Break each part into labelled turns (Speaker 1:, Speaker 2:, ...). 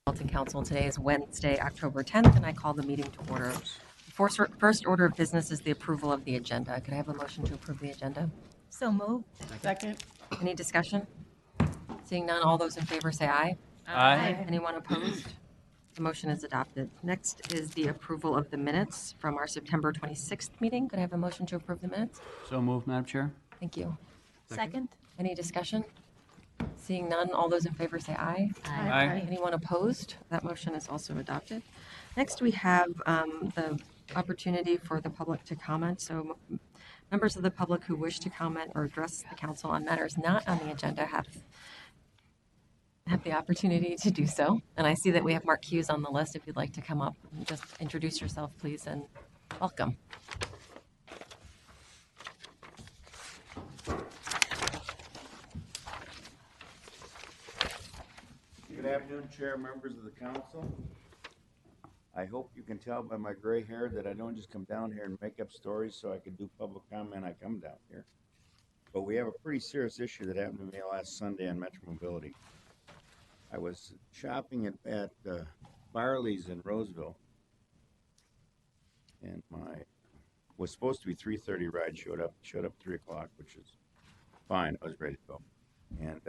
Speaker 1: Metropolitan Council. Today is Wednesday, October 10th, and I call the meeting to order. The first order of business is the approval of the agenda. Could I have a motion to approve the agenda?
Speaker 2: So moved.
Speaker 3: Second.
Speaker 1: Any discussion? Seeing none, all those in favor say aye.
Speaker 3: Aye.
Speaker 1: Anyone opposed? The motion is adopted. Next is the approval of the minutes from our September 26th meeting. Could I have a motion to approve the minutes?
Speaker 4: So moved, Madam Chair.
Speaker 1: Thank you.
Speaker 2: Second.
Speaker 1: Any discussion? Seeing none, all those in favor say aye.
Speaker 4: Aye.
Speaker 1: Anyone opposed? That motion is also adopted. Next, we have the opportunity for the public to comment. So members of the public who wish to comment or address the council on matters not on the agenda have the opportunity to do so. And I see that we have Mark Hughes on the list. If you'd like to come up and just introduce yourself, please, and welcome.
Speaker 5: Good afternoon, Chair, members of the council. I hope you can tell by my gray hair that I don't just come down here and make up stories so I can do public comment. I come down here. But we have a pretty serious issue that happened to me last Sunday on Metro Mobility. I was shopping at Barley's in Roseville, and was supposed to be 3:30 ride showed up 3 o'clock, which is fine. I was ready to go, and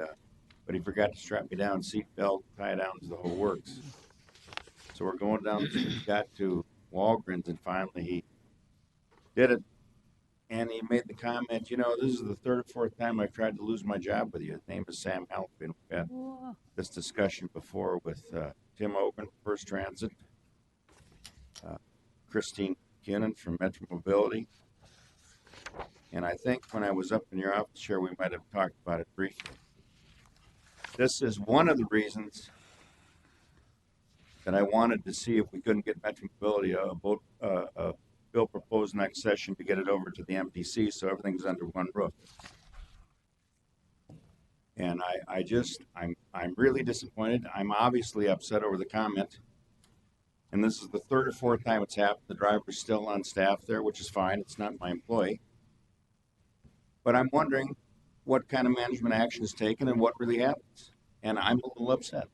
Speaker 5: but he forgot to strap me down, seatbelt, tie downs, the whole works. So we're going down the street, got to Walgreens, and finally he did it. And he made the comment, you know, this is the third or fourth time I've tried to lose my job with you. His name is Sam Halpin. We had this discussion before with Tim Open, First Transit, Christine Kinnan from Metro Mobility. And I think when I was up in your office chair, we might have talked about it briefly. This is one of the reasons that I wanted to see if we couldn't get Metro Mobility a bill proposed next session to get it over to the MPC so everything's under one roof. And I'm really disappointed. I'm obviously upset over the comment. And this is the third or fourth time it's happened. The driver's still on staff there, which is fine. It's not my employee. But I'm wondering what kind of management action is taken and what really happens. And I'm a little upset.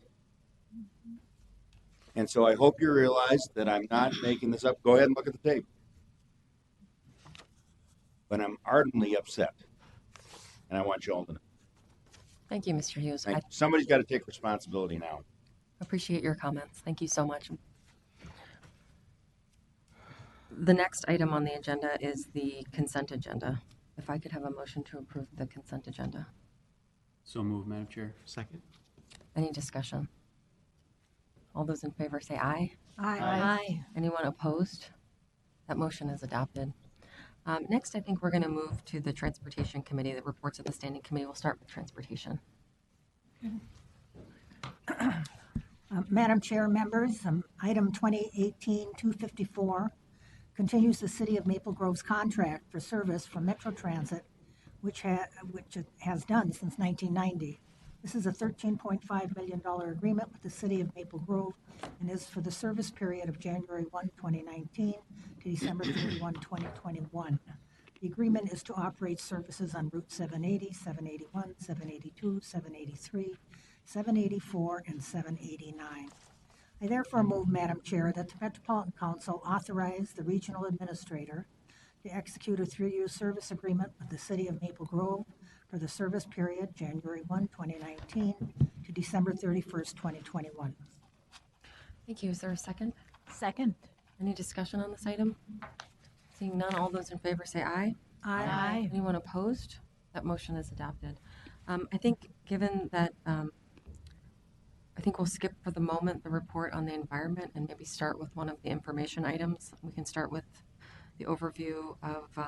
Speaker 5: And so I hope you realize that I'm not making this up. Go ahead and look at the tape. But I'm ardently upset. And I want you all to know.
Speaker 1: Thank you, Mr. Hughes. I
Speaker 5: Somebody's got to take responsibility now.
Speaker 1: appreciate your comments. Thank you so much. The next item on the agenda is the consent agenda. If I could have a motion to approve the consent agenda.
Speaker 4: So moved, Madam Chair. Second.
Speaker 1: Any discussion? All those in favor say aye.
Speaker 2: Aye.
Speaker 1: Anyone opposed? That motion is adopted. Next, I think we're going to move to the Transportation Committee. The reports of the Standing Committee will start with Transportation.
Speaker 6: Madam Chair, members, item 2018-254 continues the City of Maple Grove's contract for service for Metro Transit, which it has done since 1990. This is a $13.5 million agreement with the City of Maple Grove and is for the service period of January 1, 2019 to December 31, 2021. The agreement is to operate services on Route 780, 781, 782, 783, 784, and 789. I therefore move, Madam Chair, that the Metropolitan Council authorize the Regional Administrator to execute a 3-year service agreement with the City of Maple Grove for the service period January 1, 2019 to December 31st, 2021.
Speaker 1: Thank you. Is there a second?
Speaker 2: Second.
Speaker 1: Any discussion on this item? Seeing none, all those in favor say aye.
Speaker 2: Aye.
Speaker 1: Anyone opposed? That motion is adopted. I think given that, I think we'll skip for the moment the report on the environment and maybe start with one of the information items. We can start with the overview of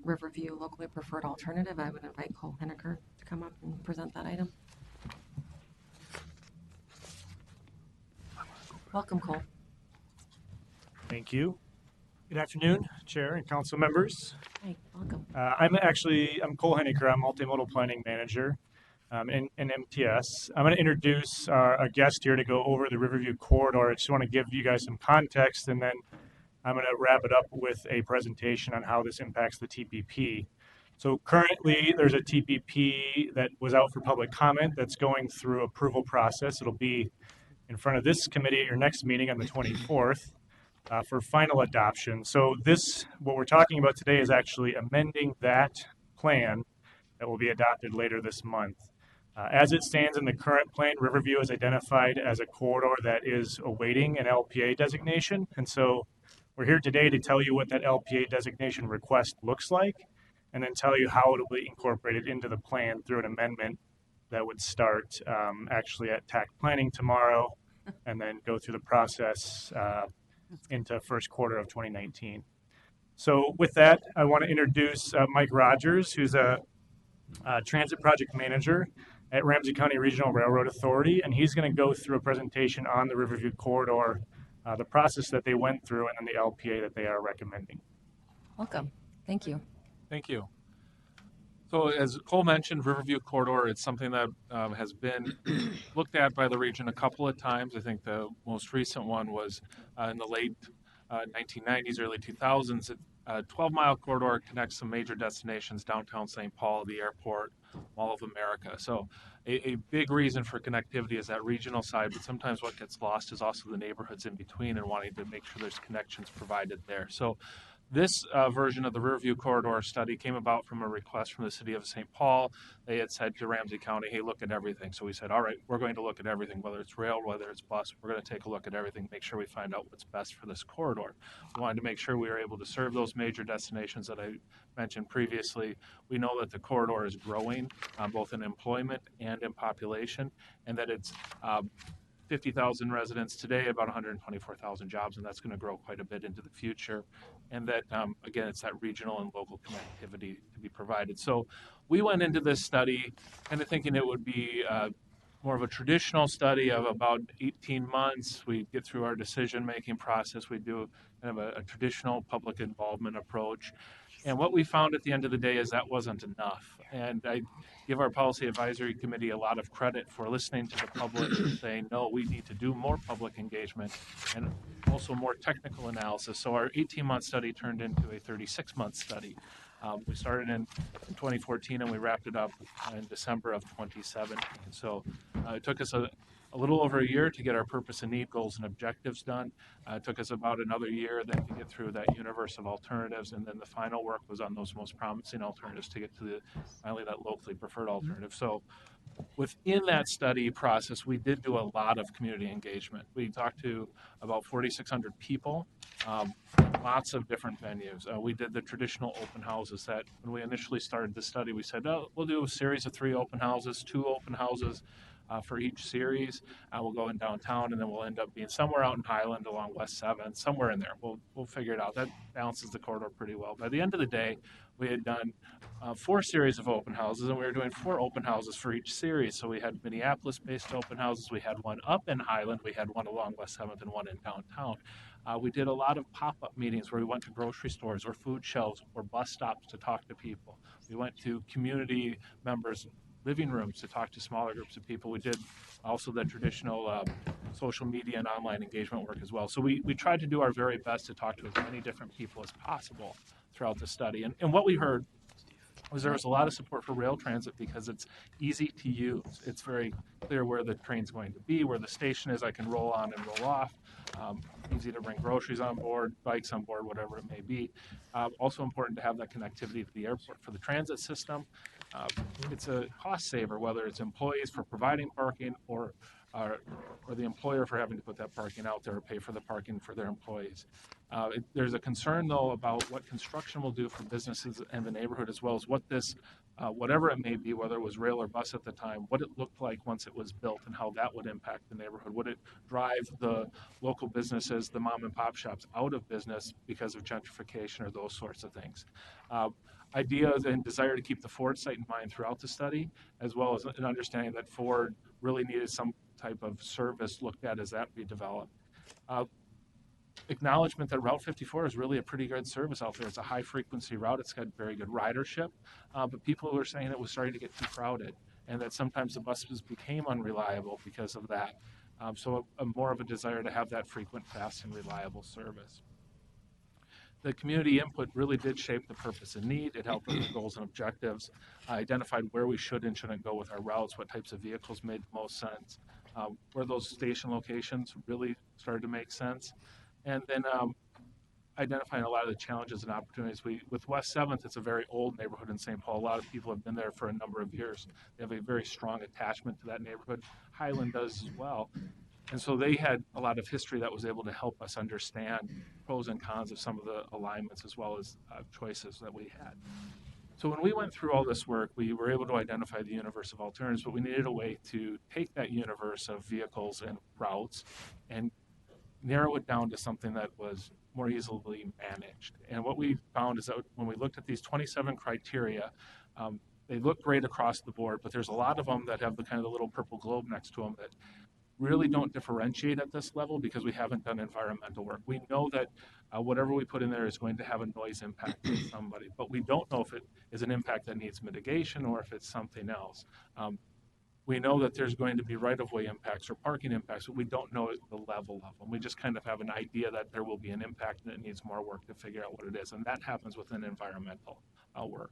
Speaker 1: Riverview Locally Preferred Alternative. I would invite Cole Henniker to come up and present that item. Welcome, Cole.
Speaker 7: Thank you. Good afternoon, Chair and Council members.
Speaker 1: Hi, welcome.
Speaker 7: I'm Cole Henniker. I'm Multimodal Planning Manager in MTS. I'm going to introduce a guest here to go over the Riverview Corridor. I just want to give you guys some context, and then I'm going to wrap it up with a presentation on how this impacts the TPP. So currently, there's a TPP that was out for public comment that's going through approval process. It'll be in front of this committee at your next meeting on the 24th for final adoption. So what we're talking about today is actually amending that plan that will be adopted later this month. As it stands in the current plan, Riverview is identified as a corridor that is awaiting an LPA designation. And so we're here today to tell you what that LPA designation request looks like, and then tell you how it will be incorporated into the plan through an amendment that would start actually at TAC planning tomorrow, and then go through the process into first quarter of 2019. So with that, I want to introduce Mike Rogers, who's a transit project manager at Ramsey County Regional Railroad Authority, and he's going to go through a presentation on the Riverview corridor, the process that they went through, and then the LPA that they are recommending.
Speaker 1: Welcome. Thank you.
Speaker 3: Thank you. So as Cole mentioned, Riverview Corridor, it's something that has been looked at by the region a couple of times. I think the most recent one was in the late 1990s, early 2000s. A 12-mile corridor connects some major destinations, downtown St. Paul, the airport, Mall of America. So a big reason for connectivity is that regional side, but sometimes what gets lost is also the neighborhoods in between and wanting to make sure there's connections provided there. So this version of the Riverview Corridor study came about from a request from the city of St. Paul. They had said to Ramsey County, hey, look at everything. So we said, all right, we're going to look at everything, whether it's rail, whether it's bus. We're going to take a look at everything, make sure we find out what's best for this corridor. We wanted to make sure we were able to serve those major destinations that I mentioned previously. We know that the corridor is growing, both in employment and in population, and that it's 50,000 residents today, about 124,000 jobs, and that's going to grow quite a bit into the future. And that, again, it's that regional and local connectivity to be provided. So we went into this study kind of thinking it would be more of a traditional study of about 18 months. We get through our decision-making process. We do kind of a traditional public involvement approach. And what we found at the end of the day is that wasn't enough. And I give our policy advisory committee a lot of credit for listening to the public and saying, no, we need to do more public engagement and also more technical analysis. So our 18-month study turned into a 36-month study. We started in 2014 and we wrapped it up in December of 2017. So it took us a little over a year to get our purpose and need goals and objectives done. It took us about another year then to get through that universe of alternatives, and then the final work was on those most promising alternatives to get to finally that locally preferred alternative. So within that study process, we did do a lot of community engagement. We talked to about 4,600 people, lots of different venues. We did the traditional open houses that when we initially started the study, we said, oh, we'll do a series of 3 open houses, 2 open houses for each series. We'll go in downtown, and then we'll end up being somewhere out in Highland along West 7th, somewhere in there. We'll figure it out. That balances the corridor pretty well. By the end of the day, we had done 4 series of open houses, and we were doing 4 open houses for each series. So we had Minneapolis-based open houses. We had one up in Highland. We had one along West 7th and one in downtown. We did a lot of pop-up meetings where we went to grocery stores or food shelves or bus stops to talk to people. We went to community members' living rooms to talk to smaller groups of people. We did also the traditional social media and online engagement work as well. So we tried to do our very best to talk to as many different people as possible throughout the study. And what we heard was there was a lot of support for rail transit because it's easy to use. It's very clear where the train's going to be, where the station is. I can roll on and roll off. Easy to bring groceries on board, bikes on board, whatever it may be. Also important to have that connectivity to the airport for the transit system. It's a cost saver, whether it's employees for providing parking or the employer for having to put that parking out there or pay for the parking for their employees. There's a concern, though, about what construction will do for businesses and the neighborhood, as well as what this, whatever it may be, whether it was rail or bus at the time, what it looked like once it was built and how that would impact the neighborhood. Would it drive the local businesses, the mom and pop shops, out of business because of gentrification or those sorts of things? Ideas and desire to keep the Ford site in mind throughout the study, as well as an understanding that Ford really needed some type of service looked at as that be developed. Acknowledgement that Route 54 is really a pretty good service out there. It's a high frequency route. It's got very good ridership, but people were saying it was starting to get too crowded and that sometimes the buses became unreliable because of that. So more of a desire to have that frequent, fast, and reliable service. The community input really did shape the purpose and need. It helped with the goals and objectives, identified where we should and shouldn't go with our routes, what types of vehicles made the most sense, where those station locations really started to make sense. And then identifying a lot of the challenges and opportunities. With West 7th, it's a very old neighborhood in St. Paul. A lot of people have been there for a number of years. They have a very strong attachment to that neighborhood. Highland does as well. And so they had a lot of history that was able to help us understand pros and cons of some of the alignments as well as choices that we had. So when we went through all this work, we were able to identify the universe of alternatives, but we needed a way to take that universe of vehicles and routes and narrow it down to something that was more easily managed. And what we found is that when we looked at these 27 criteria, they look great across the board, but there's a lot of them that have the kind of the little purple globe next to them that really don't differentiate at this level because we haven't done environmental work. We know that whatever we put in there is going to have a noise impact on somebody, but we don't know if it is an impact that needs mitigation or if it's something else. We know that there's going to be right-of-way impacts or parking impacts, but we don't know the level of them. We just kind of have an idea that there will be an impact and it needs more work to figure out what it is, and that happens within environmental work.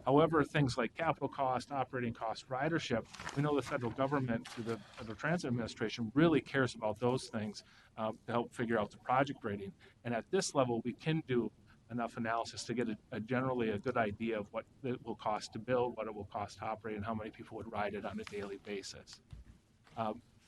Speaker 3: However, things like capital cost, operating cost, ridership, we know the federal government, through the Federal Transit Administration, really cares about those things to help figure out the project rating. And at this level, we can do enough analysis to get generally a good idea of what it will cost to build, what it will cost to operate, and how many people would ride it on a daily basis.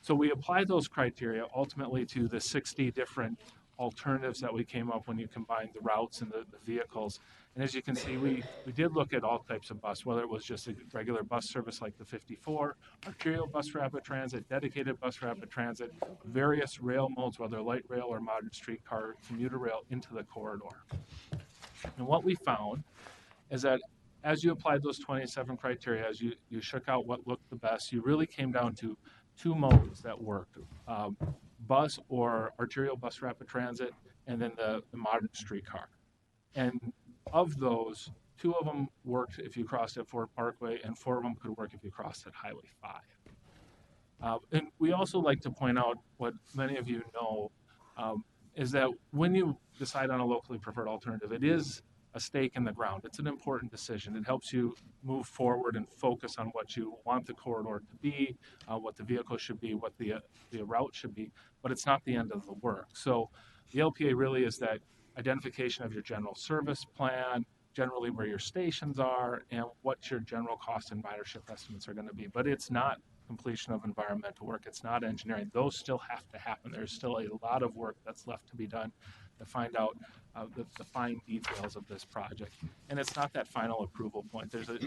Speaker 3: So we applied those criteria ultimately to the 60 different alternatives that we came up when you combine the routes and the vehicles. And as you can see, we did look at all types of bus, whether it was just a regular bus service like the 54, arterial bus rapid transit, dedicated bus rapid transit, various rail modes, whether light rail or modern streetcar, commuter rail into the corridor. And what we found is that as you applied those 27 criteria, as you shook out what looked the best, you really came down to two modes that worked, bus or arterial bus rapid transit, and then the modern streetcar. And of those, 2 of them worked if you crossed at Ford Parkway, and 4 of them could work if you crossed at Highway 5. And we also like to point out what many of you know, is that when you decide on a locally preferred alternative, it is a stake in the ground. It's an important decision. It helps you move forward and focus on what you want the corridor to be, what the vehicle should be, what the route should be, but it's not the end of the work. So the LPA really is that identification of your general service plan, generally where your stations are, and what your general cost and ridership estimates are going to be. But it's not completion of environmental work. It's not engineering. Those still have to happen. There's still a lot of work that's left to be done to find out the fine details of this project. And it's not that final approval point. There's a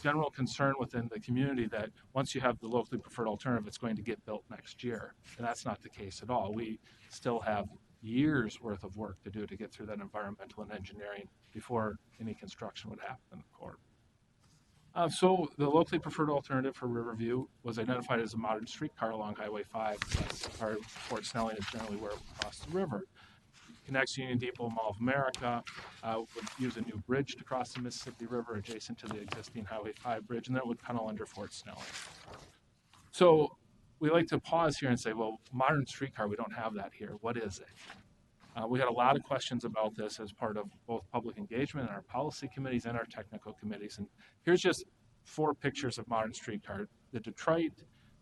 Speaker 3: general concern within the community that once you have the locally preferred alternative, it's going to get built next year. And that's not the case at all. We still have years worth of work to do to get through that environmental and engineering before any construction would happen in the corridor. So the locally preferred alternative for Riverview was identified as a modern streetcar along Highway 5. Our Fort Snelling is generally where it would cross the river. Connects Union Depot, Mall of America, would use a new bridge to cross the Mississippi River adjacent to the existing Highway 5 bridge, and then it would tunnel under Fort Snelling. So we like to pause here and say, well, modern streetcar, we don't have that here. What is it? We had a lot of questions about this as part of both public engagement and our policy committees and our technical committees. And here's just 4 pictures of modern streetcar. The Detroit,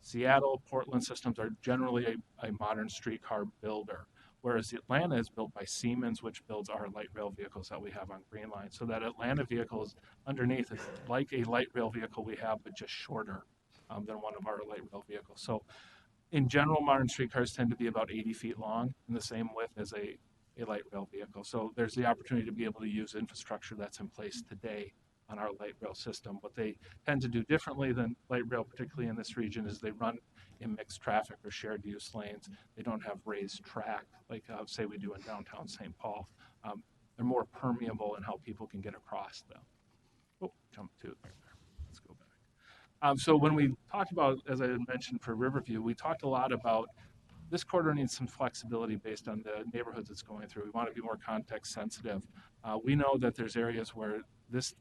Speaker 3: Seattle, Portland systems are generally a modern streetcar builder, whereas Atlanta is built by Siemens, which builds our light rail vehicles that we have on Green Line. So that Atlanta vehicle is underneath is like a light rail vehicle we have, but just shorter than one of our light rail vehicles. So in general, modern streetcars tend to be about 80 feet long and the same width as a light rail vehicle. So there's the opportunity to be able to use infrastructure that's in place today on our light rail system. What they tend to do differently than light rail, particularly in this region, is they run in mixed traffic or shared use lanes. They don't have raised track like say we do in downtown St. Paul. They're more permeable in how people can get across them. Oh, jump to there. Let's go back. So when we talked about, as I mentioned for Riverview, we talked a lot about this corridor needs some flexibility based on the neighborhoods it's going through. We want to be more context sensitive. We know that there's areas where this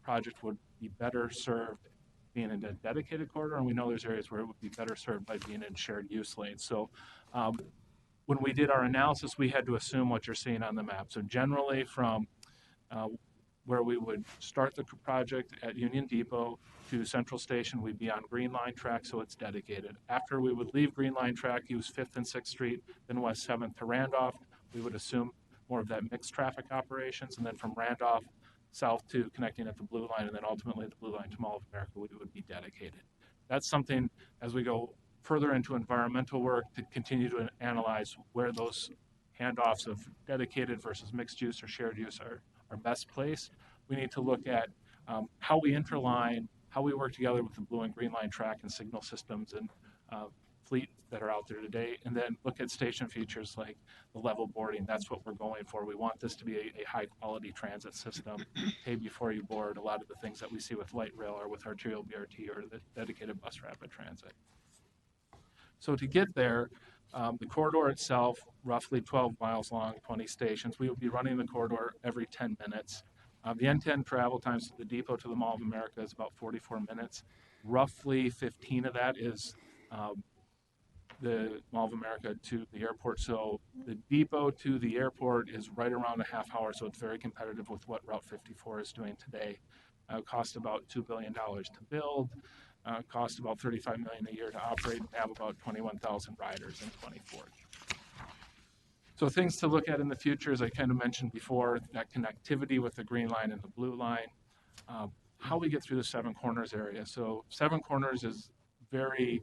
Speaker 3: project would be better served being in a dedicated corridor, and we know there's areas where it would be better served by being in shared use lanes. So when we did our analysis, we had to assume what you're seeing on the map. So generally from where we would start the project at Union Depot to Central Station. We'd be on Green Line track, so it's dedicated. After we would leave Green Line track, use 5th and 6th Street, then West 7th to Randolph. We would assume more of that mixed traffic operations, and then from Randolph south to connecting at the Blue Line, and then ultimately the Blue Line to Mall of America, we would be dedicated. That's something, as we go further into environmental work, to continue to analyze where those handoffs of dedicated versus mixed use or shared use are best placed. We need to look at how we interline, how we work together with the Blue and Green Line track and signal systems and fleet that are out there today, and then look at station features like the level boarding. That's what we're going for. We want this to be a high quality transit system. Pay before you board, a lot of the things that we see with light rail or with arterial BRT or the dedicated bus rapid transit. So to get there, the corridor itself, roughly 12 miles long, 20 stations. We will be running the corridor every 10 minutes. The end-to-end travel times to the depot to the Mall of America is about 44 minutes. Roughly 15 of that is the Mall of America to the airport. So the depot to the airport is right around a half hour, so it's very competitive with what Route 54 is doing today. It costs about $2 billion to build. Cost about $35 million a year to operate, and have about 21,000 riders in 2040. So things to look at in the future, as I kind of mentioned before, that connectivity with the Green Line and the Blue Line, how we get through the Seven Corners area. So Seven Corners is very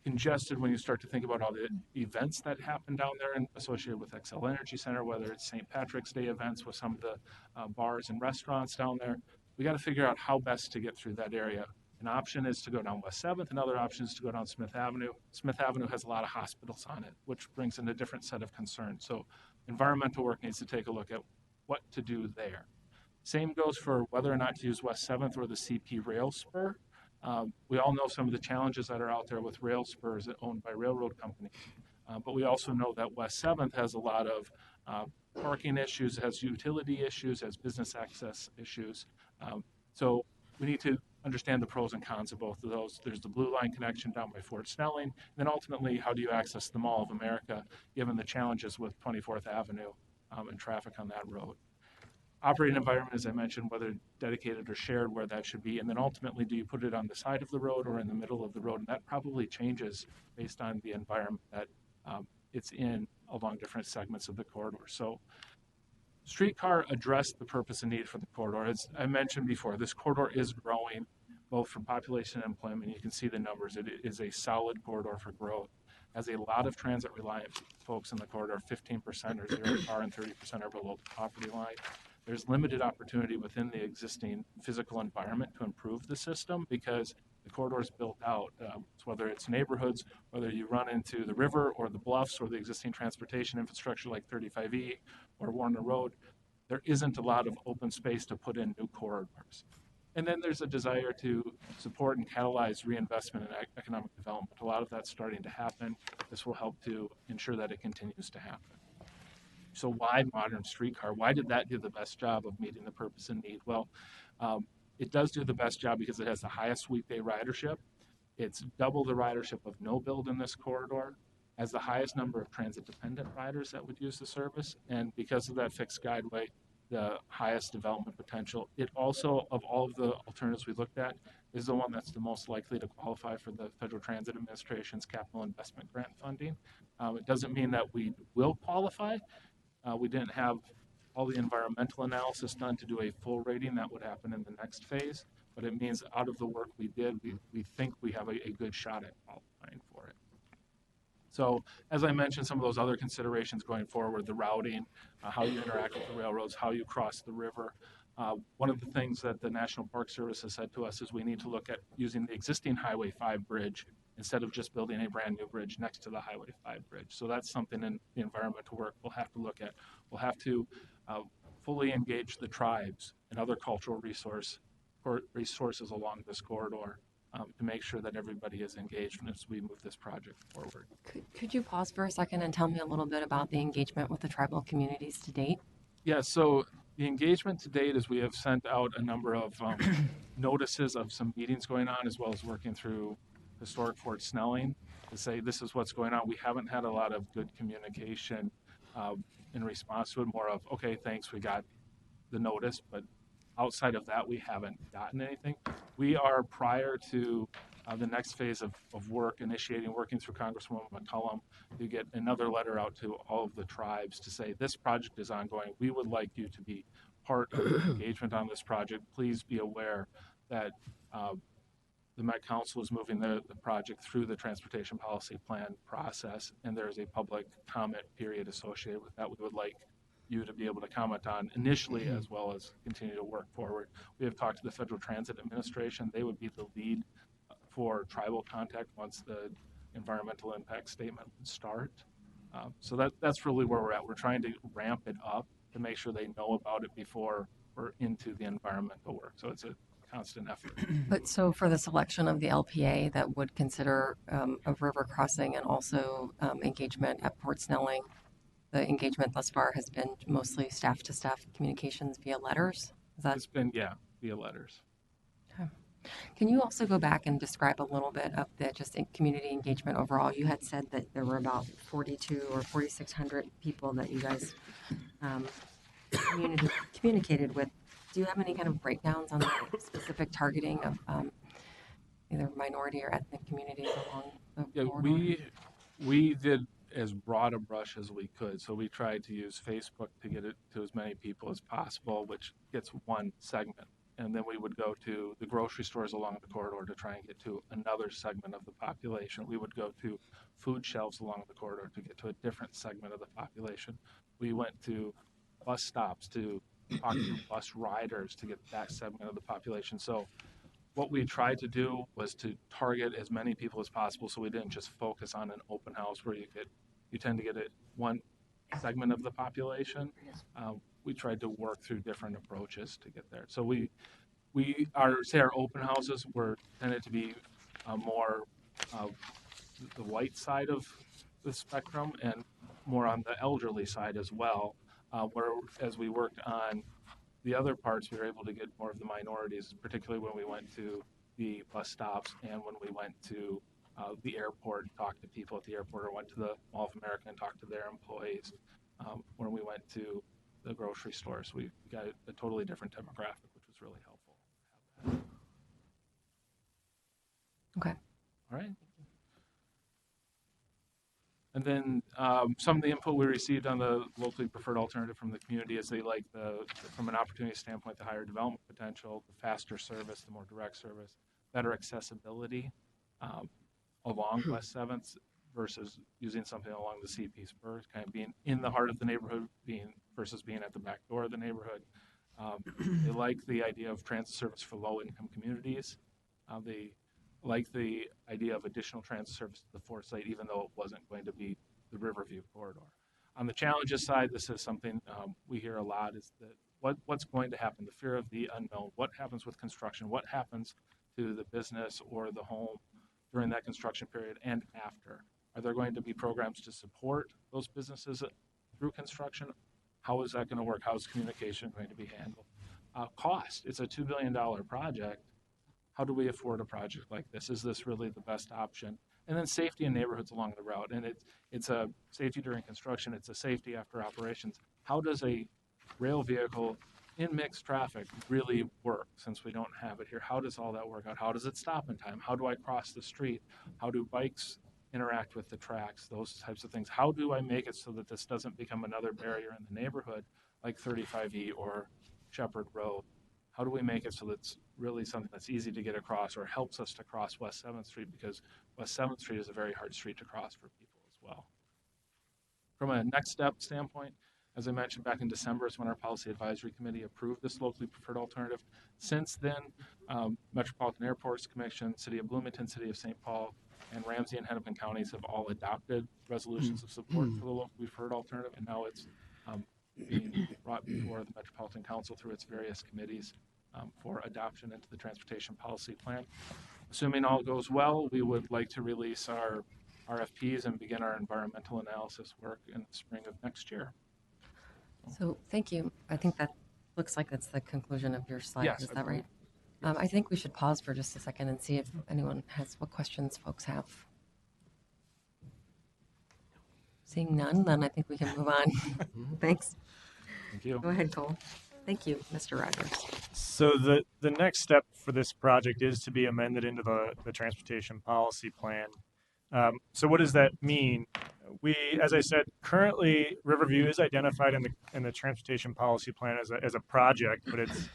Speaker 3: congested when you start to think about all the events that happen down there and associated with XL Energy Center, whether it's St. Patrick's Day events with some of the bars and restaurants down there. We got to figure out how best to get through that area. An option is to go down West 7th. Another option is to go down Smith Avenue. Smith Avenue has a lot of hospitals on it, which brings in a different set of concerns. So environmental work needs to take a look at what to do there. Same goes for whether or not to use West 7th or the CP rail spur. We all know some of the challenges that are out there with rail spurs owned by railroad companies. But we also know that West 7th has a lot of parking issues, has utility issues, has business access issues. So we need to understand the pros and cons of both of those. There's the Blue Line connection down by Fort Snelling. And then ultimately, how do you access the Mall of America, given the challenges with 24th Avenue and traffic on that road? Operating environment, as I mentioned, whether dedicated or shared, where that should be. And then ultimately, do you put it on the side of the road or in the middle of the road? And that probably changes based on the environment that it's in along different segments of the corridor. So streetcar addressed the purpose and need for the corridor. As I mentioned before, this corridor is growing, both from population and employment. You can see the numbers. It is a solid corridor for growth. Has a lot of transit-reliant folks in the corridor. 15% are zero car and 30% are below the poverty line. There's limited opportunity within the existing physical environment to improve the system because the corridor is built out. So whether it's neighborhoods, whether you run into the river or the bluffs or the existing transportation infrastructure like 35E or Warner Road, there isn't a lot of open space to put in new corridors. And then there's a desire to support and catalyze reinvestment in economic development. A lot of that's starting to happen. This will help to ensure that it continues to happen. So why modern streetcar? Why did that do the best job of meeting the purpose and need? Well, it does do the best job because it has the highest weekday ridership. It's double the ridership of no build in this corridor, has the highest number of transit-dependent riders that would use the service, and because of that fixed guideway, the highest development potential. It also, of all of the alternatives we looked at, is the one that's the most likely to qualify for the Federal Transit Administration's capital investment grant funding. It doesn't mean that we will qualify. We didn't have all the environmental analysis done to do a full rating. That would happen in the next phase, but it means out of the work we did, we think we have a good shot at qualifying for it. So as I mentioned, some of those other considerations going forward, the routing, how you interact with the railroads, how you cross the river. One of the things that the National Park Service has said to us is we need to look at using the existing Highway 5 bridge instead of just building a brand new bridge next to the Highway 5 bridge. So that's something in the environmental work we'll have to look at. We'll have to fully engage the tribes and other cultural resources along this corridor to make sure that everybody is engaged as we move this project forward.
Speaker 1: Could you pause for a second and tell me a little bit about the engagement with the tribal communities to date?
Speaker 3: Yeah, so the engagement to date is we have sent out a number of notices of some meetings going on, as well as working through historic Fort Snelling to say this is what's going on. We haven't had a lot of good communication in response to it, more of, okay, thanks, we got the notice, but outside of that, we haven't gotten anything. We are prior to the next phase of work, working through Congresswoman McCollum to get another letter out to all of the tribes to say this project is ongoing. We would like you to be part of the engagement on this project. Please be aware that the Met Council is moving the project through the transportation policy plan process, and there is a public comment period associated with that. We would like you to be able to comment on initially as well as continue to work forward. We have talked to the Federal Transit Administration. They would be the lead for tribal contact once the environmental impact statement would start. So that's really where we're at. We're trying to ramp it up to make sure they know about it before we're into the environmental work. So it's a constant effort.
Speaker 1: But so for the selection of the LPA that would consider a river crossing and also engagement at Port Snelling, the engagement thus far has been mostly staff to staff communications via letters. Is that
Speaker 3: It's been, via letters.
Speaker 1: Can you also go back and describe a little bit of the community engagement overall? You had said that there were about 42 or 4,600 people that you guys communicated with. Do you have any kind of breakdowns on the specific targeting of either minority or ethnic communities along the corridor?
Speaker 3: We did as broad a brush as we could. So we tried to use Facebook to get it to as many people as possible, which gets one segment. And then we would go to the grocery stores along the corridor to try and get to another segment of the population. We would go to food shelves along the corridor to get to a different segment of the population. We went to bus stops to talk to bus riders to get that segment of the population. So what we tried to do was to target as many people as possible, so we didn't just focus on an open house where you tend to get one segment of the population. We tried to work through different approaches to get there. So our open houses were tended to be more the white side of the spectrum and more on the elderly side as well. Where as we worked on the other parts, we were able to get more of the minorities, particularly when we went to the bus stops and when we went to the airport and talked to people at the airport, or went to the Mall of America and talked to their employees. When we went to the grocery stores, we got a totally different demographic, which was really helpful.
Speaker 1: Okay.
Speaker 3: All right. And then some of the input we received on the locally preferred alternative from the community is they like from an opportunity standpoint, the higher development potential, the faster service, the more direct service, better accessibility along West 7th versus using something along the CP spur, kind of being in the heart of the neighborhood versus being at the back door of the neighborhood. They like the idea of transit service for low-income communities. They like the idea of additional transit service to the Fort site, even though it wasn't going to be the Riverview corridor. On the challenges side, this is something we hear a lot, is that what's going to happen, the fear of the unknown, what happens with construction, what happens to the business or the home during that construction period and after. Are there going to be programs to support those businesses through construction? How is that going to work? How is communication going to be handled? Cost, it's a $2 billion project. How do we afford a project like this? Is this really the best option? And then safety in neighborhoods along the route. And it's a safety during construction. It's a safety after operations. How does a rail vehicle in mixed traffic really work since we don't have it here? How does all that work out? How does it stop in time? How do I cross the street? How do bikes interact with the tracks? Those types of things. How do I make it so that this doesn't become another barrier in the neighborhood like 35E or Shepherd Road? How do we make it so that it's really something that's easy to get across or helps us to cross West 7th Street, because West 7th Street is a very hard street to cross for people as well. From a next step standpoint, as I mentioned back in December is when our Policy Advisory Committee approved this locally preferred alternative. Since then, Metropolitan Airports Commission, City of Bloomington, City of St. Paul, and Ramsey and Hennepin counties have all adopted resolutions of support for the locally preferred alternative, and now it's being brought before the Metropolitan Council through its various committees for adoption into the transportation policy plan. Assuming all goes well, we would like to release our RFPs and begin our environmental analysis work in the spring of next year.
Speaker 1: So thank you. I think that looks like that's the conclusion of your slides.
Speaker 3: Yes,
Speaker 1: Is
Speaker 3: I
Speaker 1: that right?
Speaker 3: believe.
Speaker 1: I think we should pause for just a second and see if anyone has what questions folks have. Seeing none, then I think we can move on. Thanks.
Speaker 3: Thank you.
Speaker 1: Go ahead, Cole. Thank you, Mr. Rogers.
Speaker 7: So the next step for this project is to be amended into the transportation policy plan. So what does that mean? We, as I said, currently Riverview is identified in the transportation policy plan as a project, but it's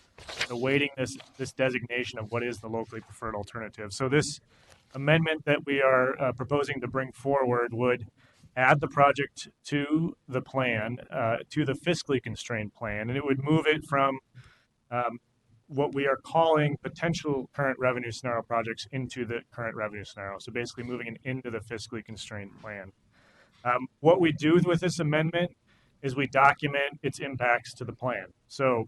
Speaker 7: awaiting this designation of what is the locally preferred alternative. So this amendment that we are proposing to bring forward would add the project to the plan, to the fiscally constrained plan, and it would move it from what we are calling potential current revenue scenario projects into the current revenue scenario. So basically moving it into the fiscally constrained plan. What we do with this amendment is we document its impacts to the plan. So,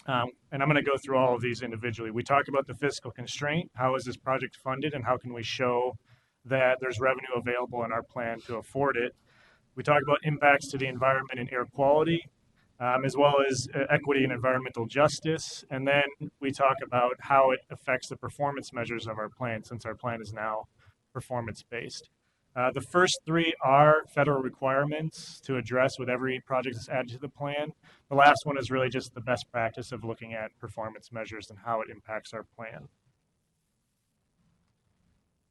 Speaker 7: and I'm going to go through all of these individually. We talk about the fiscal constraint. How is this project funded, and how can we show that there's revenue available in our plan to afford it? We talk about impacts to the environment and air quality, as well as equity and environmental justice. And then we talk about how it affects the performance measures of our plan, since our plan is now performance-based. The first three are federal requirements to address with every project that's added to the plan. The last one is really just the best practice of looking at performance measures and how it impacts our plan.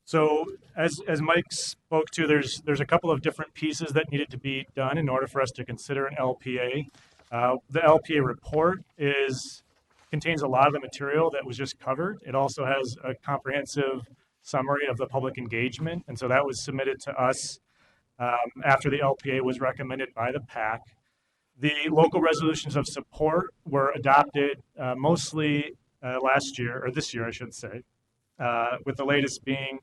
Speaker 7: So as Mike spoke to, there's a couple of different pieces that needed to be done in order for us to consider an LPA. The LPA report contains a lot of the material that was just covered. It also has a comprehensive summary of the public engagement, and so that was submitted to us after the LPA was recommended by the PAC. The local resolutions of support were adopted mostly last year, or this year, I should say, with the latest being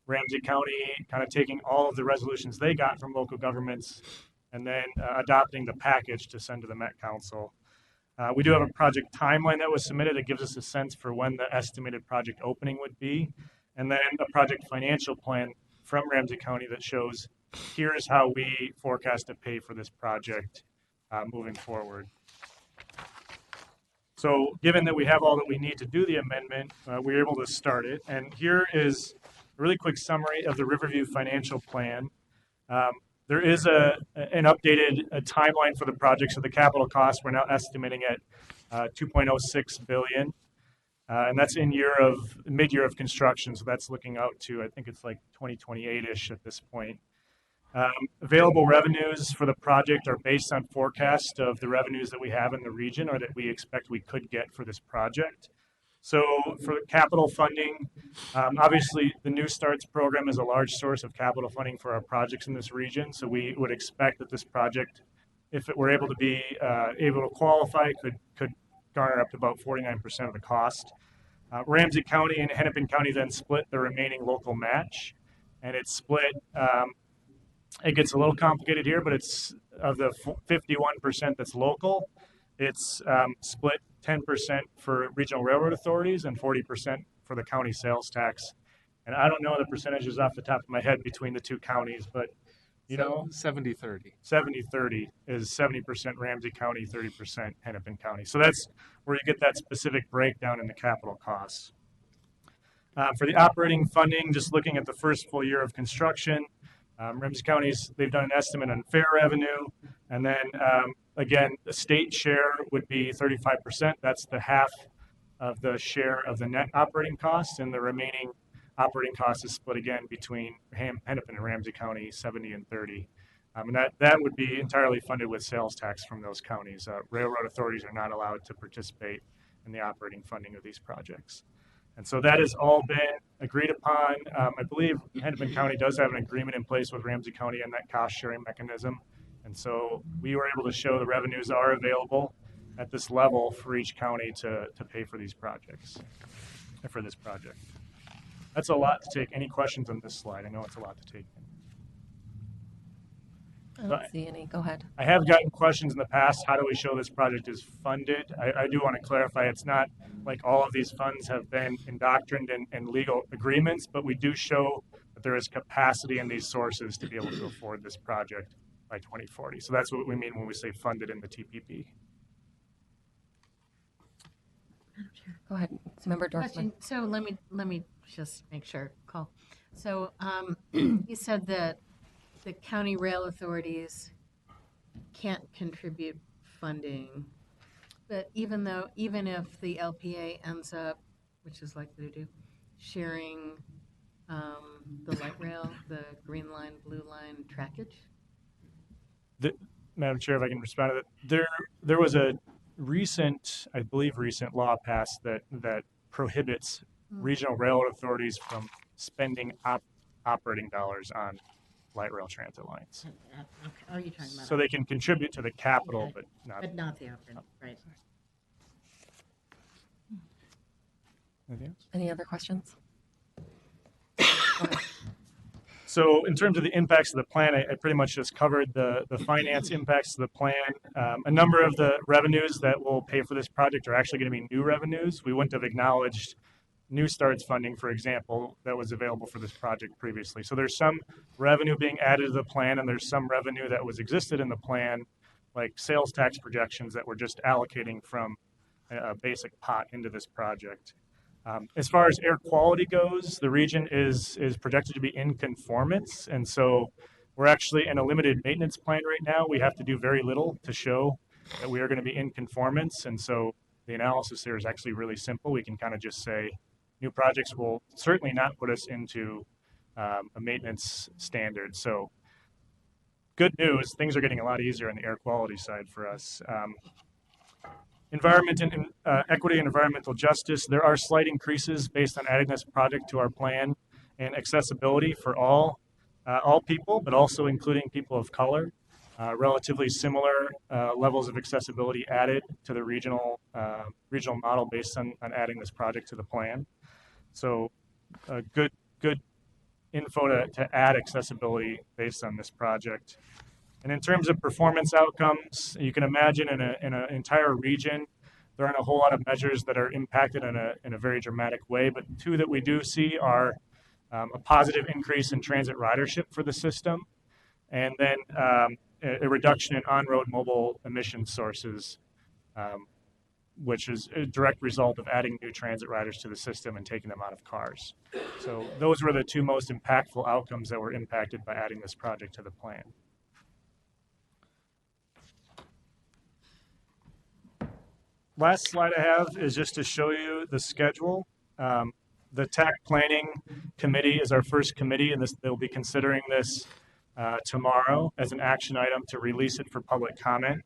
Speaker 7: Ramsey County kind of taking all of the resolutions they got from local governments and then adopting the package to send to the Met Council. We do have a project timeline that was submitted that gives us a sense for when the estimated project opening would be, and then a project financial plan from Ramsey County that shows here's how we forecast to pay for this project moving forward. So given that we have all that we need to do the amendment, we were able to start it. And here is a really quick summary of the Riverview financial plan. There is an updated timeline for the project. So the capital costs we're now estimating at $2.06 billion. And that's mid-year of construction. So that's looking out to, I think it's like 2028-ish at this point. Available revenues for the project are based on forecast of the revenues that we have in the region or that we expect we could get for this project. So for capital funding, obviously the New Starts program is a large source of capital funding for our projects in this region. So we would expect that this project, if it were able to be able to qualify, could garner up to about 49% of the cost. Ramsey County and Hennepin County then split the remaining local match, and it's split. It gets a little complicated here, but it's of the 51% that's local, it's split 10% for regional railroad authorities and 40% for the county sales tax. And I don't know the percentages off the top of my head between the two counties, but you know,
Speaker 3: 70-30.
Speaker 7: 70-30 is 70% Ramsey County, 30% Hennepin County. So that's where you get that specific breakdown in the capital costs. For the operating funding, just looking at the first full year of construction, Ramsey County's, they've done an estimate on fair revenue. And then, again, the state share would be 35%. That's the half of the share of the net operating costs, and the remaining operating cost is split again between Hennepin and Ramsey County, 70 and 30. And that would be entirely funded with sales tax from those counties. Railroad authorities are not allowed to participate in the operating funding of these projects. And so that has all been agreed upon. I believe Hennepin County does have an agreement in place with Ramsey County and that cost sharing mechanism. And so we were able to show the revenues are available at this level for each county to pay for these projects, for this project. That's a lot to take. Any questions on this slide? I know it's a lot to take.
Speaker 1: I don't see any. Go ahead.
Speaker 7: I have gotten questions in the past. How do we show this project is funded? I do want to clarify it's not like all of these funds have been indoctrined in legal agreements, but we do show that there is capacity in these sources to be able to afford this project by 2040. So that's what we mean when we say funded in the TPP.
Speaker 1: Go ahead. Member Dorfman.
Speaker 2: Question. So let me just make sure. Call. So you said that the county rail authorities can't contribute funding But even if the LPA ends up, which is likely to do, sharing the light rail, the green line, blue line trackage?
Speaker 7: The, Madam Chair, if I can respond to that, there was a I believe, recent law passed that prohibits regional railroad authorities from spending operating dollars on light rail transit lines.
Speaker 2: Okay. Oh, you're talking about.
Speaker 7: So they can contribute to the capital,
Speaker 2: Okay.
Speaker 7: but not.
Speaker 2: But not the operating, right.
Speaker 7: Anything else?
Speaker 1: Any other questions?
Speaker 7: So in terms of the impacts of the plan, I pretty much just covered the finance impacts of the plan. A number of the revenues that will pay for this project are actually going to be new revenues. We wouldn't have acknowledged New Starts funding, for example, that was available for this project previously. So there's some revenue being added to the plan, and there's some revenue that was existed in the plan, like sales tax projections that we're just allocating from a basic pot into this project. As far as air quality goes, the region is projected to be in conformance, and so we're actually in a limited maintenance plan right now. We have to do very little to show that we are going to be in conformance, and so the analysis here is actually really simple. We can kind of just say new projects will certainly not put us into a maintenance standard. So good news, things are getting a lot easier on the air quality side for us. Environment and equity and environmental justice, there are slight increases based on adding this project to our plan, and accessibility for all people, but also including people of color. Relatively similar levels of accessibility added to the regional model based on adding this project to the plan. So good info to add accessibility based on this project. And in terms of performance outcomes, you can imagine in an entire region, there aren't a whole lot of measures that are impacted in a very dramatic way, but two that we do see are a positive increase in transit ridership for the system, and then a reduction in on-road mobile emission sources, which is a direct result of adding new transit riders to the system and taking them out of cars. So those were the two most impactful outcomes that were impacted by adding this project to the plan. Last slide I have is just to show you the schedule. The TAC Planning Committee is our first committee, and they'll be considering this tomorrow as an action item to release it for public comment.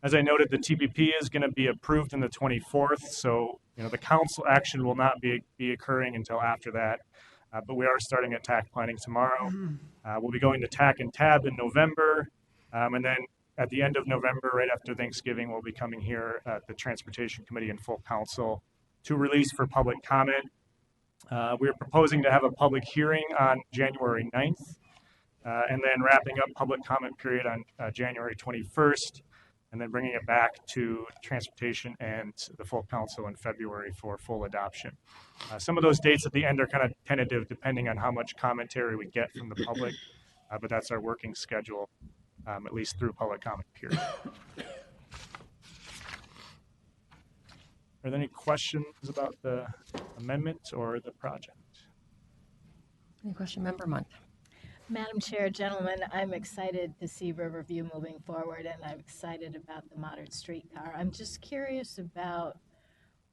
Speaker 7: As I noted, the TPP is going to be approved on the 24th, so the council action will not be occurring until after that. But we are starting at TAC Planning tomorrow. We'll be going to TAC and TAB in November, and then at the end of November, right after Thanksgiving, we'll be coming here at the Transportation Committee in full council to release for public comment. We're proposing to have a public hearing on January 9th, and then wrapping up public comment period on January 21st, and then bringing it back to Transportation and the full council in February for full adoption. Some of those dates at the end are kind of tentative depending on how much commentary we get from the public, but that's our working schedule. At least through public comment period. Are there any questions about the amendment or the project?
Speaker 1: Any question, Member Munt?
Speaker 8: Madam Chair, gentlemen, I'm excited to see Riverview moving forward, and I'm excited about the modern streetcar. I'm just curious about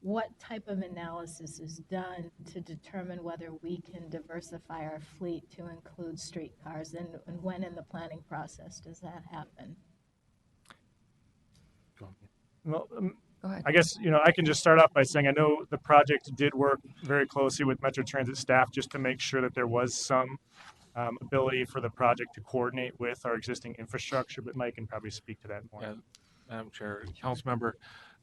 Speaker 8: what type of analysis is done to determine whether we can diversify our fleet to include streetcars, and when in the planning process does that happen?
Speaker 7: Well,
Speaker 1: Go ahead.
Speaker 7: I guess, I can just start off by saying I know the project did work very closely with Metro Transit staff just to make sure that there was some ability for the project to coordinate with our existing infrastructure, but Mike can probably speak to that more.
Speaker 3: Yeah, Madam Chair, Council Member,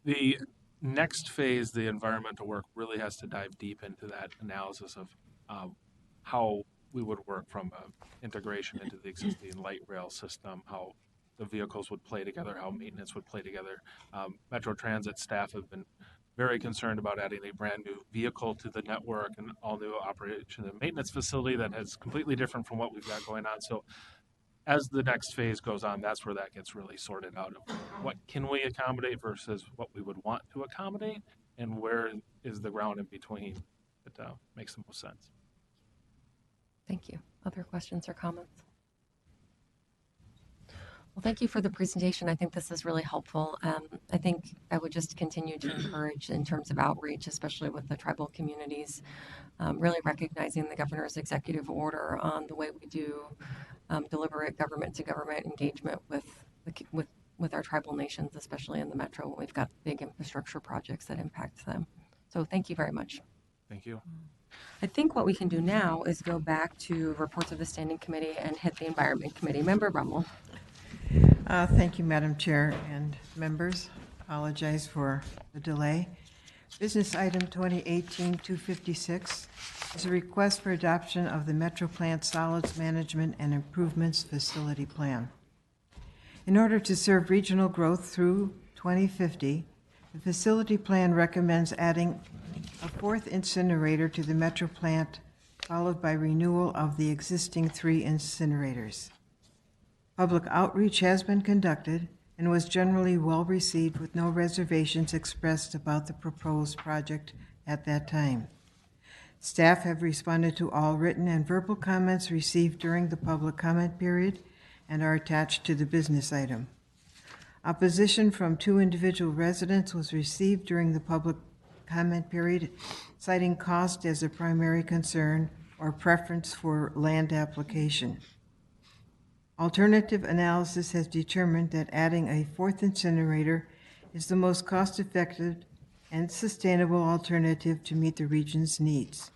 Speaker 3: the next phase, the environmental work really has to dive deep into that analysis of how we would work from integration into the existing light rail system, how the vehicles would play together, how maintenance would play together. Metro Transit staff have been very concerned about adding a brand new vehicle to the network and all new operation and maintenance facility that is completely different from what we've got going on. So as the next phase goes on, that's where that gets really sorted out of what can we accommodate versus what we would want to accommodate, and where is the ground in between that makes the most sense.
Speaker 1: Thank you. Other questions or comments? Well, thank you for the presentation. I think this is really helpful. I think I would just continue to encourage in terms of outreach, especially with the tribal communities, really recognizing the governor's executive order on the way we do deliberate government to government engagement with our tribal nations, especially in the metro when we've got big infrastructure projects that impact them. So thank you very much.
Speaker 3: Thank you.
Speaker 1: I think what we can do now is go back to reports of the Standing Committee and hit the Environment Committee. Member Rummel.
Speaker 9: Thank you, Madam Chair and members. Apologize for the delay. Business item 2018-256 is a request for adoption of the Metro Plant Solids Management and Improvements Facility Plan. In order to serve regional growth through 2050, the facility plan recommends adding a fourth incinerator to the Metro Plant, followed by renewal of the existing 3 incinerators. Public outreach has been conducted and was generally well received with no reservations expressed about the proposed project at that time. Staff have responded to all written and verbal comments received during the public comment period and are attached to the business item. Opposition from 2 individual residents was received during the public comment period, citing cost as a primary concern or preference for land application. Alternative analysis has determined that adding a 4th incinerator is the most cost-effective and sustainable alternative to meet the region's needs.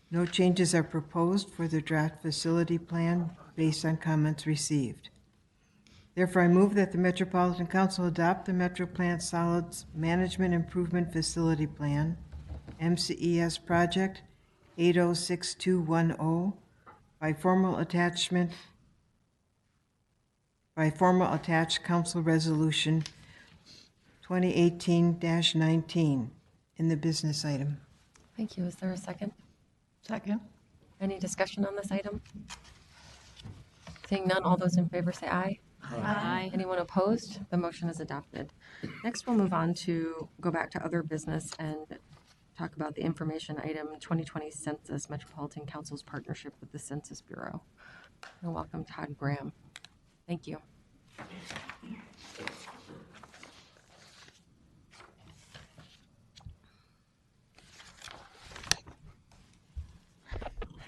Speaker 9: No changes are proposed for the draft facility plan based on comments received. Therefore, I move that the Metropolitan Council adopt the Metro Plant Solids Management Improvement Facility Plan, MCES Project 806210, by formal attached Council Resolution 2018-19 in the business item.
Speaker 1: Thank you. Is there a second?
Speaker 8: Second.
Speaker 1: Any discussion on this item? Seeing none, all those in favor say aye.
Speaker 8: Aye.
Speaker 1: Anyone opposed? The motion is adopted. Next, we'll move on to go back to other business and talk about the information item 2020 Census, Metropolitan Council's partnership with the Census Bureau. And welcome Todd Graham. Thank you.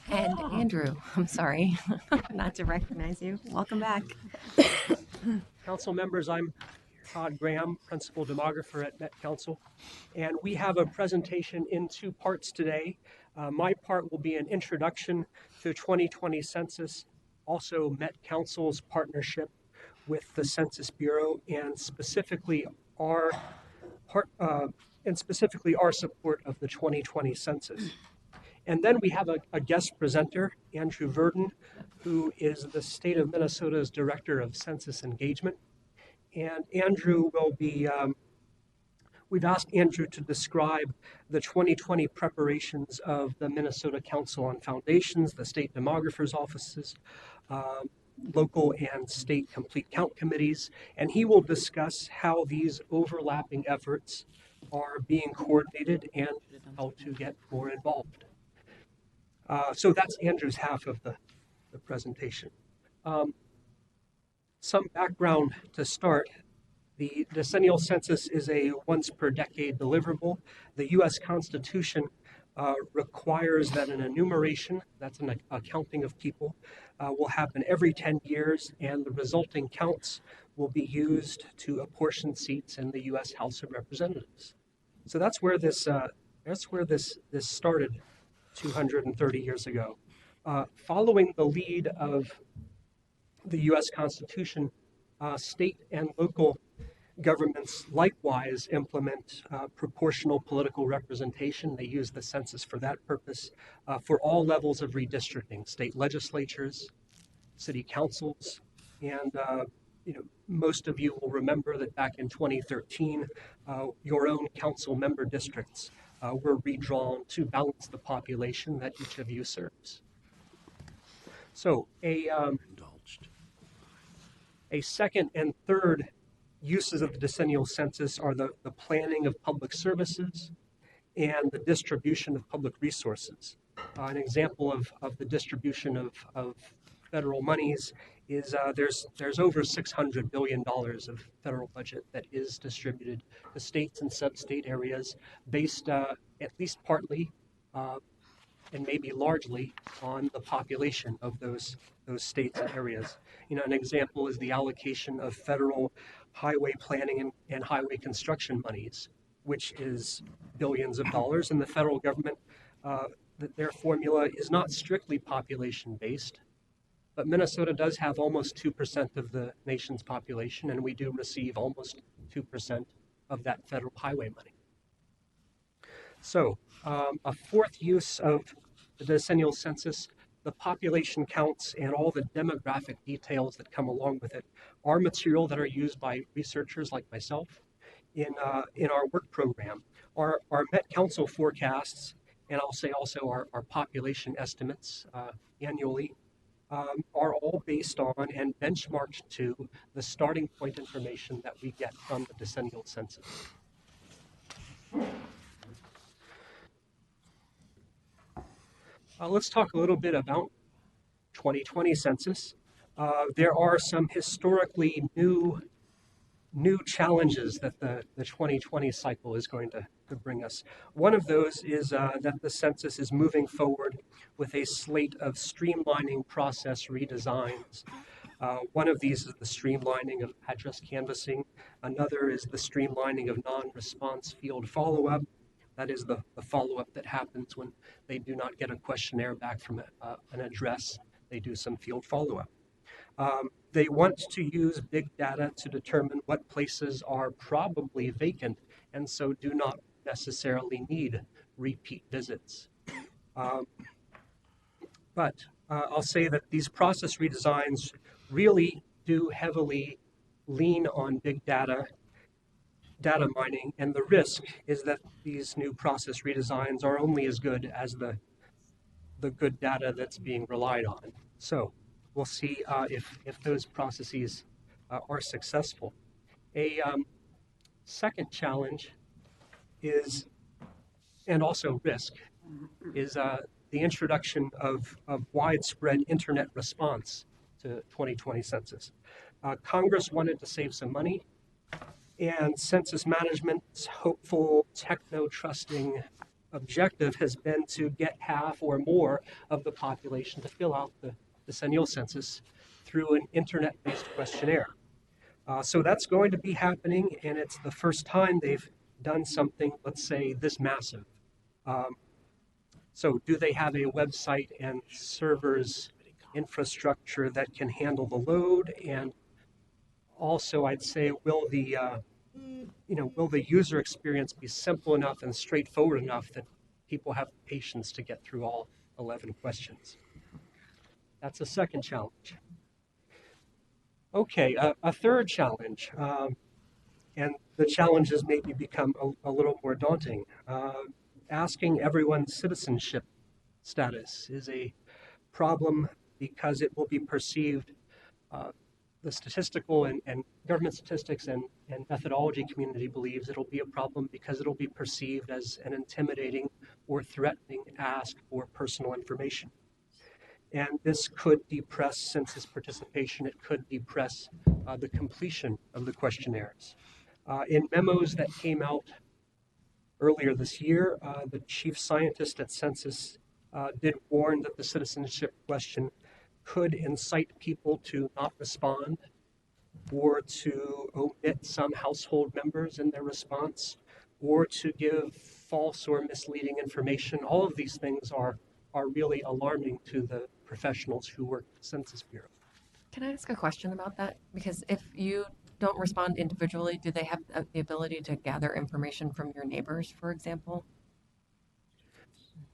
Speaker 1: And Andrew, I'm sorry not to recognize you. Welcome back.
Speaker 10: Council members, I'm Todd Graham, Principal Demographer at Met Council, and we have a presentation in 2 parts today. My part will be an introduction to the 2020 Census, also Met Council's partnership with the Census Bureau, and specifically our support of the 2020 Census. And then we have a guest presenter, Andrew Verdon, who is the state of Minnesota's Director of Census Engagement. And Andrew will be, we've asked Andrew to describe the 2020 preparations of the Minnesota Council on Foundations, the state demographers' offices, local and state complete count committees, and he will discuss how these overlapping efforts are being coordinated and how to get more involved. So that's Andrew's half of the presentation. Some background to start. The decennial census is a once per decade deliverable. The U.S. Constitution requires that an enumeration, that's an accounting of people, will happen every 10 years, and the resulting counts will be used to apportion seats in the U.S. House of Representatives. So that's where this started 230 years ago. Following the lead of the U.S. Constitution, state and local governments likewise implement proportional political representation. They use the census for that purpose for all levels of redistricting, state legislatures, city councils, and most of you will remember that back in 2013, your own council member districts were redrawn to balance the population that each of you serves. So a second and third uses of the decennial census are the planning of public services and the distribution of public resources. An example of the distribution of federal monies is there's over $600 billion of federal budget that is distributed to states and sub-state areas based at least partly and maybe largely on the population of those states and areas. You know, an example is the allocation of federal highway planning and highway construction monies, which is billions of dollars, and the federal government, their formula is not strictly population based, but Minnesota does have almost 2% of the nation's population, and we do receive almost 2% of that federal highway money. So, a fourth use of the decennial census, the population counts and all the demographic details that come along with it are material that are used by researchers like myself in our work program. Our Met Council forecasts, and I'll say also our population estimates annually, are all based on and benchmarked to the starting point information that we get from the decennial census. Let's talk a little bit about 2020 census. There are some historically new challenges that the 2020 cycle is going to bring us. One of those is that the census is moving forward with a slate of streamlining process redesigns. One of these is the streamlining of address canvassing. Another is the streamlining of non-response field follow-up. That is the follow-up that happens when they do not get a questionnaire back from an address. They do some field follow-up. They want to use big data to determine what places are probably vacant and so do not necessarily need repeat visits. But I'll say that these process redesigns really do heavily lean on big data mining, and the risk is that these new process redesigns are only as good as the good data that's being relied on. So we'll see if those processes are successful. A second challenge is, and also risk, is the introduction of widespread internet response to 2020 census. Congress wanted to save some money, and census management's hopeful, techno-trusting objective has been to get half or more of the population to fill out the decennial census through an internet-based questionnaire. So that's going to be happening, and it's the first time they've done something, let's say, this massive. So do they have a website and servers infrastructure that can handle the load? And also, I'd say, will the user experience be simple enough and straightforward enough that people have patience to get through all 11 questions? That's a second challenge. Okay, a third challenge, and the challenges maybe become a little more daunting. Asking everyone's citizenship status is a problem because it will be perceived, the statistical and government statistics and methodology community believes it'll be a problem because it'll be perceived as an intimidating or threatening ask for personal information. And this could depress census participation. It could depress the completion of the questionnaires. In memos that came out earlier this year, the chief scientist at Census did warn that the citizenship question could incite people to not respond or to omit some household members in their response or to give false or misleading information. All of these things are really alarming to the professionals who work at the Census Bureau.
Speaker 1: Can I ask a question about that? Because if you don't respond individually, do they have the ability to gather information from your neighbors, for example?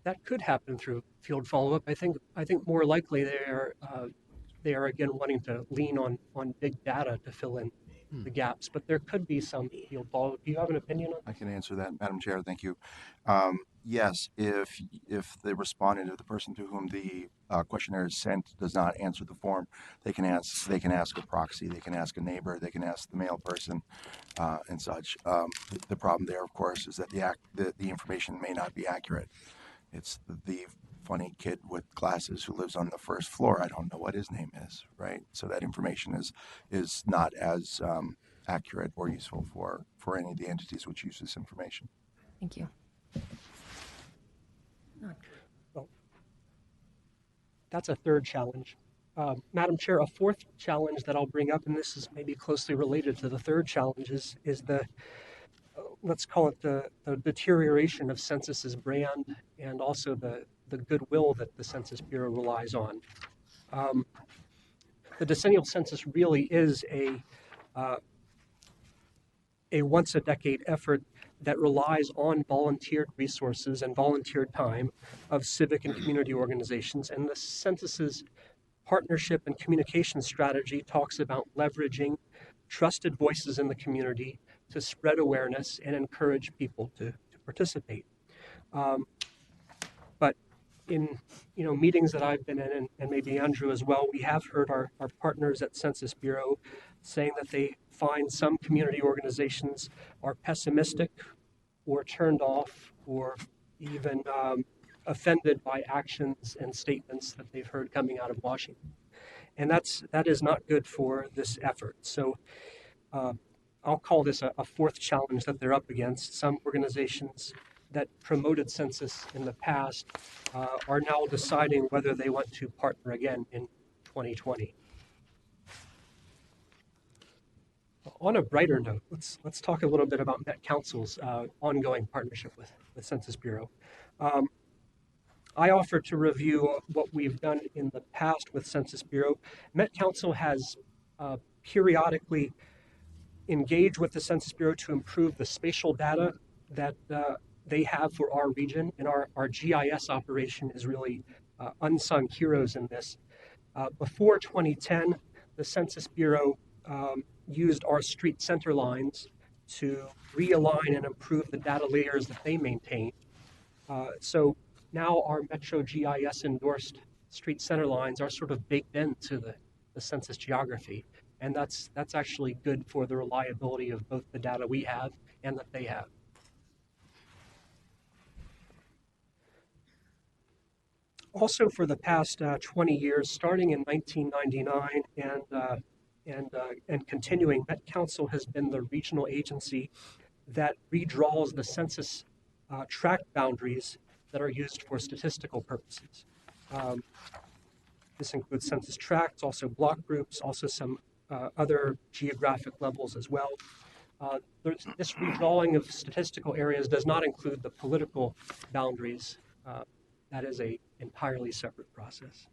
Speaker 10: That could happen through field follow-up. I think more likely they are again wanting to lean on big data to fill in the gaps, but there could be some field follow-up. Do you have an opinion on that?
Speaker 11: I can answer that, Madam Chair. Thank you. Yes, if the respondent, if the person to whom the questionnaire is sent does not answer the form, they can ask a proxy, they can ask a neighbor, they can ask the mail person, and such. The problem there, of course, is that the information may not be accurate. It's the funny kid with glasses who lives on the first floor. I don't know what his name is, right? So that information is not as accurate or useful for any of the entities which use this information.
Speaker 1: Thank you.
Speaker 10: That's a third challenge. Madam Chair, a fourth challenge that I'll bring up, and this is maybe closely related to the third challenge, is the let's call it the deterioration of Census's brand and also the goodwill that the Census Bureau relies on. The decennial census really is a once a decade effort that relies on volunteered resources and volunteered time of civic and community organizations. And the census's partnership and communication strategy talks about leveraging trusted voices in the community to spread awareness and encourage people to participate. But in meetings that I've been in, and maybe Andrew as well, we have heard our partners at Census Bureau saying that they find some community organizations are pessimistic or turned off or even offended by actions and statements that they've heard coming out of Washington. And that is not good for this effort. So I'll call this a fourth challenge that they're up against. Some organizations that promoted census in the past are now deciding whether they want to partner again in 2020. On a brighter note, let's talk a little bit about Met Council's ongoing partnership with Census Bureau. I offer to review what we've done in the past with Census Bureau. Met Council has periodically engaged with the Census Bureau to improve the spatial data that they have for our region, and our GIS operation is really unsung heroes in this. Before 2010, the Census Bureau used our street center lines to realign and improve the data layers that they maintain. So now our Metro GIS endorsed street center lines are sort of baked into the census geography. And that's actually good for the reliability of both the data we have and that they have. Also, for the past 20 years, starting in 1999 and continuing, Met Council has been the regional agency that redraws the census tract boundaries that are used for statistical purposes. This includes census tracts, also block groups, also some other geographic levels as well. This redrawing of statistical areas does not include the political boundaries. That is an entirely separate process.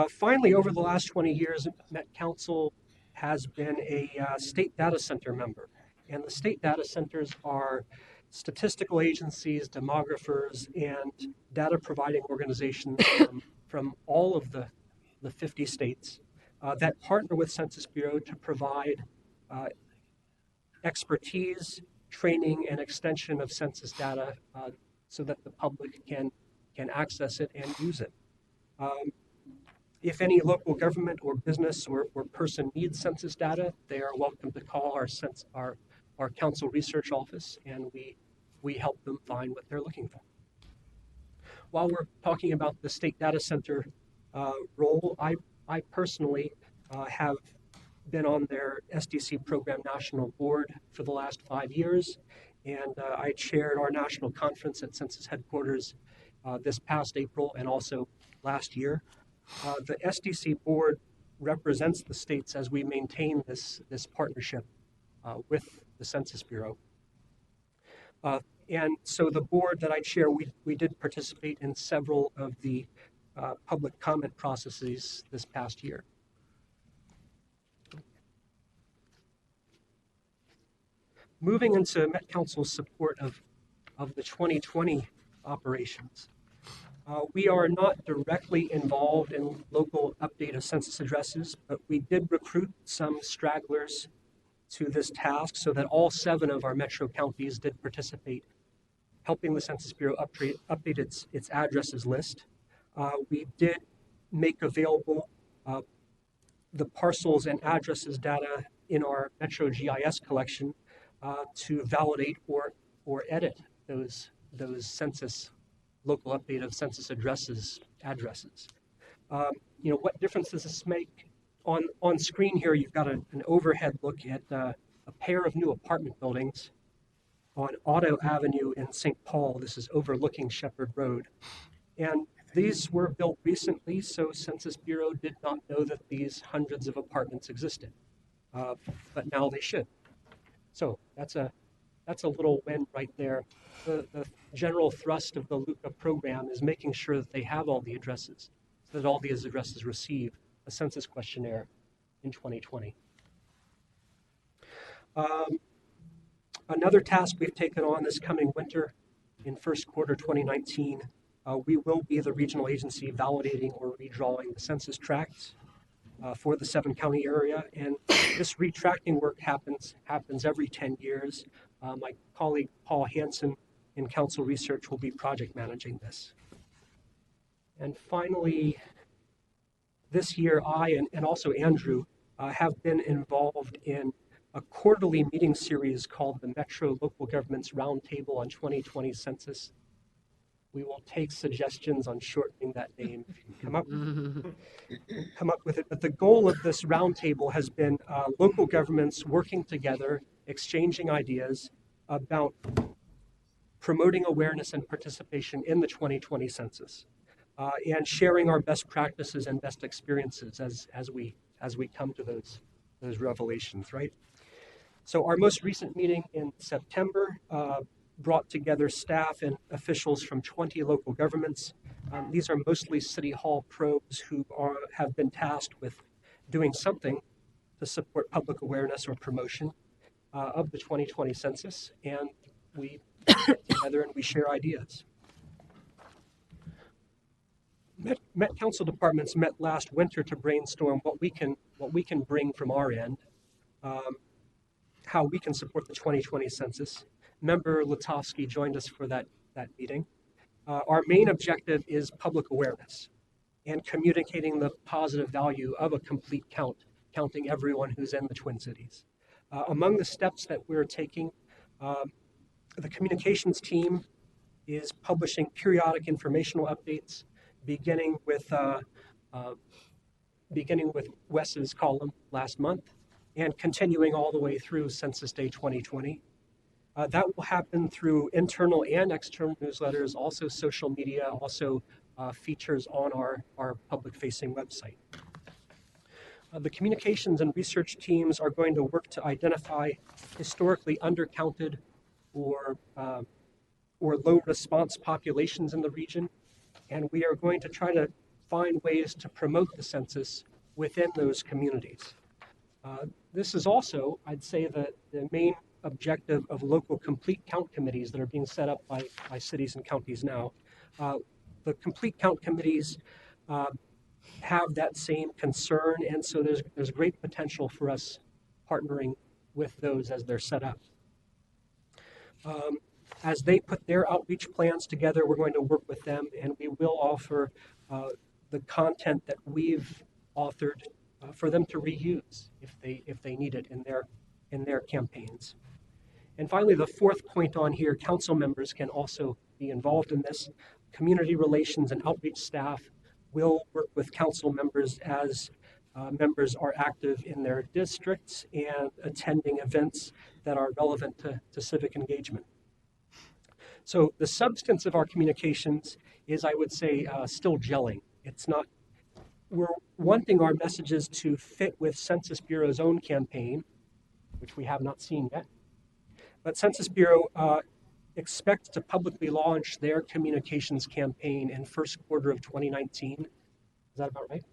Speaker 10: Finally, over the last 20 years, Met Council has been a state data center member. And the state data centers are statistical agencies, demographers, and data providing organizations from all of the 50 states that partner with Census Bureau to provide expertise, training, and extension of census data so that the public can access it and use it. If any local government or business or person needs census data, they are welcome to call our council research office, and we help them find what they're looking for. While we're talking about the state data center role, I personally have been on their SDC program national board for the last 5 years, and I chaired our national conference at Census headquarters this past April and also last year. The SDC board represents the states as we maintain this partnership with the Census Bureau. And so the board that I chair, we did participate in several of the public comment processes this past year. Moving into Met Council's support of the 2020 operations. We are not directly involved in local update of census addresses, but we did recruit some stragglers to this task so that all 7 of our metro counties did participate, helping the Census Bureau update its addresses list. We did make available the parcels and addresses data in our Metro GIS collection to validate or edit those census local update of census addresses. What difference does this make? On screen here, you've got an overhead look at a pair of new apartment buildings on Otto Avenue in St. Paul. This is overlooking Shepherd Road. And these were built recently, so Census Bureau did not know that these hundreds of apartments existed. But now they should. So that's a little win right there. The general thrust of the LUCA program is making sure that they have all the addresses, so that all these addresses receive a census questionnaire in 2020. Another task we've taken on this coming winter in first quarter 2019, we will be the regional agency validating or redrawing the census tracts for the 7-county area. And this retracting work happens every 10 years. My colleague Paul Hansen in Council Research will be project managing this. And finally, this year, I and also Andrew have been involved in a quarterly meeting series called the Metro Local Governments Roundtable on 2020 Census. We will take suggestions on shortening that name if you can come up with it. But the goal of this roundtable has been local governments working together, exchanging ideas about promoting awareness and participation in the 2020 census, and sharing our best practices and best experiences as we come to those revelations, right? So our most recent meeting in September brought together staff and officials from 20 local governments. These are mostly City Hall pros who have been tasked with doing something to support public awareness or promotion of the 2020 census, and we get together and we share ideas. Met Council departments met last winter to brainstorm what we can bring from our end, how we can support the 2020 census. Member Lutovsky joined us for that meeting. Our main objective is public awareness and communicating the positive value of a complete count, counting everyone who's in the Twin Cities. Among the steps that we're taking, the communications team is publishing periodic informational updates, beginning with Wes's column last month and continuing all the way through Census Day 2020. That will happen through internal and external newsletters, also social media, also features on our public-facing website. The communications and research teams are going to work to identify historically undercounted or low response populations in the region, and we are going to try to find ways to promote the census within those communities. This is also, I'd say, the main objective of local complete count committees that are being set up by cities and counties now. The complete count committees have that same concern, and so there's great potential for us partnering with those as they're set up. As they put their outreach plans together, we're going to work with them, and we will offer the content that we've authored for them to reuse if they need it in their campaigns. And finally, the fourth point on here, council members can also be involved in this. Community relations and outreach staff will work with council members as members are active in their districts and attending events that are relevant to civic engagement. So the substance of our communications is, I would say, still gelling. We're wanting our messages to fit with Census Bureau's own campaign, which we have not seen yet. But Census Bureau expects to publicly launch their communications campaign in first quarter of 2019. Is that about right?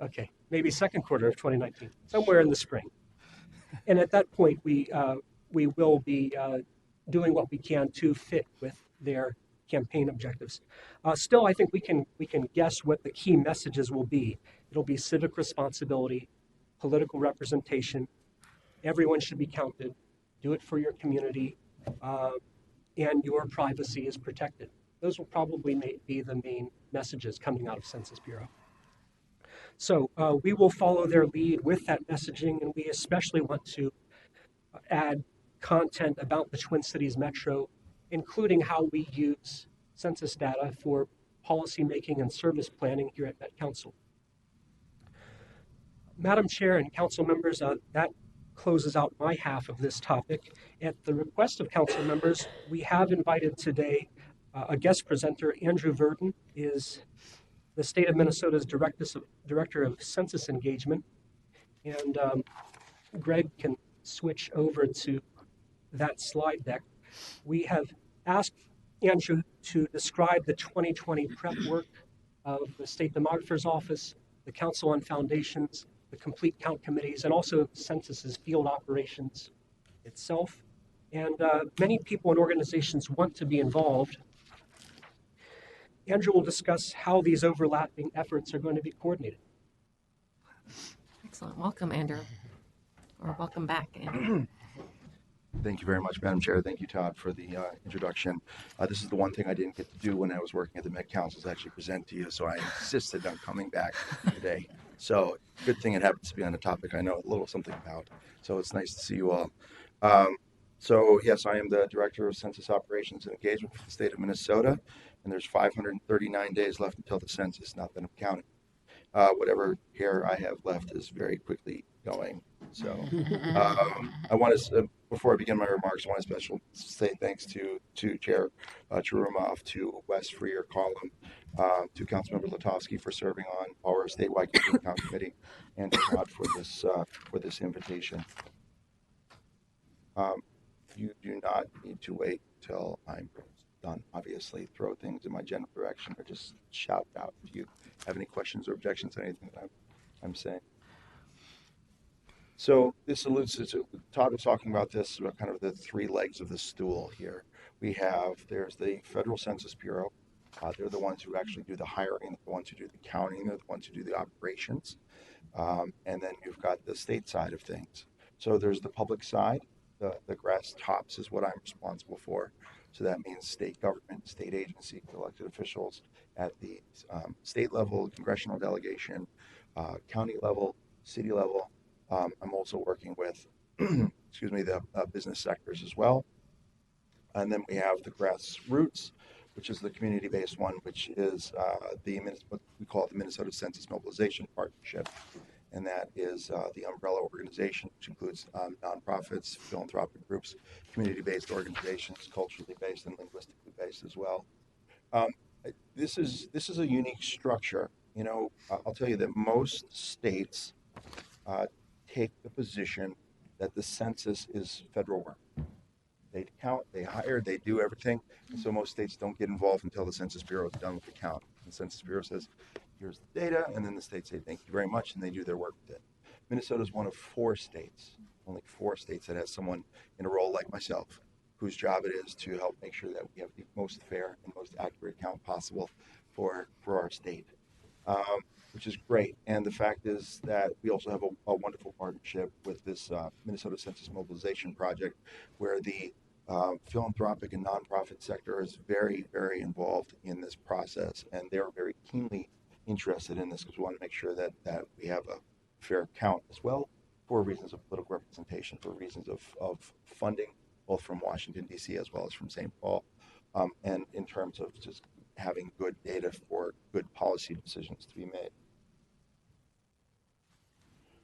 Speaker 10: Okay, maybe second quarter of 2019, somewhere in the spring. And at that point, we will be doing what we can to fit with their campaign objectives. Still, I think we can guess what the key messages will be. It'll be civic responsibility, political representation, everyone should be counted, do it for your community, and your privacy is protected. Those will probably be the main messages coming out of Census Bureau. So we will follow their lead with that messaging, and we especially want to add content about the Twin Cities Metro, including how we use census data for policymaking and service planning here at Met Council. Madam Chair and council members, that closes out my half of this topic. At the request of council members, we have invited today a guest presenter. Andrew Verdon is the state of Minnesota's Director of Census Engagement. And Greg can switch over to that slide deck. We have asked Andrew to describe the 2020 prep work of the State Demographer's Office, the Council on Foundations, the Complete Count Committees, and also Census's field operations itself. And many people and organizations want to be involved. Andrew will discuss how these overlapping efforts are going to be coordinated.
Speaker 1: Excellent. Welcome, Andrew. Or welcome back, Andrew.
Speaker 11: Thank you very much, Madam Chair. Thank you, Todd, for the introduction. This is the one thing I didn't get to do when I was working at the Met Council, is actually present to you, so I insisted on coming back today. So good thing it happens to be on a topic I know a little something about. So it's nice to see you all. So yes, I am the Director of Census Operations and Engagement for the state of Minnesota, and there's 539 days left until the census, not that I'm counting. Whatever hair I have left is very quickly going. So I want to, before I begin my remarks, I want to say thanks to Chair Churumoff, to Wes for your column, to Councilmember Latowski for serving on our statewide committee, and to Todd for this invitation. You do not need to wait till I'm done. Obviously, throw things in my general direction or just shout out if you have any questions or objections to anything that I'm saying. So this alludes to, Todd was talking about this, about kind of the three legs of the stool here. There's the Federal Census Bureau. They're the ones who actually do the hiring, the ones who do the counting, they're the ones who do the operations. And then you've got the state side of things. So there's the public side. The grass tops is what I'm responsible for. So that means state government, state agency, elected officials at the state level, congressional delegation, county level, city level. I'm also working with, excuse me, the business sectors as well. And then we have the grassroots, which is the community-based one, which is what we call the Minnesota Census Mobilization Partnership. And that is the umbrella organization, which includes nonprofits, philanthropic groups, community-based organizations, culturally based and linguistically based as well. This is a unique structure. You know, I'll tell you that most states take the position that the census is federal work. They count, they hire, they do everything. And so most states don't get involved until the Census Bureau is done with the count. The Census Bureau says, here's the data, and then the states say, thank you very much, and they do their work with it. Minnesota is one of 4 states, only 4 states that has someone in a role like myself, whose job it is to help make sure that we have the most fair and most accurate count possible for our state, which is great. And the fact is that we also have a wonderful partnership with this Minnesota Census Mobilization Project, where the philanthropic and nonprofit sector is very, very involved in this process, and they're very keenly interested in this because we want to make sure that we have a fair count as well, for reasons of political representation, for reasons of funding, both from Washington, D.C. as well as from St. Paul, and in terms of just having good data for good policy decisions to be made.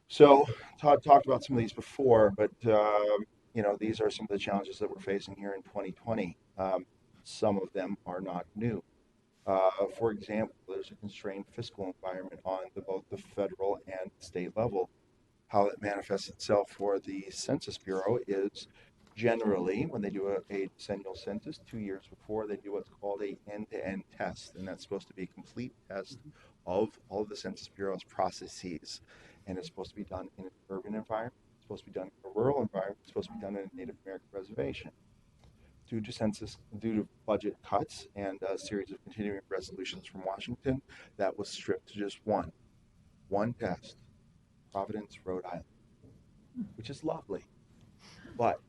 Speaker 11: So Todd talked about some of these before, but you know, these are some of the challenges that we're facing here in 2020. Some of them are not new. For example, there's a constrained fiscal environment on both the federal and state level. How it manifests itself for the Census Bureau is generally, when they do a decennial census, 2 years before, they do what's called a end-to-end test, and that's supposed to be a complete test of all of the Census Bureau's processes. And it's supposed to be done in an urban environment, it's supposed to be done in a rural environment, it's supposed to be done in a Native American reservation. Due to budget cuts and a series of continuing resolutions from Washington, that was stripped to just one test, Providence, Rhode Island, which is lovely, but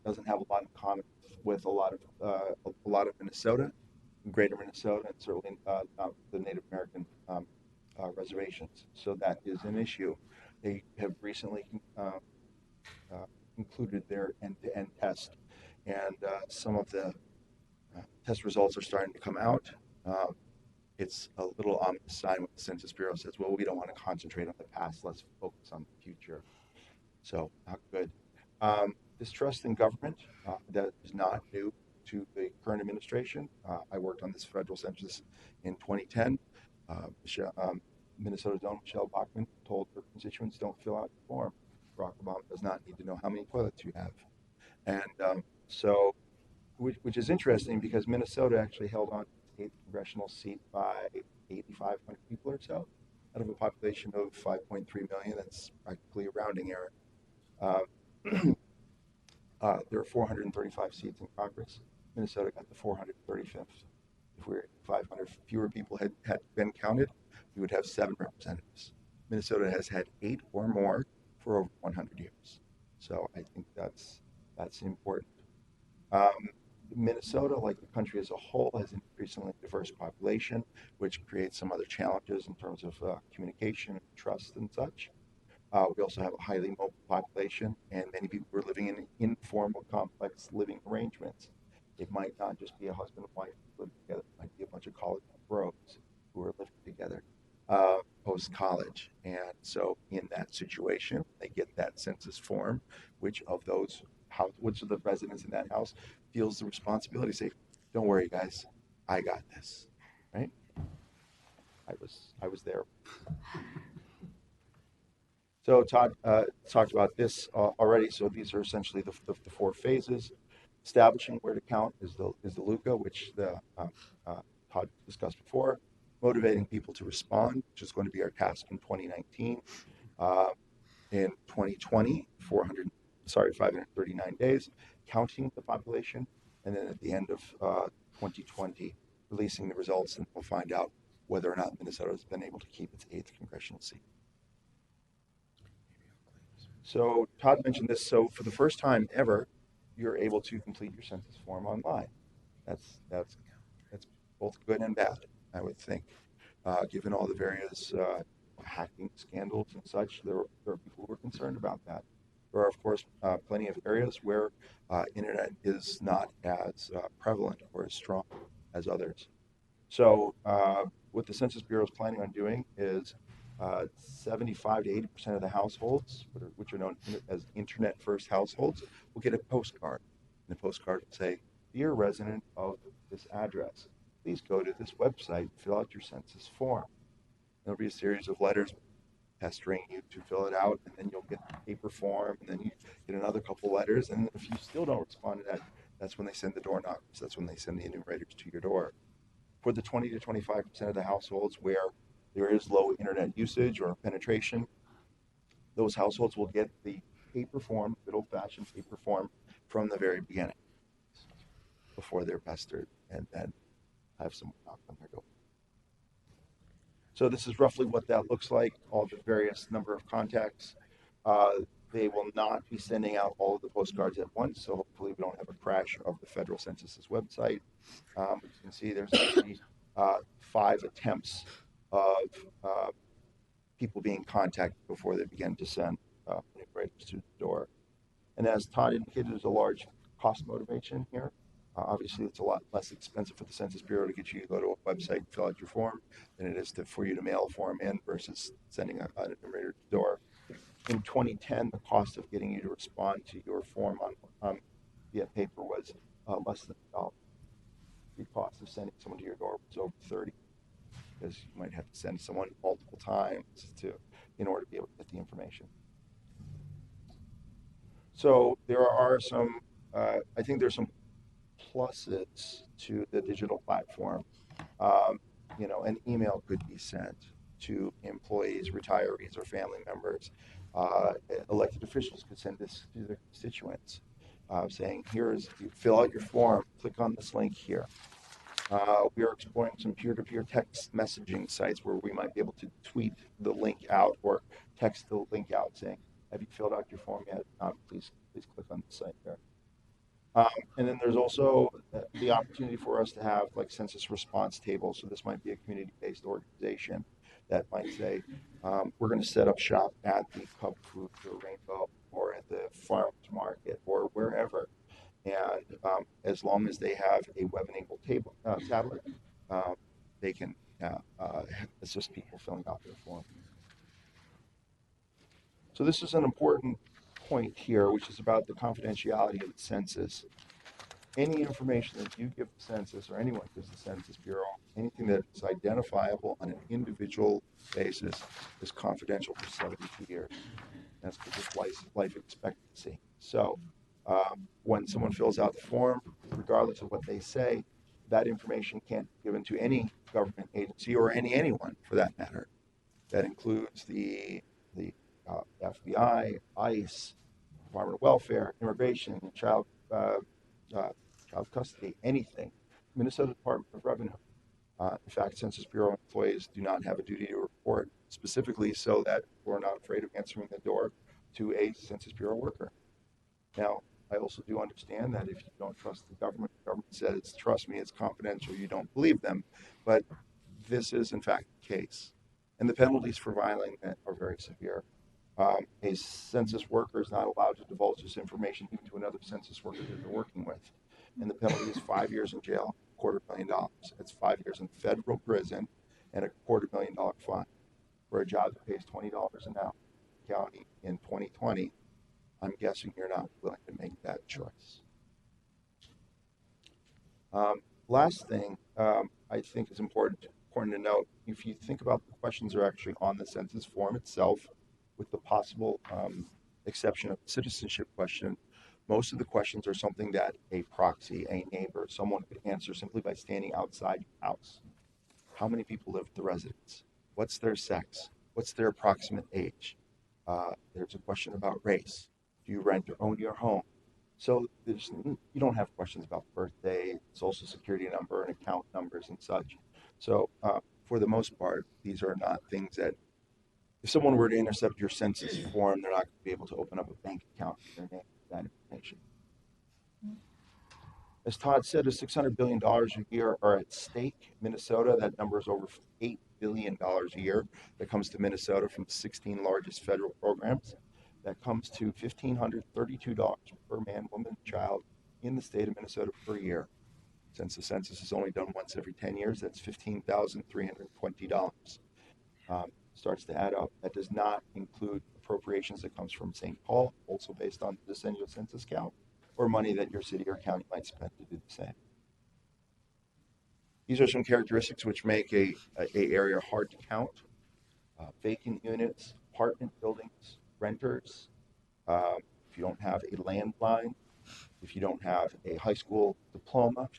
Speaker 11: doesn't have a lot in common with a lot of Minnesota, greater Minnesota, and certainly not the Native American reservations. So that is an issue. They have recently included their end-to-end test, and some of the test results are starting to come out. It's a little ominous sign when the Census Bureau says, well, we don't want to concentrate on the past, let's focus on the future. So, not good. Distrust in government, that is not new to the current administration. I worked on this federal census in 2010. Minnesota's own Michelle Bachmann told her constituents, don't fill out the form. Barack Obama does not need to know how many toilets you have. And which is interesting because Minnesota actually held on to the 8th congressional seat by 8,500 people or so, out of a population of 5.3 million. That's practically a rounding error. There are 435 seats in Congress. Minnesota got the 435th. If 500 fewer people had been counted, we would have 7 representatives. Minnesota has had 8 or more for over 100 years. So I think that's important. Minnesota, like the country as a whole, has an increasingly diverse population, which creates some other challenges in terms of communication and trust and such. We also have a highly mobile population, and many people are living in informal, complex living arrangements. It might not just be a husband and wife who live together. It might be a bunch of college bros who are living together post-college. And so in that situation, they get that census form, which of the residents in that house feels the responsibility to say, don't worry, guys, I got this, right? I was there. So Todd talked about this already. So these are essentially the 4 phases. Establishing where to count is the LUCA, which Todd discussed before. Motivating people to respond, which is going to be our task in 2019. In 2020, 539 days, counting the population, and then at the end of 2020, releasing the results, and we'll find out whether or not Minnesota has been able to keep its 8th congressional seat. So Todd mentioned this. So for the first time ever, you're able to complete your census form online. That's both good and bad, I would think. Given all the various hacking scandals and such, there are people who are concerned about that. There are, of course, plenty of areas where internet is not as prevalent or as strong as others. So what the Census Bureau is planning on doing is 75 to 80% of the households, which are known as internet-first households, will get a postcard. And the postcard will say, "Dear resident of this address, please go to this website, fill out your census form." There'll be a series of letters pestering you to fill it out, and then you'll get the paper form, and then you get another couple letters, and if you still don't respond to that, that's when they send the door knockers. That's when they send the enumerators to your door. For the 20 to 25% of the households where there is low internet usage or penetration, those households will get the paper form, good old-fashioned paper form, from the very beginning before they're pestered and then have someone knock on their door. So this is roughly what that looks like, all the various number of contacts. They will not be sending out all of the postcards at once, so hopefully we don't have a crash of the federal census's website. As you can see, there's actually 5 attempts of people being contacted before they begin to send enumerators to the door. And as Todd indicated, there's a large cost motivation here. Obviously, it's a lot less expensive for the Census Bureau to get you to go to a website and fill out your form than it is for you to mail a form in versus sending an enumerator to the door. In 2010, the cost of getting you to respond to your form via paper was less than $1. The cost of sending someone to your door was over $30, because you might have to send someone multiple times in order to be able to get the information. So there are some, I think there's some pluses to the digital platform. An email could be sent to employees, retirees, or family members. Elected officials could send this to their constituents, saying, you fill out your form, click on this link here. We are exploring some peer-to-peer text messaging sites where we might be able to tweet the link out or text the link out saying, have you filled out your form yet? Please click on the site there. And then there's also the opportunity for us to have like census response tables. So this might be a community-based organization that might say, we're going to set up shop at the Cub Food or Rainbow or at the farmer's market or wherever. And as long as they have a web-enabled tablet, they can assist people filling out their form. So this is an important point here, which is about the confidentiality of the census. Any information that you give the census or anyone gives the Census Bureau, anything that is identifiable on an individual basis is confidential for 72 years. That's because of life expectancy. So when someone fills out the form, regardless of what they say, that information can't be given to any government agency or anyone for that matter. That includes the FBI, ICE, Department of Welfare, Immigration, child custody, anything. Minnesota Department of Revenue. In fact, Census Bureau employees do not have a duty to report, specifically so that we're not afraid of answering the door to a Census Bureau worker. Now, I also do understand that if you don't trust the government says, trust me, it's confidential, you don't believe them. But this is, in fact, the case. And the penalties for violating that are very severe. A census worker is not allowed to divulge this information even to another census worker that they're working with. And the penalty is 5 years in jail, $250,000. It's 5 years in federal prison and a $250,000 fine for a job that pays $20 an hour. County in 2020, I'm guessing you're not willing to make that choice. Last thing I think is important to note, if you think about the questions are actually on the census form itself, with the possible exception of the citizenship question, most of the questions are something that a proxy, a neighbor, someone could answer simply by standing outside your house. How many people live at the residence? What's their sex? What's their approximate age? There's a question about race. Do you rent or own your home? So you don't have questions about birthday, social security number, and account numbers and such. So for the most part, these are not things that, if someone were to intercept your census form, they're not going to be able to open up a bank account with their name, that information. As Todd said, $600 billion a year are at stake. Minnesota, that number is over $8 billion a year that comes to Minnesota from the 16 largest federal programs. That comes to $1,532 per man, woman, child in the state of Minnesota per year. Since the census is only done once every 10 years, that's $15,320. Starts to add up. That does not include appropriations that comes from St. Paul, also based on the decennial census count, or money that your city or county might spend to do the same. These are some characteristics which make a area hard to count. Vacant units, apartment buildings, renters, if you don't have a landline, if you don't have a high school diploma,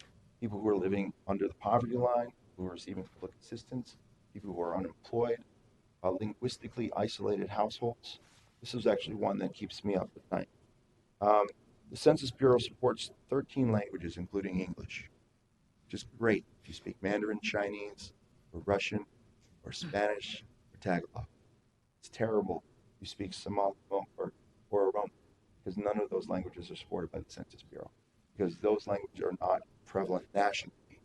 Speaker 11: people who are living under the poverty line, who are receiving public assistance, people who are unemployed, linguistically isolated households. This is actually one that keeps me up at night. The Census Bureau supports 13 languages, including English, which is great if you speak Mandarin, Chinese, or Russian, or Spanish, or Tagalog. It's terrible if you speak Somali or Oromo, because none of those languages are supported by the Census Bureau, because those languages are not prevalent nationally.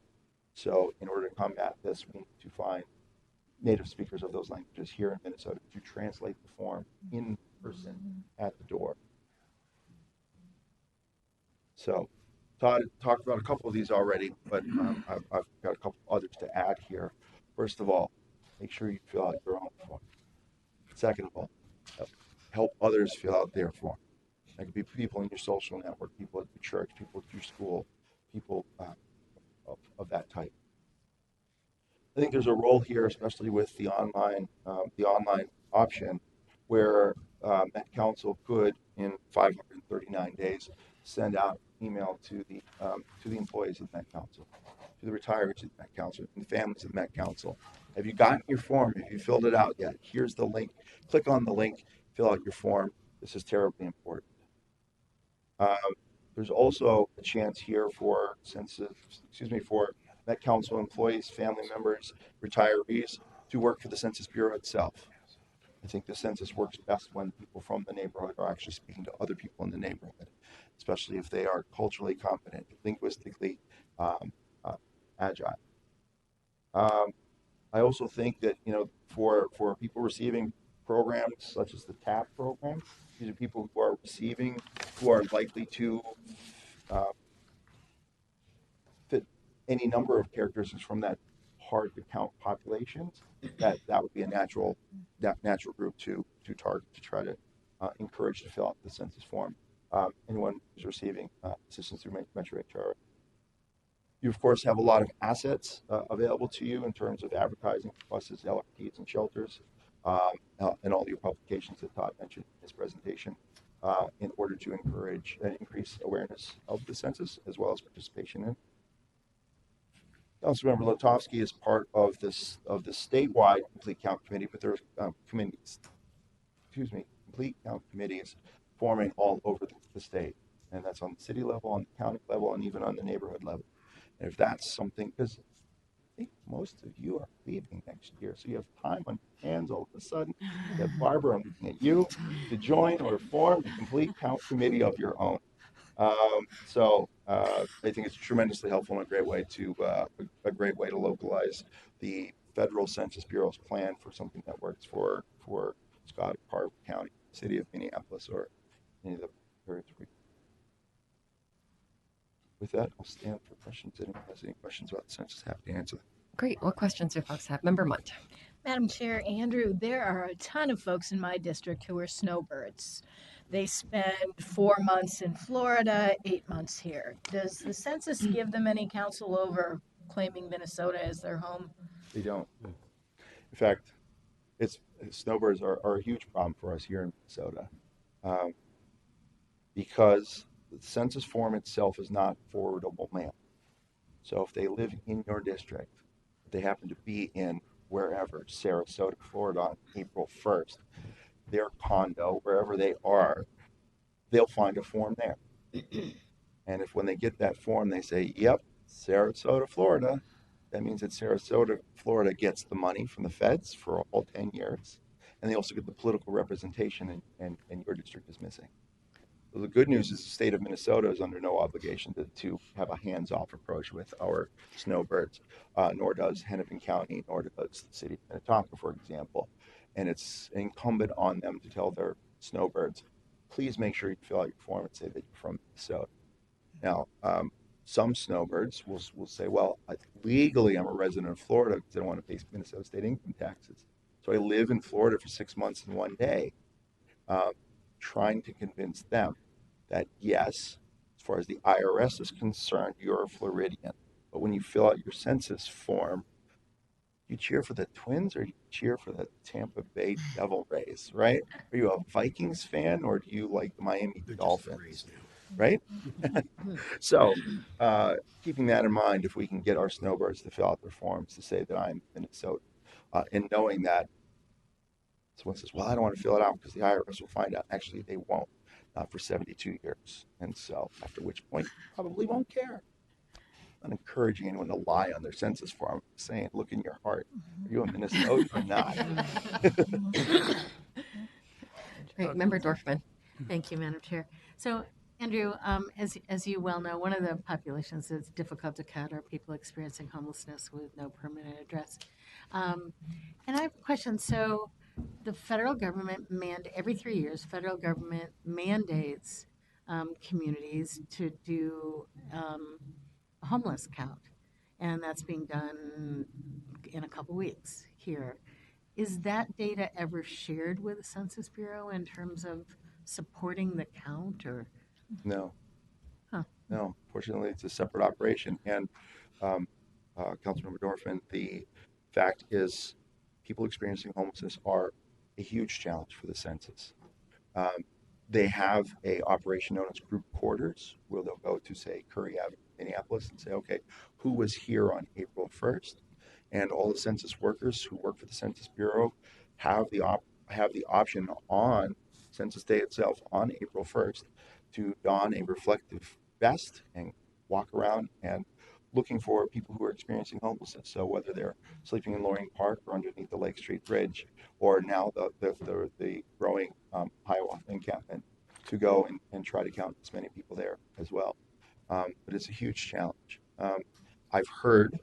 Speaker 11: So in order to combat this, we need to find native speakers of those languages here in Minnesota to translate the form in person at the door. So Todd talked about a couple of these already, but I've got a couple others to add here. First of all, make sure you fill out your own form. Second of all, help others fill out their form. That could be people in your social network, people at your church, people at your school, people of that type. I think there's a role here, especially with the online option, where Met Council could, in 539 days, send out email to the employees of Met Council, to the retirees of Met Council, and the families of Met Council. Have you gotten your form? Have you filled it out yet? Here's the link. Click on the link. Fill out your form. This is terribly important. There's also a chance here for Met Council employees, family members, retirees to work for the Census Bureau itself. I think the census works best when people from the neighborhood are actually speaking to other people in the neighborhood, especially if they are culturally competent, linguistically agile. I also think that, for people receiving programs such as the TAP program. These are people who are receiving, who are likely to uh, fit any number of characteristics from that hard to count populations. That would be a natural group to target to try to encourage to fill out the census form. Anyone who's receiving assistance through Metro HR. You, of course, have a lot of assets available to you in terms of advertising, buses, LRTs, and shelters, and all your publications that Todd mentioned in his presentation, in order to encourage and increase awareness of the census as well as participation in it. Councilmember Lotovsky is part of the statewide complete count committee, but there are complete count committees forming all over the state, and that's on the city level, on the county level, and even on the neighborhood level. And if that's something, because I think most of you are leaving next year, so you have time on your hands all of a sudden. You have Barbara, I'm looking at you, to join or form a complete count committee of your own. I think it's tremendously helpful and a great way to localize the federal Census Bureau's plan for something that works for Scott, Park County, city of Minneapolis, or any of the areas. With that, I'll stand for questions. Anyone has any questions about the census, happy to answer them.
Speaker 1: Great. What questions do folks have? Member Munt.
Speaker 8: Madam Chair, Andrew, there are a ton of folks in my district who are snowbirds. They spend 4 months in Florida, 8 months here. Does the census give them any counsel over claiming Minnesota as their home?
Speaker 11: They don't. In fact, snowbirds are a huge problem for us here in Minnesota, because the census form itself is not forwardable mail. So if they live in your district, if they happen to be in wherever, Sarasota, Florida, on April 1st, their condo, wherever they are, they'll find a form there. And if when they get that form, they say, yep, Sarasota, Florida, that means that Sarasota, Florida gets the money from the feds for all 10 years. And they also get the political representation, and your district is missing. So the good news is the state of Minnesota is under no obligation to have a hands-off approach with our snowbirds, nor does Hennepin County, nor does the city of Minnetonka, for example. And it's incumbent on them to tell their snowbirds, please make sure you fill out your form and say that you're from Minnesota. Now, some snowbirds will say, well, legally I'm a resident of Florida because I don't want to pay Minnesota state income taxes. So I live in Florida for 6 months and 1 day, trying to convince them that yes, as far as the IRS is concerned, you're a Floridian. But when you fill out your census form, you cheer for the Twins or you cheer for the Tampa Bay Devil Rays, right? Are you a Vikings fan or do you like the Miami Dolphins, right? So keeping that in mind, if we can get our snowbirds to fill out their forms to say that I'm Minnesota, and knowing that someone says, well, I don't want to fill it out because the IRS will find out. Actually, they won't, not for 72 years. And so after which point, probably won't care. I'm not encouraging anyone to lie on their census form, saying, look in your heart. Are you a Minnesotan or not?
Speaker 1: Great. Member Dorfman.
Speaker 2: Thank you, Madam Chair. So, Andrew, as you well know, one of the populations that's difficult to cut are people experiencing homelessness with no permanent address. And I have a question. So, the federal government every 3 years, federal government mandates communities to do a homeless count, and that's being done in a couple weeks here. Is that data ever shared with the Census Bureau in terms of supporting the count, or?
Speaker 11: No.
Speaker 2: Huh.
Speaker 11: No. Fortunately, it's a separate operation. And Councilmember Dorfman, the fact is, people experiencing homelessness are a huge challenge for the census. They have a operation known as group quarters, where they'll go to, say, Curry Avenue, Minneapolis, and say, okay, who was here on April 1st? And all the census workers who work for the Census Bureau have the option on Census Day itself, on April 1st, to don a reflective vest and walk around and looking for people who are experiencing homelessness. So whether they're sleeping in Loring Park or underneath the Lake Street Bridge, or now the growing Hiawatha encampment, to go and try to count as many people there as well. But it's a huge challenge. I've heard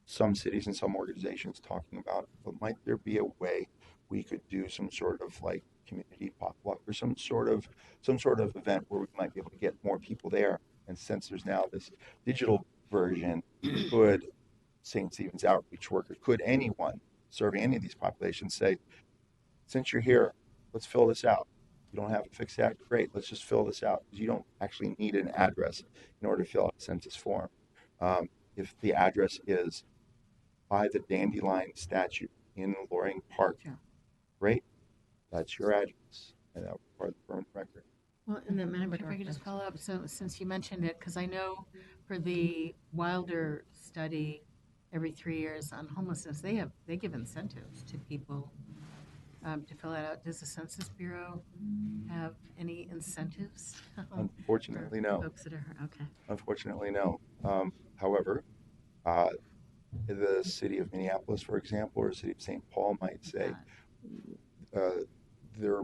Speaker 11: some cities and some organizations talking about, but might there be a way we could do some sort of like community potluck or some sort of event where we might be able to get more people there? And since there's now this digital version, could St. Stephen's outreach worker, could anyone serving any of these populations say, since you're here, let's fill this out. You don't have a fixed address, great, let's just fill this out. You don't actually need an address in order to fill out a census form. If the address is by the dandelion statue in Loring Park, great, that's your address, and that would be part of the permanent record.
Speaker 2: Well, and then, Madam Chair, if I could just follow up, so since you mentioned it, because I know for the Wilder study every 3 years on homelessness, they give incentives to people to fill that out. Does the Census Bureau have any incentives?
Speaker 11: Unfortunately,
Speaker 2: for
Speaker 11: no.
Speaker 2: Folks that are, okay.
Speaker 11: Unfortunately, no. However, the city of Minneapolis, for example, or the city of St. Paul might say, there,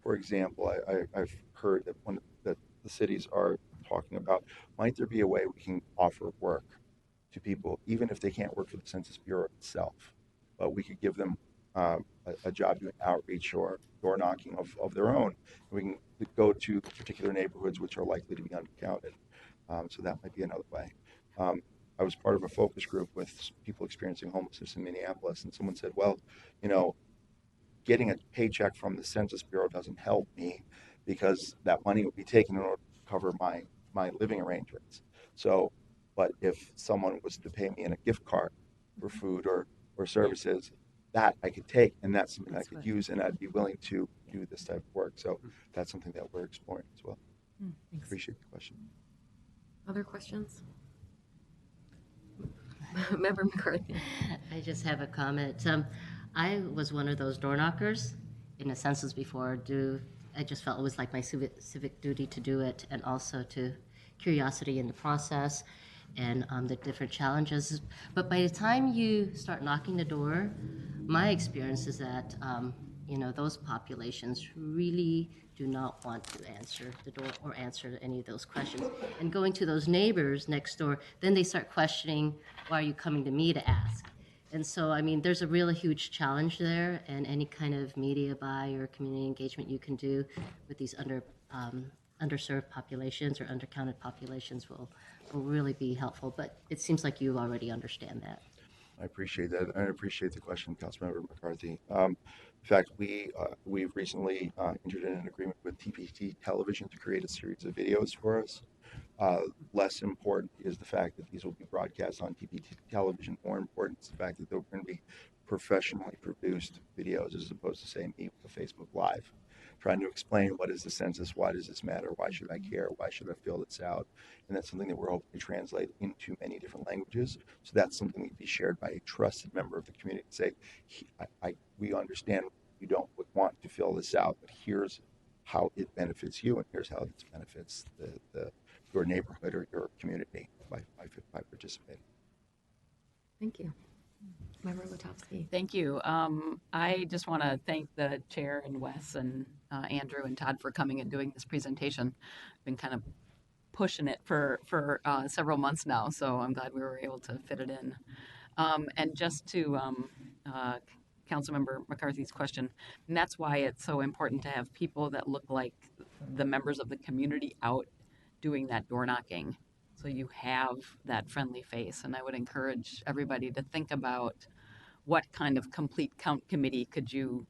Speaker 11: for example, I've heard that the cities are talking about, might there be a way we can offer work to people, even if they can't work for the Census Bureau itself, but we could give them a job doing outreach or door knocking of their own. We can go to particular neighborhoods which are likely to be uncounted. So that might be another way. I was part of a focus group with people experiencing homelessness in Minneapolis, and someone said, well, you know, getting a paycheck from the Census Bureau doesn't help me because that money would be taken in order to cover my living arrangements. So, but if someone was to pay me in a gift card for food or services, that I could take, and that's something I could use, and I'd be willing to do this type of work. So that's something that we're exploring as well.
Speaker 2: Thanks.
Speaker 11: Appreciate the question.
Speaker 1: Other questions? Member McCarthy.
Speaker 12: I just have a comment. I was one of those door knockers in a census before. I just felt it was like my civic duty to do it, and also to curiosity in the process and the different challenges. But by the time you start knocking the door, my experience is that those populations really do not want to answer the door or answer any of those questions. And going to those neighbors next door, then they start questioning, why are you coming to me to ask? And so, I mean, there's a really huge challenge there, and any kind of media buy or community engagement you can do with these underserved populations or undercounted populations will really be helpful. But it seems like you already understand that.
Speaker 11: I appreciate that. I appreciate the question, Councilmember McCarthy. In fact, we've recently entered in an agreement with TPT Television to create a series of videos for us. Less important is the fact that these will be broadcast on TPT Television. More important is the fact that they're going to be professionally produced videos, as opposed to, say, me with a Facebook Live, trying to explain what is the census, why does this matter, why should I care, why should I fill this out, and that's something that we're hoping to translate into many different languages. So that's something that can be shared by a trusted member of the community. Say, we understand you don't want to fill this out, but here's how it benefits you, and here's how it benefits your neighborhood or your community by participating.
Speaker 1: Thank you. Member Lutovsky.
Speaker 13: Thank you. I just want to thank the chair and Wes and Andrew and Todd for coming and doing this presentation. Been kind of pushing it for several months now, so I'm glad we were able to fit it in. And just to Councilmember McCarthy's question, and that's why it's so important to have people that look like the members of the community out doing that door knocking. So you have that friendly face. And I would encourage everybody to think about what kind of complete count committee could you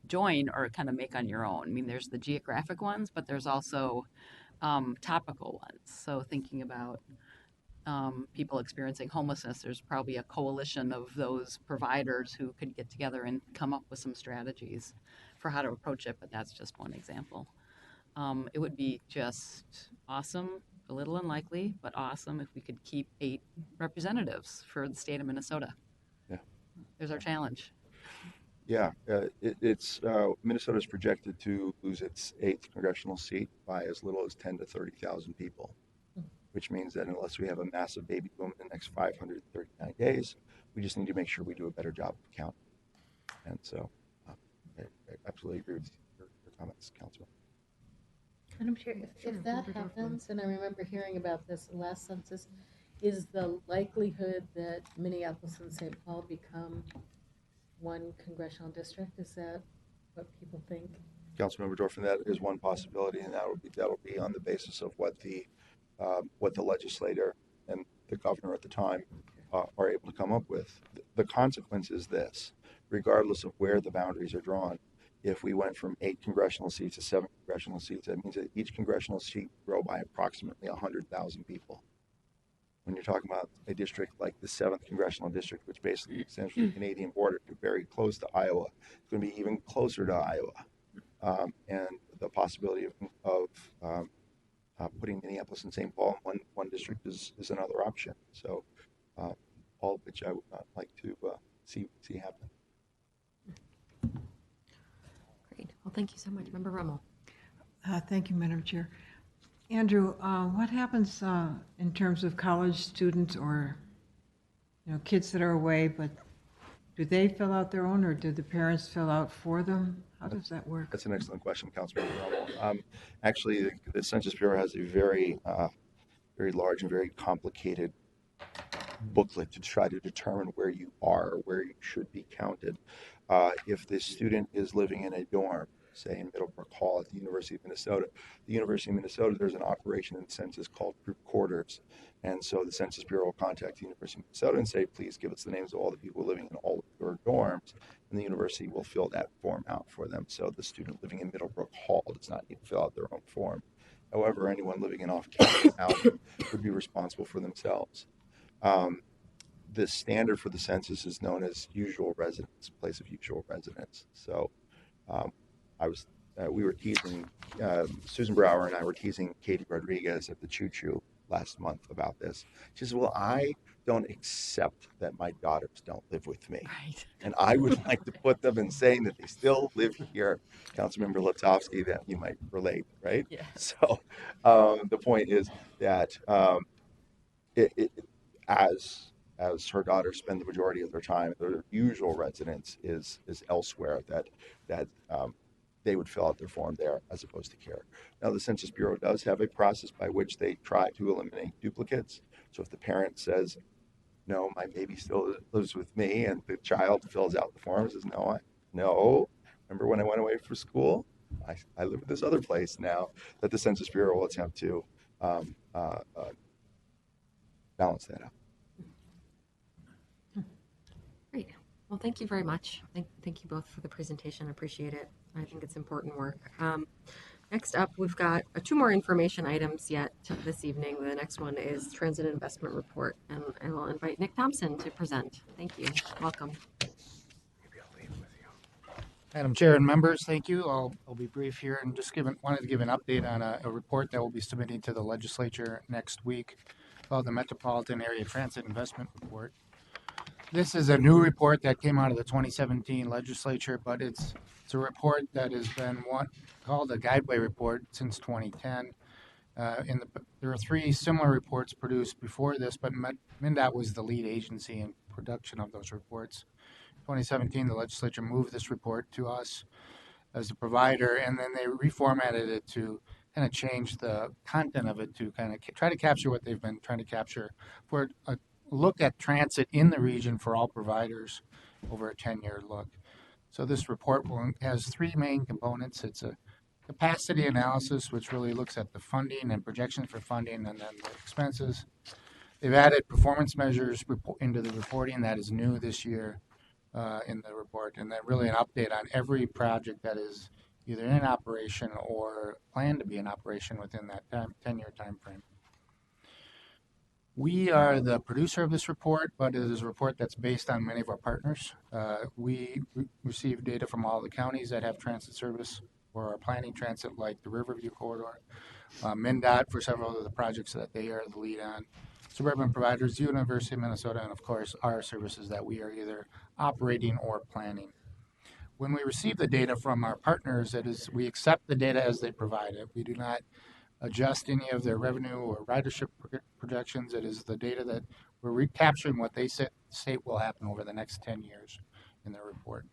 Speaker 13: join or kind of make on your own. I mean, there's the geographic ones, but there's also topical ones. So thinking about people experiencing homelessness, there's probably a coalition of those providers who could get together and come up with some strategies for how to approach it, but that's just one example. It would be just awesome, a little unlikely, but awesome if we could keep 8 representatives for the state of Minnesota.
Speaker 11: Yeah.
Speaker 13: There's our challenge.
Speaker 11: Yeah, it's Minnesota is projected to lose its 8th congressional seat by as little as 10 to 30,000 people, which means that unless we have a massive baby boom in the next 539 days, we just need to make sure we do a better job of counting. And so I absolutely agree with your comments, Councilman.
Speaker 2: Madam Chair, if that happens, and I remember hearing about this last census, is the likelihood that Minneapolis and St. Paul become one congressional district? Is that what people think?
Speaker 11: Councilmember Dorfman, that is one possibility, and that'll be on the basis of what the legislator and the governor at the time are able to come up with. The consequence is this: regardless of where the boundaries are drawn, if we went from 8 congressional seats to 7 congressional seats, that means that each congressional seat grow by approximately 100,000 people. When you're talking about a district like the 7th congressional district, which basically extends from the Canadian border to very close to Iowa, it's going to be even closer to Iowa. And the possibility of putting Minneapolis and St. Paul in one district is another option. So, all of which I would not like to see happen.
Speaker 1: Great. Well, thank you so much. Member Rummel.
Speaker 9: Thank you, Madam Chair. Andrew, what happens in terms of college students or kids that are away, but do they fill out their own, or do the parents fill out for them? How does that work?
Speaker 11: That's an excellent question, Councilmember Rummel. Actually, the Census Bureau has a very large and very complicated booklet to try to determine where you are, where you should be counted. If the student is living in a dorm, say in Middlebrook Hall at the University of Minnesota, there's an operation in the census called group quarters. And so the Census Bureau will contact the University of Minnesota and say, please give us the names of all the people living in all of your dorms. And the university will fill that form out for them. So the student living in Middlebrook Hall does not need to fill out their own form. However, anyone living in off-campus housing would be responsible for themselves. The standard for the census is known as usual residence, place of usual residence. So we were teasing, Susan Brower and I were teasing Katie Rodriguez at the Choo Choo last month about this. She says, well, I don't accept that my daughters don't live with me.
Speaker 13: Right.
Speaker 11: And I would like to put them in saying that they still live here. Councilmember Latovsky, that you might relate, right?
Speaker 1: Yeah.
Speaker 11: So the point is that as her daughters spend the majority of their time, their usual residence is elsewhere, that they would fill out their form there as opposed to here. Now, the Census Bureau does have a process by which they try to eliminate duplicates. So if the parent says, no, my baby still lives with me, and the child fills out the form and says, no, remember when I went away for school? I live at this other place now, that the Census Bureau will attempt to balance that out.
Speaker 1: Great. Well, thank you very much. Thank you both for the presentation. I appreciate it. I think it's important work. Next up, we've got 2 more information items yet this evening. The next one is Transit Investment Report, and I will invite Nick Thompson to present. Thank you. Welcome.
Speaker 14: Madam Chair and members, thank you. I'll be brief here and just wanted to give an update on a report that we'll be submitting to the legislature next week called the Metropolitan Area Transit Investment Report. This is a new report that came out of the 2017 legislature, but it's a report that has been called a guideway report since 2010. There are 3 similar reports produced before this, but MnDOT was the lead agency in production of those reports. 2017, the legislature moved this report to us as a provider, and then they reformatted it to kind of change the content of it to kind of try to capture what they've been trying to capture for a look at transit in the region for all providers over a 10-year look. So this report has 3 main components. It's a capacity analysis, which really looks at the funding and projections for funding and then the expenses. They've added performance measures into the reporting. That is new this year in the report, and then really an update on every project that is either in operation or planned to be in operation within that 10-year time frame. We are the producer of this report, but it is a report that's based on many of our partners. We receive data from all the counties that have transit service or are planning transit, like the Riverview Corridor, MnDOT for several of the projects that they are the lead on, suburban providers, the University of Minnesota, and of course our services that we are either operating or planning. When we receive the data from our partners, we accept the data as they provide it. We do not adjust any of their revenue or ridership projections. It is the data that we're recapturing what they state will happen over the next 10 years in their report.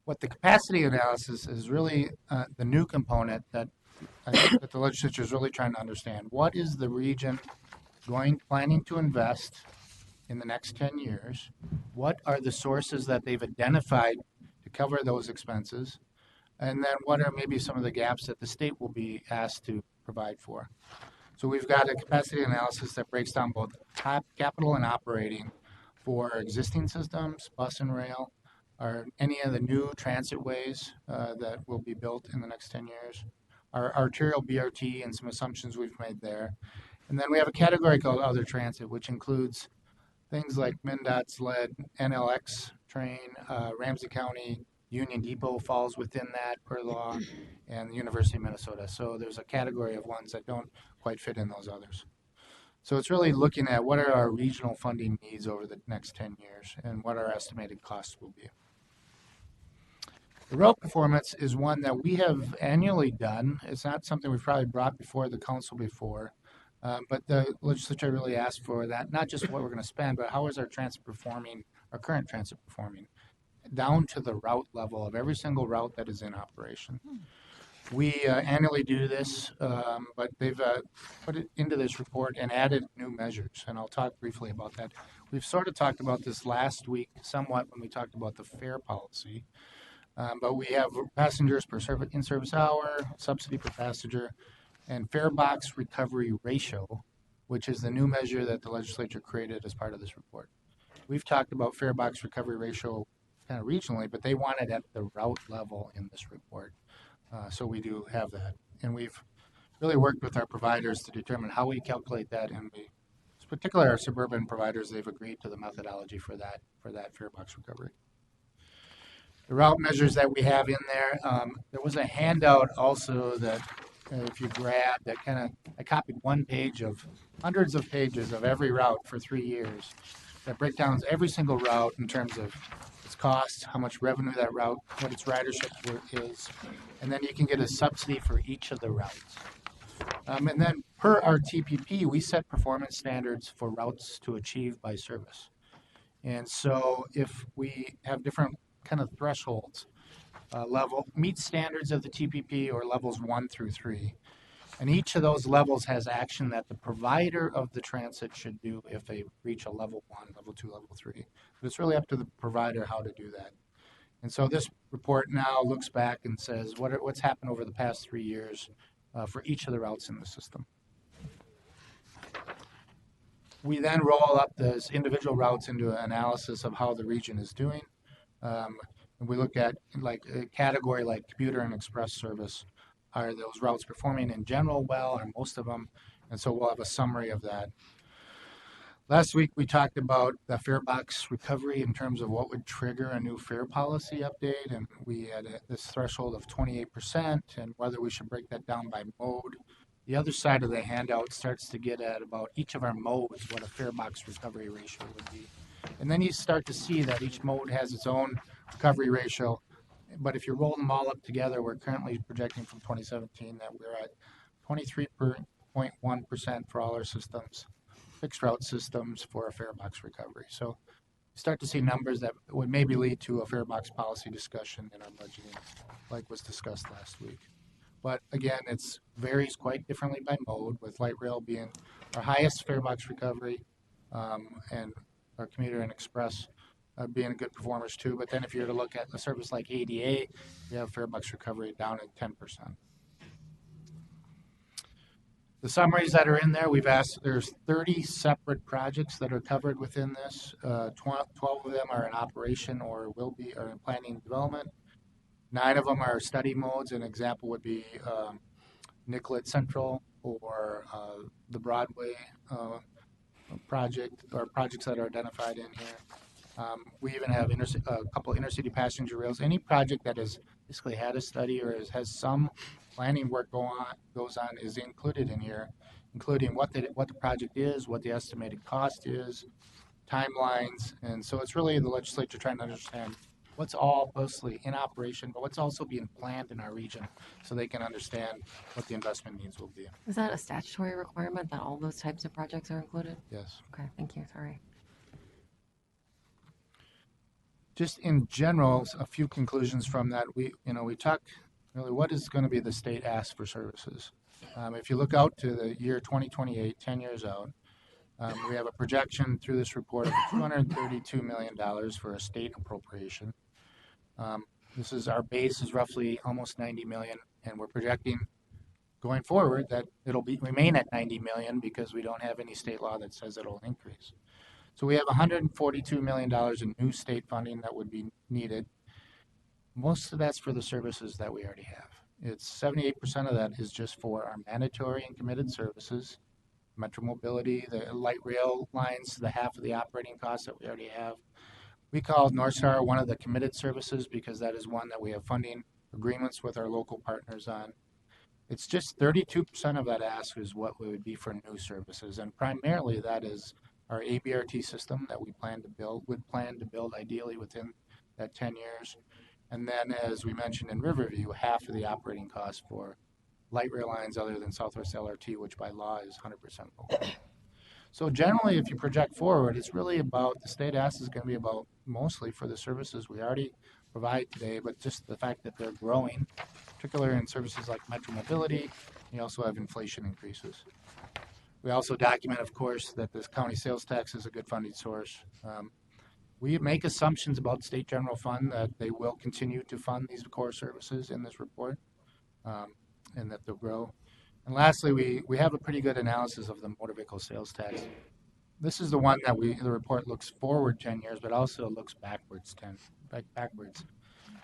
Speaker 14: What the capacity analysis is really the new component that I think that the legislature is really trying to understand what is the region planning to invest in the next 10 years? What are the sources that they've identified to cover those expenses? And then what are maybe some of the gaps that the state will be asked to provide for? So we've got a capacity analysis that breaks down both capital and operating for existing systems, bus and rail, or any of the new transit ways that will be built in the next 10 years, our arterial BRT and some assumptions we've made there. And then we have a category called other transit, which includes things like MnDOT's led NLX train, Ramsey County Union Depot falls within that per law, and the University of Minnesota. So there's a category of ones that don't quite fit in those others. So it's really looking at what are our regional funding needs over the next 10 years and what our estimated costs will be. The road performance is one that we have annually done. It's not something we've probably brought before the council before, but the legislature really asked for that, not just what we're going to spend, but how is our transit performing, our current transit performing, down to the route level of every single route that is in operation. We annually do this, but they've put it into this report and added new measures, and I'll talk briefly about that. We've sort of talked about this last week somewhat when we talked about the fare policy, but we have passengers per in-service hour, subsidy per passenger, and fare box recovery ratio, which is the new measure that the legislature created as part of this report. We've talked about fare box recovery ratio kind of regionally, but they want it at the route level in this report. So we do have that. And we've really worked with our providers to determine how we calculate that. And we, particularly our suburban providers, they've agreed to the methodology for that fare box recovery. The route measures that we have in there, there was a handout also that if you grab that I copied one page of hundreds of pages of every route for 3 years that break down every single route in terms of its cost, how much revenue that route, what its ridership is, and then you can get a subsidy for each of the routes. And then per our TPP, we set performance standards for routes to achieve by service. And so if we have different kind of thresholds, level meet standards of the TPP or levels 1 through 3. And each of those levels has action that the provider of the transit should do if they reach a level 1, level 2, level 3. But it's really up to the provider how to do that. And so this report now looks back and says what's happened over the past 3 years for each of the routes in the system. We then roll up those individual routes into an analysis of how the region is doing. And we look at like a category like commuter and express service. Are those routes performing in general well, or most of them? And so we'll have a summary of that. Last week we talked about the fare box recovery in terms of what would trigger a new fare policy update, and we had this threshold of 28% and whether we should break that down by mode. The other side of the handout starts to get at about each of our modes, what a fare box recovery ratio would be. And then you start to see that each mode has its own recovery ratio. But if you roll them all up together, we're currently projecting from 2017 that we're at 23.1% for all our systems, fixed route systems for a fare box recovery. So you start to see numbers that would maybe lead to a fare box policy discussion in our budgeting, like was discussed last week. But again, it varies quite differently by mode, with light rail being our highest fare box recovery, and our commuter and express being good performers too. But then if you were to look at a service like ADA, you have fare box recovery down at 10%. The summaries that are in there, we've asked, there's 30 separate projects that are covered within this. 12 of them are in operation or will be, or in planning and development. 9 of them are study modes. An example would be Nicollet Central or the Broadway project, or projects that are identified in here. We even have a couple intercity passenger rails. Any project that has basically had a study or has some planning work goes on is included in here, including what the project is, what the estimated cost is, timelines. And so it's really the legislature trying to understand what's all mostly in operation, but what's also being planned in our region so they can understand what the investment needs will be.
Speaker 1: Is that a statutory requirement that all those types of projects are included?
Speaker 14: Yes.
Speaker 1: Okay, thank you. Sorry.
Speaker 14: Just in general, a few conclusions from that. We talk really what is going to be the state ask for services. If you look out to the year 2028, 10 years out, we have a projection through this report of $232 million for a state appropriation. This is our base is roughly almost 90 million, and we're projecting going forward that it'll remain at 90 million because we don't have any state law that says it'll increase. So we have $142 million in new state funding that would be needed. Most of that's for the services that we already have. It's 78% of that is just for our mandatory and committed services, Metro Mobility, the light rail lines, the half of the operating costs that we already have. We call North Star one of the committed services because that is one that we have funding agreements with our local partners on. It's just 32% of that ask is what would be for new services, and primarily that is our ABRT system that we would plan to build ideally within that 10 years. And then, as we mentioned in Riverview, half of the operating costs for light rail lines other than Southwest LRT, which by law is 100% local. So generally, if you project forward, it's really about the state ask is going to be about mostly for the services we already provide today, but just the fact that they're growing, particularly in services like Metro Mobility. You also have inflation increases. We also document, of course, that this county sales tax is a good funding source. We make assumptions about state general fund that they will continue to fund these core services in this report, and that they'll grow. And lastly, we have a pretty good analysis of the motor vehicle sales tax. This is the one that the report looks forward 10 years, but also looks backwards backwards.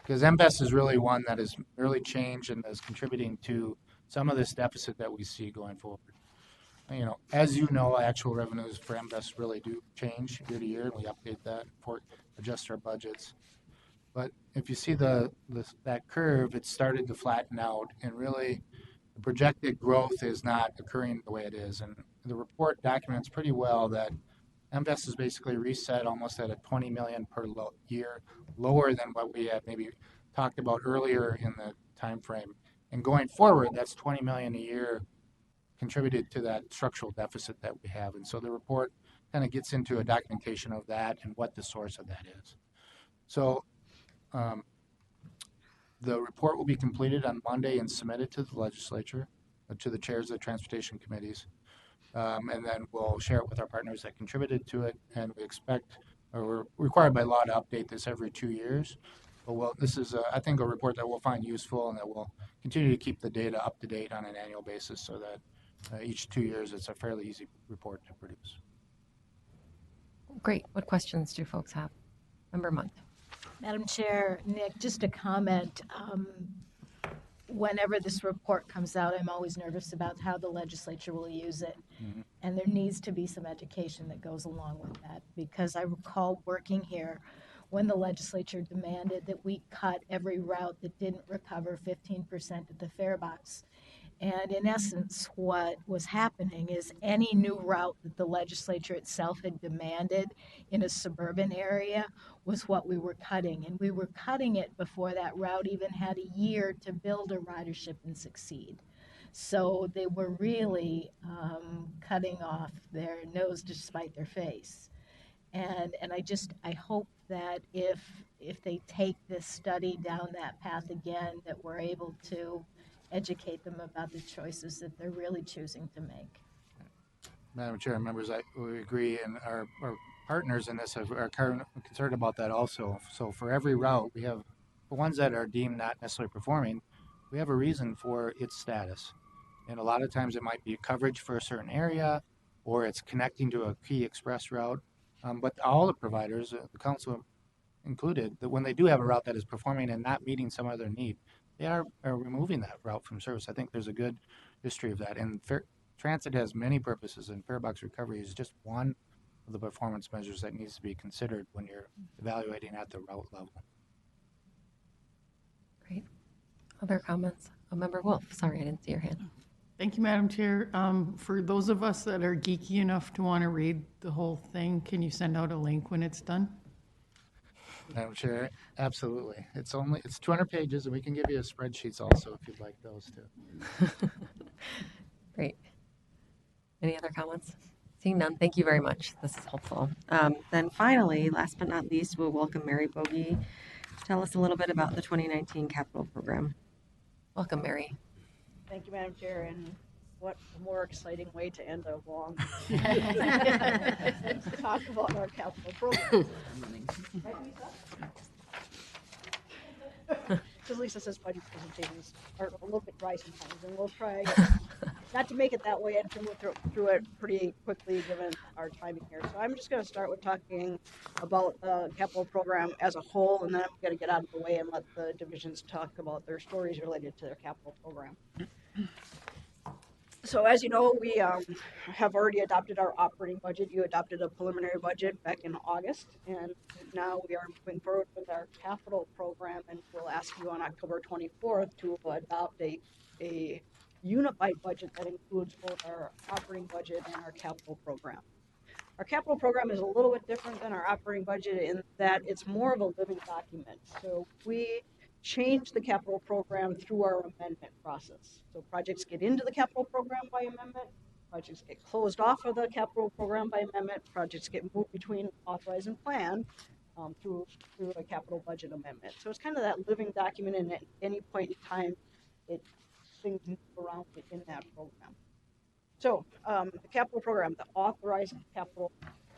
Speaker 14: Because MVES is really one that has really changed and is contributing to some of this deficit that we see going forward. You know, as you know, actual revenues for MVES really do change year to year, and we update that for adjust our budgets. But if you see that curve, it started to flatten out, and really the projected growth is not occurring the way it is. And the report documents pretty well that MVES is basically reset almost at a 20 million per year, lower than what we had maybe talked about earlier in the time frame. And going forward, that's 20 million a year contributed to that structural deficit that we have. And so the report kind of gets into a documentation of that and what the source of that is. So the report will be completed on Monday and submitted to the legislature, to the chairs of the transportation committees. And then we'll share it with our partners that contributed to it. And we expect, or we're required by law to update this every 2 years. But this is, I think, a report that we'll find useful and that will continue to keep the data up to date on an annual basis so that each 2 years it's a fairly easy report to produce.
Speaker 1: Great. What questions do folks have? Member Munt.
Speaker 8: Madam Chair, Nick, just a comment. Whenever this report comes out, I'm always nervous about how the legislature will use it. Mm-hmm. And there needs to be some education that goes along with that, because I recall working here when the legislature demanded that we cut every route that didn't recover 15% at the fare box. And in essence, what was happening is any new route that the legislature itself had demanded in a suburban area was what we were cutting. And we were cutting it before that route even had a year to build a ridership and succeed. So they were really cutting off their nose to spite their face. And I hope that if they take this study down that path again, that we're able to educate them about the choices that they're really choosing to make.
Speaker 14: Madam Chair, members, we agree, and our partners in this are concerned about that also. So for every route, we have the ones that are deemed not necessarily performing, we have a reason for its status. And a lot of times it might be coverage for a certain area, or it's connecting to a key express route. But all the providers, the council included, that when they do have a route that is performing and not meeting some other need, they are removing that route from service. I think there's a good history of that. And transit has many purposes, and fare box recovery is just one of the performance measures that needs to be considered when you're evaluating at the route level.
Speaker 1: Great. Other comments? Member Wolf, sorry, I didn't see your hand.
Speaker 15: Thank you, Madam Chair. For those of us that are geeky enough to want to read the whole thing, can you send out a link when it's done?
Speaker 14: Madam Chair, absolutely. It's 200 pages, and we can give you spreadsheets also if you'd like those too.
Speaker 1: Great. Any other comments? Seeing none, thank you very much. This is helpful. Then finally, last but not least, we'll welcome Mary Bogie to tell us a little bit about the 2019 capital program. Welcome, Mary.
Speaker 16: Thank you, Madam Chair, and what a more exciting way to end a long talk about our capital program. Right, Lisa? Because Lisa says budget presentations are a little bit dry sometimes, and we'll try not to make it that way and to move through it pretty quickly given our timing here. So I'm just going to start with talking about the capital program as a whole, and then I'm going to get out of the way and let the divisions talk about their stories related to their capital program. So as you know, we have already adopted our operating budget. You adopted a preliminary budget back in August, and now we are moving forward with our capital program, and we'll ask you on October 24th to adopt a unified budget that includes both our operating budget and our capital program. Our capital program is a little bit different than our operating budget in that it's more of a living document. So we change the capital program through our amendment process. So projects get into the capital program by amendment, projects get closed off of the capital program by amendment, projects get moved between authorize and plan through a capital budget amendment. So it's kind of that living document, and at any point in time, things move around in that program. So the capital program, the authorized capital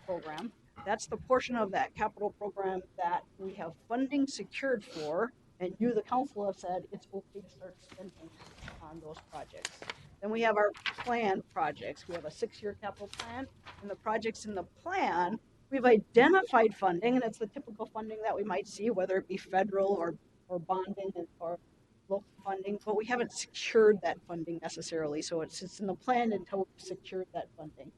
Speaker 16: program, that's the portion of that capital program that we have funding secured for, and you, the council, have said it's okay to start spending on those projects. Then we have our planned projects. We have a 6-year capital plan, and the projects in the plan, we've identified funding, and it's the typical funding that we might see, whether it be federal or bonding or local funding, but we haven't secured that funding necessarily. So it's in the plan until we've secured that funding.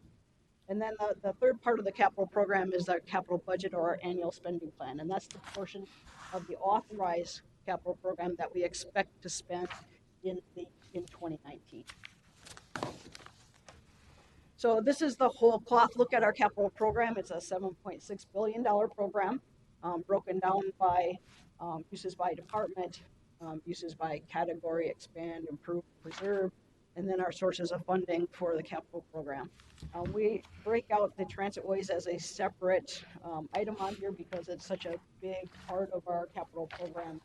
Speaker 16: And then the third part of the capital program is our capital budget or our annual spending plan. And that's the portion of the authorized capital program that we expect to spend in 2019. So this is the whole cloth look at our capital program. It's a $7.6 billion program, broken down by uses by department, uses by category, expand, improve, preserve, and then our sources of funding for the capital program. We break out the transit ways as a separate item on here because it's such a big part of our capital program.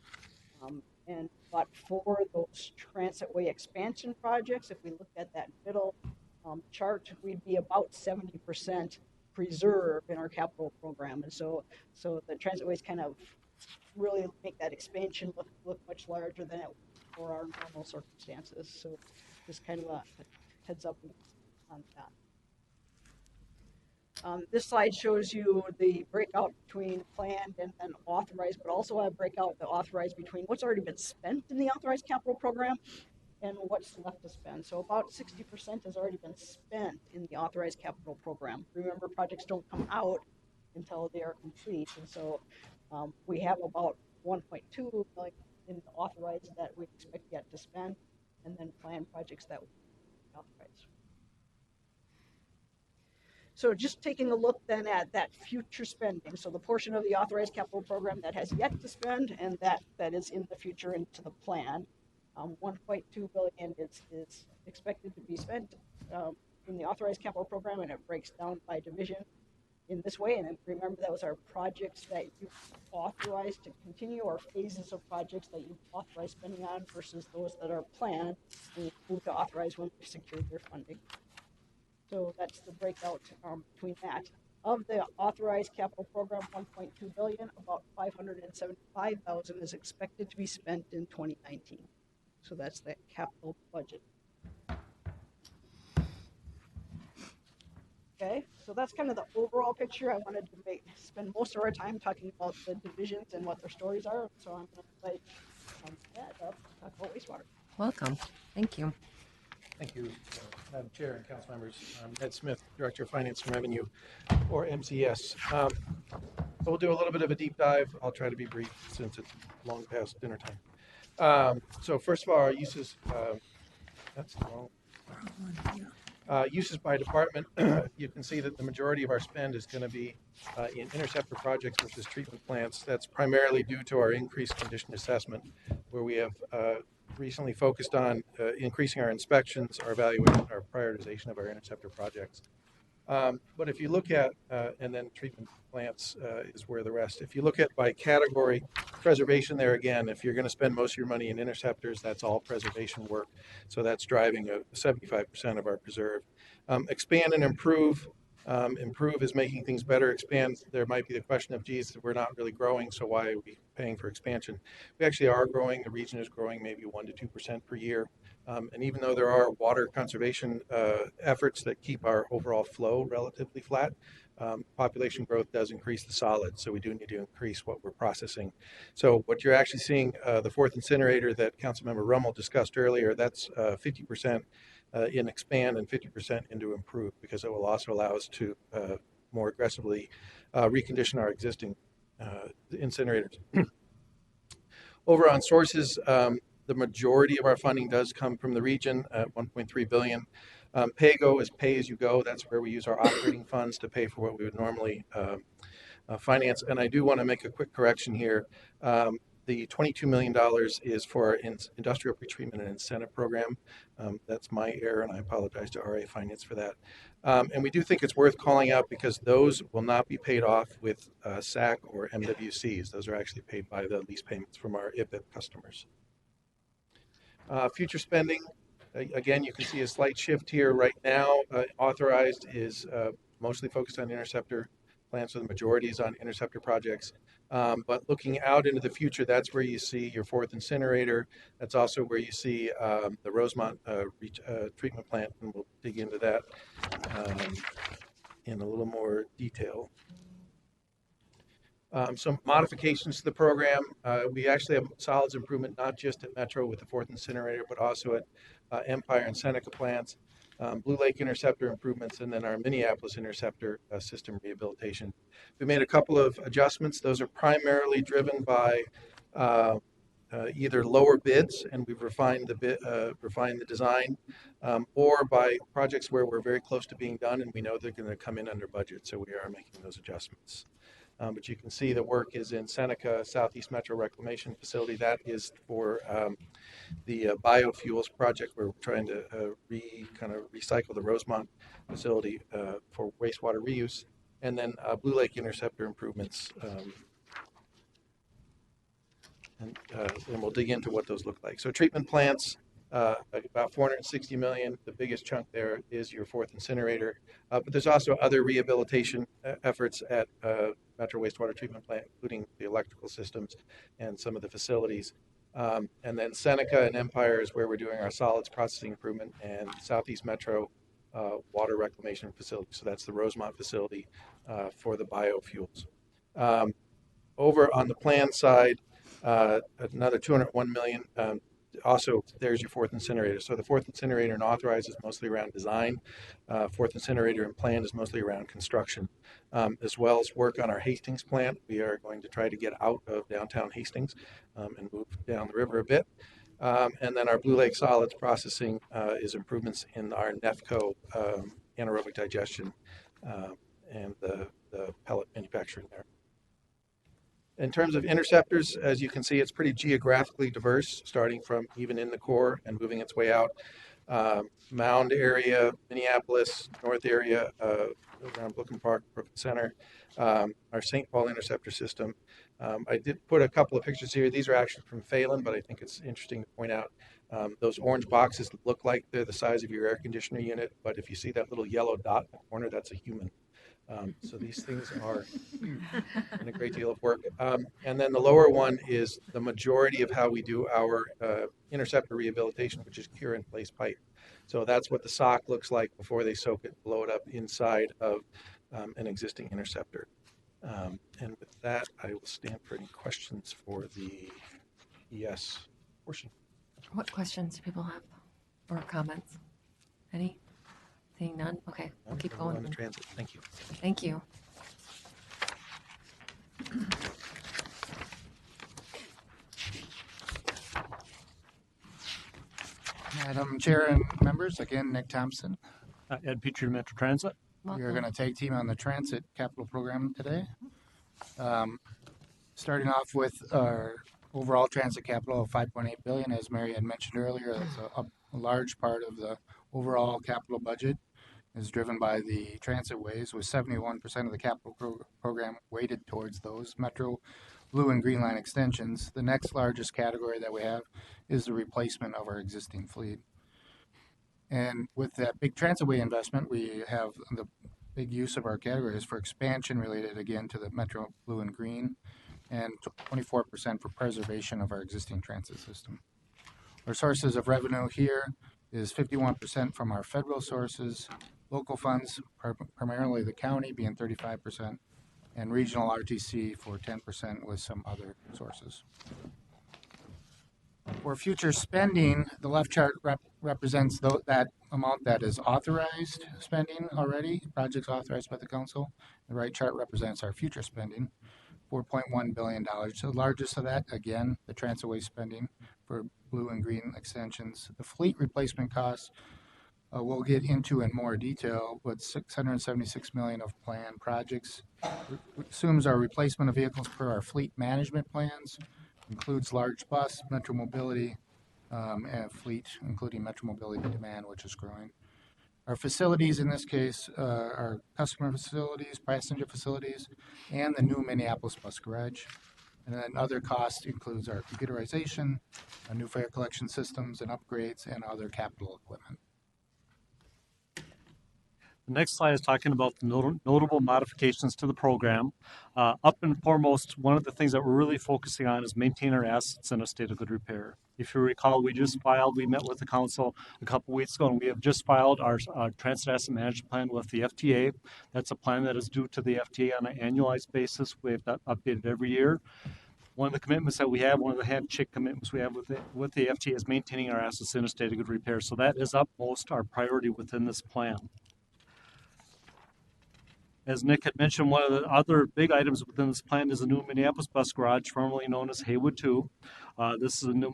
Speaker 16: But for those transit way expansion projects, if we look at that middle chart, we'd be about 70% preserved in our capital program. And so the transit ways kind of really make that expansion look much larger than it would for our normal circumstances. So just kind of a heads up on that. This slide shows you the breakout between planned and authorized, but also I break out the authorized between what's already been spent in the authorized capital program and what's left to spend. So about 60% has already been spent in the authorized capital program. Remember, projects don't come out until they are complete, and so we have about 1.2 million in authorized that we expect yet to spend, and then planned projects that we authorize. So just taking a look then at that future spending, so the portion of the authorized capital program that has yet to spend and that is in the future into the plan, 1.2 billion is expected to be spent in the authorized capital program, and it breaks down by division in this way. And remember, that was our projects that you authorized to continue, or phases of projects that you authorized spending on versus those that are planned and move to authorize when we secured their funding. So that's the breakout between that. Of the authorized capital program, 1.2 billion, about 575,000 is expected to be spent in 2019. So that's the capital budget. Okay, so that's kind of the overall picture. I wanted to spend most of our time talking about the divisions and what their stories are. So I'm going to invite Ed up to talk about wastewater.
Speaker 1: Welcome. Thank you.
Speaker 17: Thank you, Madam Chair and council members. I'm Ed Smith, Director of Finance and Revenue, or MCS. So we'll do a little bit of a deep dive. I'll try to be brief since it's long past dinner time. So first of all, our uses, that's the wrong. Uses by department, you can see that the majority of our spend is going to be in interceptor projects versus treatment plants. That's primarily due to our increased condition assessment, where we have recently focused on increasing our inspections, our evaluation, our prioritization of our interceptor projects. But if you look at, and then treatment plants is where the rest, if you look at by category, preservation there again, if you're going to spend most of your money in interceptors, that's all preservation work. So that's driving 75% of our preserve. Expand and improve. Improve is making things better. Expand, there might be the question of, geez, we're not really growing, so why are we paying for expansion? We actually are growing. The region is growing maybe 1 to 2% per year. And even though there are water conservation efforts that keep our overall flow relatively flat, population growth does increase the solids, so we do need to increase what we're processing. So what you're actually seeing, the fourth incinerator that Councilmember Rummel discussed earlier, that's 50% in expand and 50% into improve, because it will also allow us to more aggressively recondition our existing incinerators. Over on sources, the majority of our funding does come from the region at 1.3 billion. PAYGO is pay as you go. That's where we use our operating funds to pay for what we would normally finance. And I do want to make a quick correction here. The $22 million is for our industrial pretreatment and incentive program. That's my error, and I apologize to RA Finance for that. And we do think it's worth calling out because those will not be paid off with SAC or MWCs. Those are actually paid by the lease payments from our IPIP customers. Future spending, again, you can see a slight shift here right now. Authorized is mostly focused on interceptor plants, so the majority is on interceptor projects. But looking out into the future, that's where you see your fourth incinerator. That's also where you see the Rosemont treatment plant, and we'll dig into that in a little more detail. Some modifications to the program. We actually have solids improvement, not just at Metro with the fourth incinerator, but also at Empire and Seneca plants, Blue Lake interceptor improvements, and then our Minneapolis interceptor system rehabilitation. We made a couple of adjustments. Those are primarily driven by either lower bids, and we've refined the design, or by projects where we're very close to being done and we know they're going to come in under budget. So we are making those adjustments. But you can see the work is in Seneca Southeast Metro Reclamation Facility. That is for the biofuels project where we're trying to kind of recycle the Rosemont facility for wastewater reuse. And then Blue Lake interceptor improvements. And we'll dig into what those look like. So treatment plants, about $460 million. The biggest chunk there is your fourth incinerator. But there's also other rehabilitation efforts at Metro Wastewater Treatment Plant, including the electrical systems and some of the facilities. And then Seneca and Empire is where we're doing our solids processing improvement, and Southeast Metro water reclamation facility. So that's the Rosemont facility for the biofuels. Over on the plan side, another $201 million. Also, there's your fourth incinerator. So the fourth incinerator and authorized is mostly around design. Fourth incinerator and planned is mostly around construction, as well as work on our Hastings plant. We are going to try to get out of downtown Hastings and move down the river a bit. And then our Blue Lake solids processing is improvements in our NEFCO anaerobic digestion and the pellet manufacturing there. In terms of interceptors, as you can see, it's pretty geographically diverse, starting from even in the core and moving its way out. Mound area, Minneapolis, North area, around Brooklyn Park, Brooklyn Center, our St. Paul interceptor system. I did put a couple of pictures here. These are actually from Phelan, but I think it's interesting to point out those orange boxes look like they're the size of your air conditioner unit, but if you see that little yellow dot in the corner, that's a human. So these things are in a great deal of work. And then the lower one is the majority of how we do our interceptor rehabilitation, which is cure in place pipe. So that's what the sock looks like before they soak it, blow it up inside of an existing interceptor. And with that, I will stand for any questions for the ES portion.
Speaker 1: What questions do people have or comments? Any? Seeing none? Okay, we'll keep going.
Speaker 17: On the transit. Thank you.
Speaker 1: Thank you.
Speaker 14: Madam Chair and members, again, Nick Thompson.
Speaker 7: Ed Petrie, Metro Transit.
Speaker 14: We are going to tag team on the transit capital program today. Starting off with our overall transit capital of $5.8 billion, as Mary had mentioned earlier, that's a large part of the overall capital budget. is driven by the transit ways, with 71% of the capital program weighted towards those Metro Blue and Green Line extensions. The next largest category that we have is the replacement of our existing fleet. And with that big transitway investment, we have the big use of our categories for expansion related again to the Metro Blue and Green, and 24% for preservation of our existing transit system. Our sources of revenue here is 51% from our federal sources, local funds, primarily the county being 35%, and regional RTC for 10% with some other sources. For future spending, the left chart represents that amount that is authorized spending already, projects authorized by the council. The right chart represents our future spending, $4.1 billion. So the largest of that, again, the transitway spending for blue and green extensions. The fleet replacement costs we'll get into in more detail, with $676 million of planned projects. Assumes our replacement of vehicles per our fleet management plans, includes large bus, Metro Mobility, and fleet, including Metro Mobility demand, which is growing. Our facilities in this case are customer facilities, passenger facilities, and the new Minneapolis bus garage. And then other costs includes our computerization, our new fare collection systems and upgrades, and other capital equipment.
Speaker 18: The next slide is talking about the notable modifications to the program. Up and foremost, one of the things that we're really focusing on is maintaining our assets in a state of good repair. If you recall, we met with the council a couple weeks ago, and we have just filed our transit asset management plan with the FTA. That's a plan that is due to the FTA on an annualized basis. We have that updated every year. One of the commitments that we have, one of the handshake commitments we have with the FTA is maintaining our assets in a state of good repair. So that is utmost our priority within this plan. As Nick had mentioned, one of the other big items within this plan is the new Minneapolis bus garage, formerly known as Haywood 2. This is a new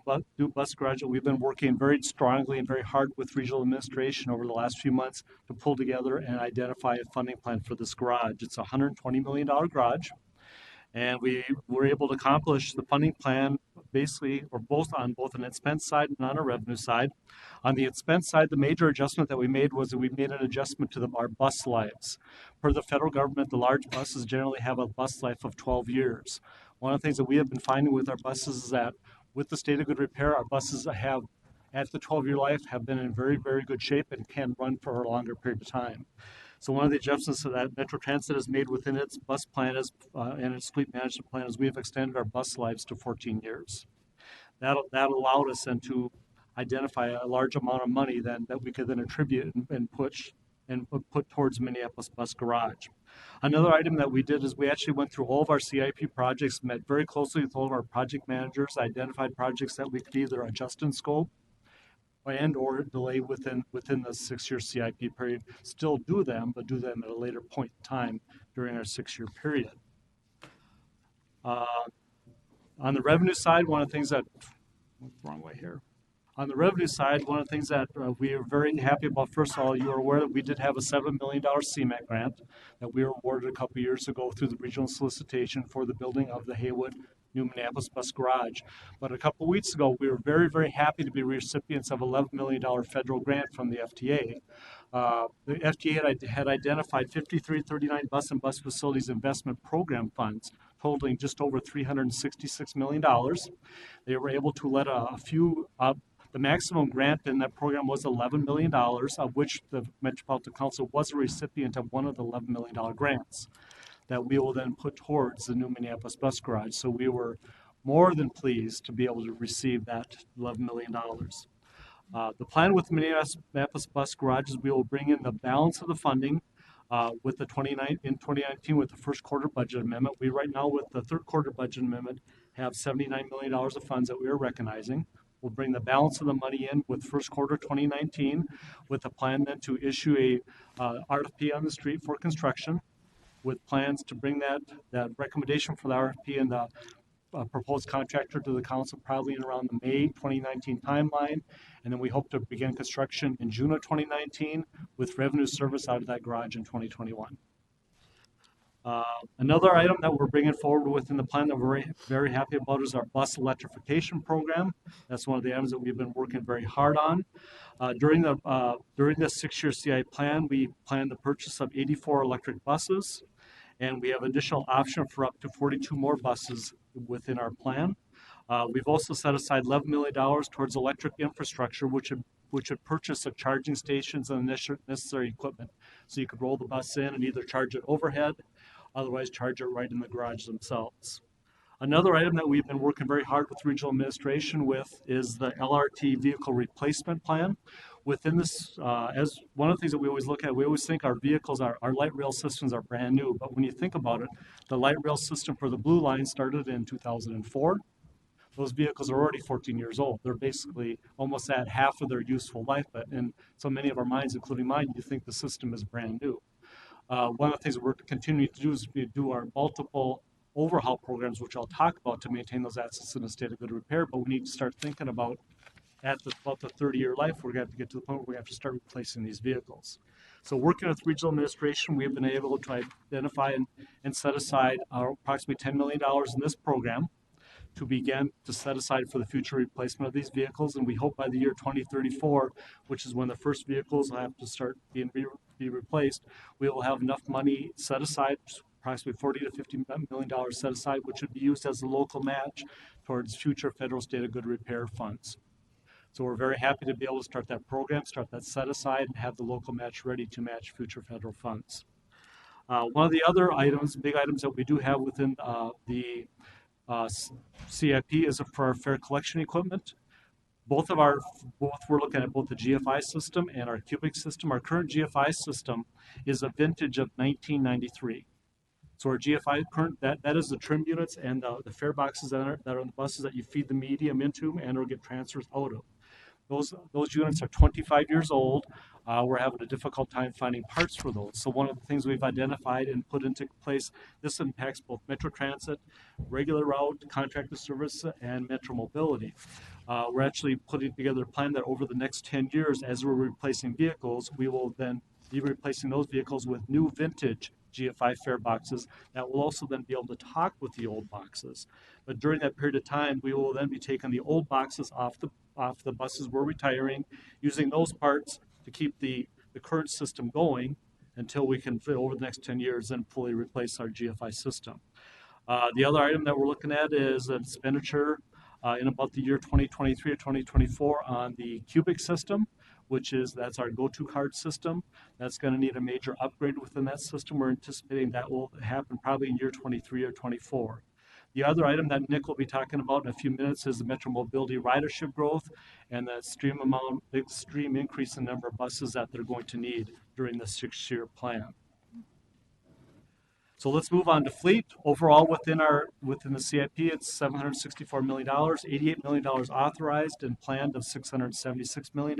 Speaker 18: bus garage that we've been working very strongly and very hard with regional administration over the last few months to pull together and identify a funding plan for this garage. It's a $120 million garage, and we were able to accomplish the funding plan basically, or on both an expense side and on a revenue side. On the expense side, the major adjustment that we made was that we made an adjustment to our bus lives. Per the federal government, the large buses generally have a bus life of 12 years. One of the things that we have been finding with our buses is that with the state of good repair, our buses have, at the 12-year life, have been in very, very good shape and can run for a longer period of time. So one of the adjustments that Metro Transit has made within its bus plan and its fleet management plan is we have extended our bus lives to 14 years. That allowed us then to identify a large amount of money that we could then attribute and put towards Minneapolis bus garage. Another item that we did is we actually went through all of our CIP projects, met very closely with all of our project managers, identified projects that we could either adjust in scope and or delay within the 6-year CIP period. Still do them, but do them at a later point in time during our 6-year period. On the revenue side, one of the things that wrong way here. On the revenue side, one of the things that we are very happy about, first of all, you are aware that we did have a $7 million CMAQ grant that we were awarded a couple years ago through the regional solicitation for the building of the Haywood new Minneapolis bus garage. But a couple weeks ago, we were very, very happy to be recipients of $11 million federal grant from the FTA. The FTA had identified 5339 bus and bus facilities investment program funds totaling just over $366 million. They were able to let the maximum grant in that program was $11 million, of which the Metropolitan Council was a recipient of one of the $11 million grants that we will then put towards the new Minneapolis bus garage. So we were more than pleased to be able to receive that $11 million. The plan with Minneapolis bus garage is we will bring in the balance of the funding in 2019 with the first quarter budget amendment. We right now with the third quarter budget amendment have $79 million of funds that we are recognizing. We'll bring the balance of the money in with first quarter 2019 with a plan then to issue a RFP on the street for construction, with plans to bring that recommendation for the RFP and the proposed contractor to the council probably in around the May 2019 timeline. And then we hope to begin construction in June of 2019 with revenue service out of that garage in 2021. Another item that we're bringing forward within the plan that we're very happy about is our bus electrification program. That's one of the items that we've been working very hard on. During the 6-year CI plan, we plan the purchase of 84 electric buses, and we have additional option for up to 42 more buses within our plan. We've also set aside $11 million towards electric infrastructure, which would purchase of charging stations and necessary equipment. So you could roll the bus in and either charge it overhead, otherwise charge it right in the garage themselves. Another item that we've been working very hard with regional administration with is the LRT vehicle replacement plan. Within this, as one of the things that we always look at, we always think our vehicles, our light rail systems are brand new, but when you think about it, the light rail system for the Blue Line started in 2004. Those vehicles are already 14 years old. They're basically almost at half of their useful life, but in so many of our minds, including mine, you think the system is brand new. One of the things that we're continuing to do is we do our multiple overhaul programs, which I'll talk about, to maintain those assets in a state of good repair, but we need to start thinking about about the 30-year life, we're going to have to get to the point where we have to start replacing these vehicles. So working with regional administration, we've been able to identify and set aside approximately $10 million in this program to begin to set aside for the future replacement of these vehicles. And we hope by the year 2034, which is when the first vehicles will have to start being be replaced, we will have enough money set aside, approximately $40 to $50 million set aside, which would be used as a local match towards future federal state of good repair funds. So we're very happy to be able to start that program, start that set aside, and have the local match ready to match future federal funds. One of the other items, big items that we do have within the CIP is for our fare collection equipment. Both we're looking at both the GFI system and our cubic system. Our current GFI system is a vintage of 1993. So our GFI current, that is the trim units and the fare boxes that are on the buses that you feed the medium into and or get transfers out of. Those units are 25 years old. We're having a difficult time finding parts for those. So one of the things we've identified and put into place, this impacts both Metro Transit, regular route, contracted service, and Metro Mobility. We're actually putting together a plan that over the next 10 years, as we're replacing vehicles, we will then be replacing those vehicles with new vintage GFI fare boxes that will also then be able to talk with the old boxes. But during that period of time, we will then be taking the old boxes off the buses we're retiring, using those parts to keep the current system going until we can, over the next 10 years, then fully replace our GFI system. The other item that we're looking at is an expenditure in about the year 2023 or 2024 on the cubic system, that's our go-to card system. That's going to need a major upgrade within that system. We're anticipating that will happen probably in year 23 or 24. The other item that Nick will be talking about in a few minutes is the Metro Mobility ridership growth and the extreme increase in the number of buses that they're going to need during the 6-year plan. So let's move on to fleet. Overall, within the CIP, it's $764 million, $88 million authorized and planned of $676 million.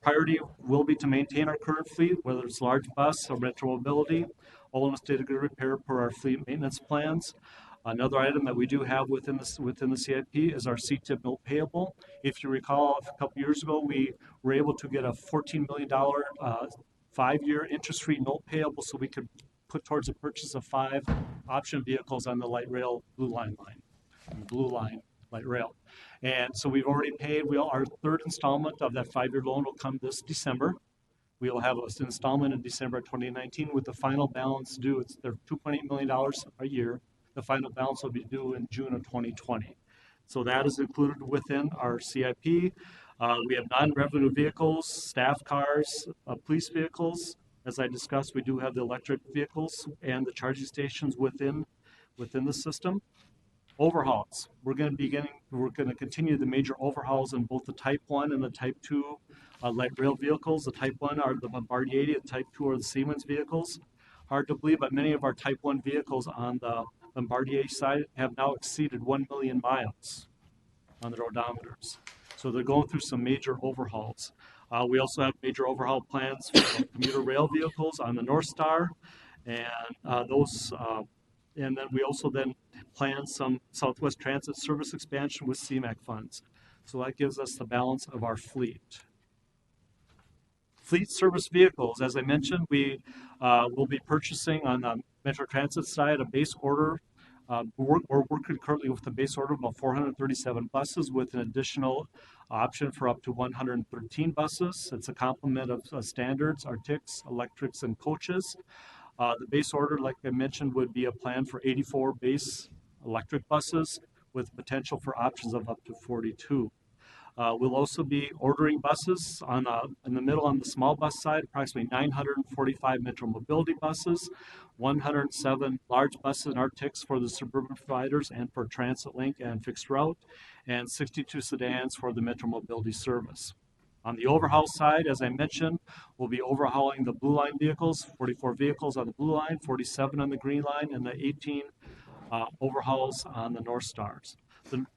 Speaker 18: Priority will be to maintain our current fleet, whether it's large bus or Metro Mobility, all in a state of good repair per our fleet maintenance plans. Another item that we do have within the CIP is our CTIP note payable. If you recall, a couple years ago, we were able to get a $14 million 5-year interest-free note payable so we could put towards the purchase of 5 option vehicles on the light rail Blue Line light rail. And so we've already paid, our third installment of that 5-year loan will come this December. We will have an installment in December 2019 with the final balance due. They're $2.8 million a year. The final balance will be due in June of 2020. So that is included within our CIP. We have non-revenue vehicles, staff cars, police vehicles. As I discussed, we do have the electric vehicles and the charging stations within the system. Overhauls. We're going to continue the major overhauls in both the Type 1 and the Type 2 light rail vehicles. The Type 1 are the Bombardier 80, the Type 2 are the Siemens vehicles. Hard to believe, but many of our Type 1 vehicles on the Bombardier side have now exceeded 1 million miles on their odometers. So they're going through some major overhauls. We also have major overhaul plans for commuter rail vehicles on the North Star, and and then we also plan some Southwest Transit service expansion with CMAQ funds. So that gives us the balance of our fleet. Fleet service vehicles, as I mentioned, we will be purchasing on the Metro Transit side a base order. We're working currently with the base order of about 437 buses with an additional option for up to 113 buses. It's a complement of standards, Arctics, electrics, and coaches. The base order, like I mentioned, would be a plan for 84 base electric buses with potential for options of up to 42. We'll also be ordering buses in the middle on the small bus side, approximately 945 Metro Mobility buses, 107 large buses and Arctics for the suburban providers and for Transit Link and Fixed Route, and 62 sedans for the Metro Mobility service. On the overhaul side, as I mentioned, we'll be overhauling the Blue Line vehicles, 44 vehicles on the Blue Line, 47 on the Green Line, and the 18 overhauls on the North Stars.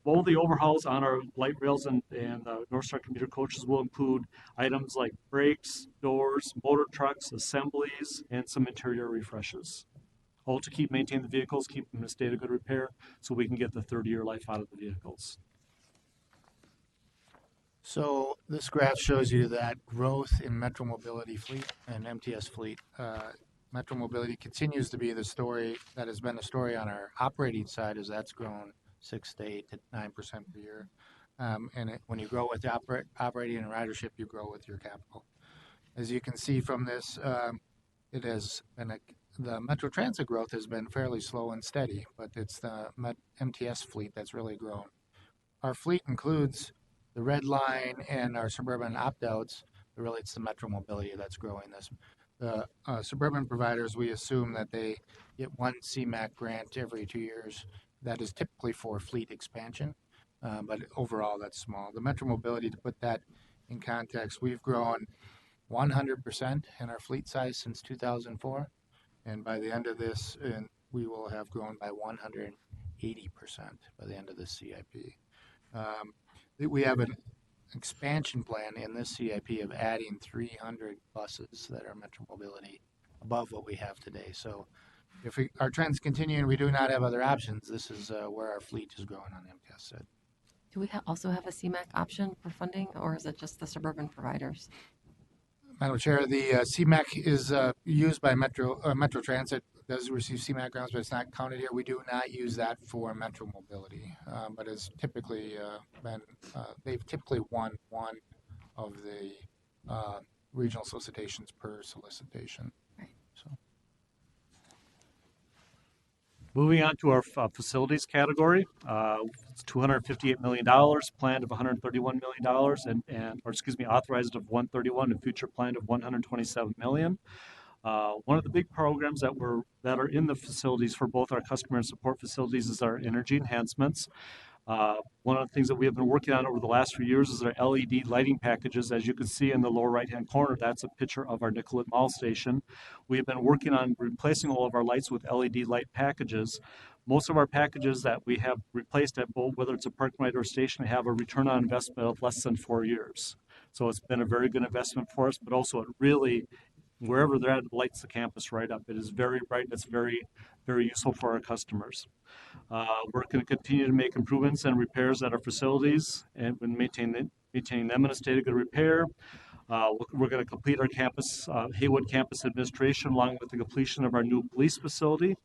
Speaker 18: All the overhauls on our light rails and North Star commuter coaches will include items like brakes, doors, motor trucks, assemblies, and some interior refreshes. All to keep maintaining the vehicles, keep them in a state of good repair, so we can get the 30-year life out of the vehicles.
Speaker 14: So this graph shows you that growth in Metro Mobility fleet and MTS fleet. Metro Mobility continues to be the story that has been the story on our operating side, as that's grown 6 to 8 to 9% per year. When you grow with the operating and ridership, you grow with your capital. As you can see from this, it has been the Metro Transit growth has been fairly slow and steady, but it's the MTS fleet that's really grown. Our fleet includes the Red Line and our suburban opt-outs, but really it's the Metro Mobility that's growing this. The suburban providers, we assume that they get one CMAQ grant every 2 years. That is typically for fleet expansion, but overall that's small. The Metro Mobility, to put that in context, we've grown 100% in our fleet size since 2004, and by the end of this, we will have grown by 180% by the end of this CIP. We have an expansion plan in this CIP of adding 300 buses that are Metro Mobility above what we have today. So if our trends continue and we do not have other options, this is where our fleet is growing on the MTS side.
Speaker 1: Do we also have a CMAQ option for funding, or is it just the suburban providers?
Speaker 14: Madam Chair, the CMAQ is used by Metro Transit, does receive CMAQ grants, but it's not counted here. We do not use that for Metro Mobility, but it's typically they've typically won one of the regional solicitations per solicitation.
Speaker 1: Right.
Speaker 14: So.
Speaker 18: Moving on to our facilities category, it's $258 million, planned of $131 million, authorized of $131 and future planned of $127 million. One of the big programs that are in the facilities for both our customer and support facilities is our energy enhancements. One of the things that we have been working on over the last few years is our LED lighting packages. As you can see in the lower right-hand corner, that's a picture of our Nicollet Mall station. We have been working on replacing all of our lights with LED light packages. Most of our packages that we have replaced at both, whether it's a park light or station, have a return on investment of less than 4 years. So it's been a very good investment for us, but also it really, wherever they're at, it lights the campus right up. It is very bright and it's very, very useful for our customers. We're going to continue to make improvements and repairs at our facilities and maintain them in a state of good repair. We're going to complete our campus, Haywood campus administration, along with the completion of our new police facility.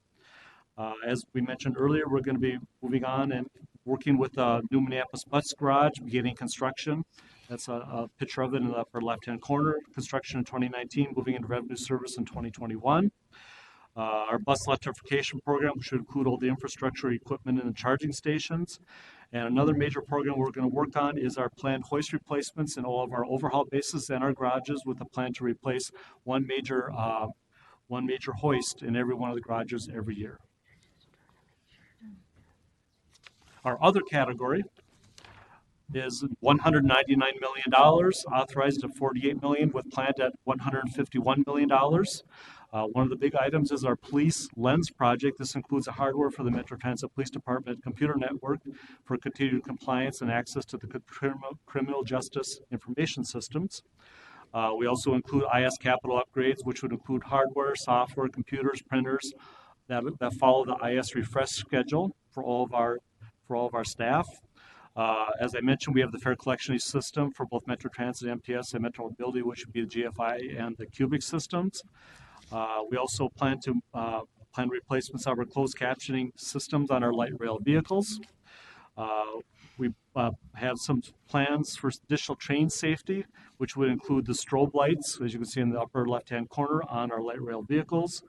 Speaker 18: As we mentioned earlier, we're going to be moving on and working with new Minneapolis Bus Garage, beginning construction. That's a picture of it in the upper left-hand corner. Construction in 2019, moving into revenue service in 2021. Our bus electrification program should include all the infrastructure, equipment, and the charging stations. And another major program we're going to work on is our planned hoist replacements in all of our overhaul bases and our garages, with a plan to replace one major hoist in every one of the garages every year. Our other category is $199 million, authorized at $48 million, with planned at $151 million. One of the big items is our police lens project. This includes the hardware for the Metro Transit Police Department computer network for continued compliance and access to the criminal justice information systems. We also include IS capital upgrades, which would include hardware, software, computers, printers that follow the IS refresh schedule for all of our staff. As I mentioned, we have the fare collection system for both Metro Transit, MTS, and Metro Mobility, which would be the GFI and the cubic systems. We also plan replacements of our closed captioning systems on our light rail vehicles. We have some plans for additional train safety, which would include the strobe lights, as you can see in the upper left-hand corner on our light rail vehicles.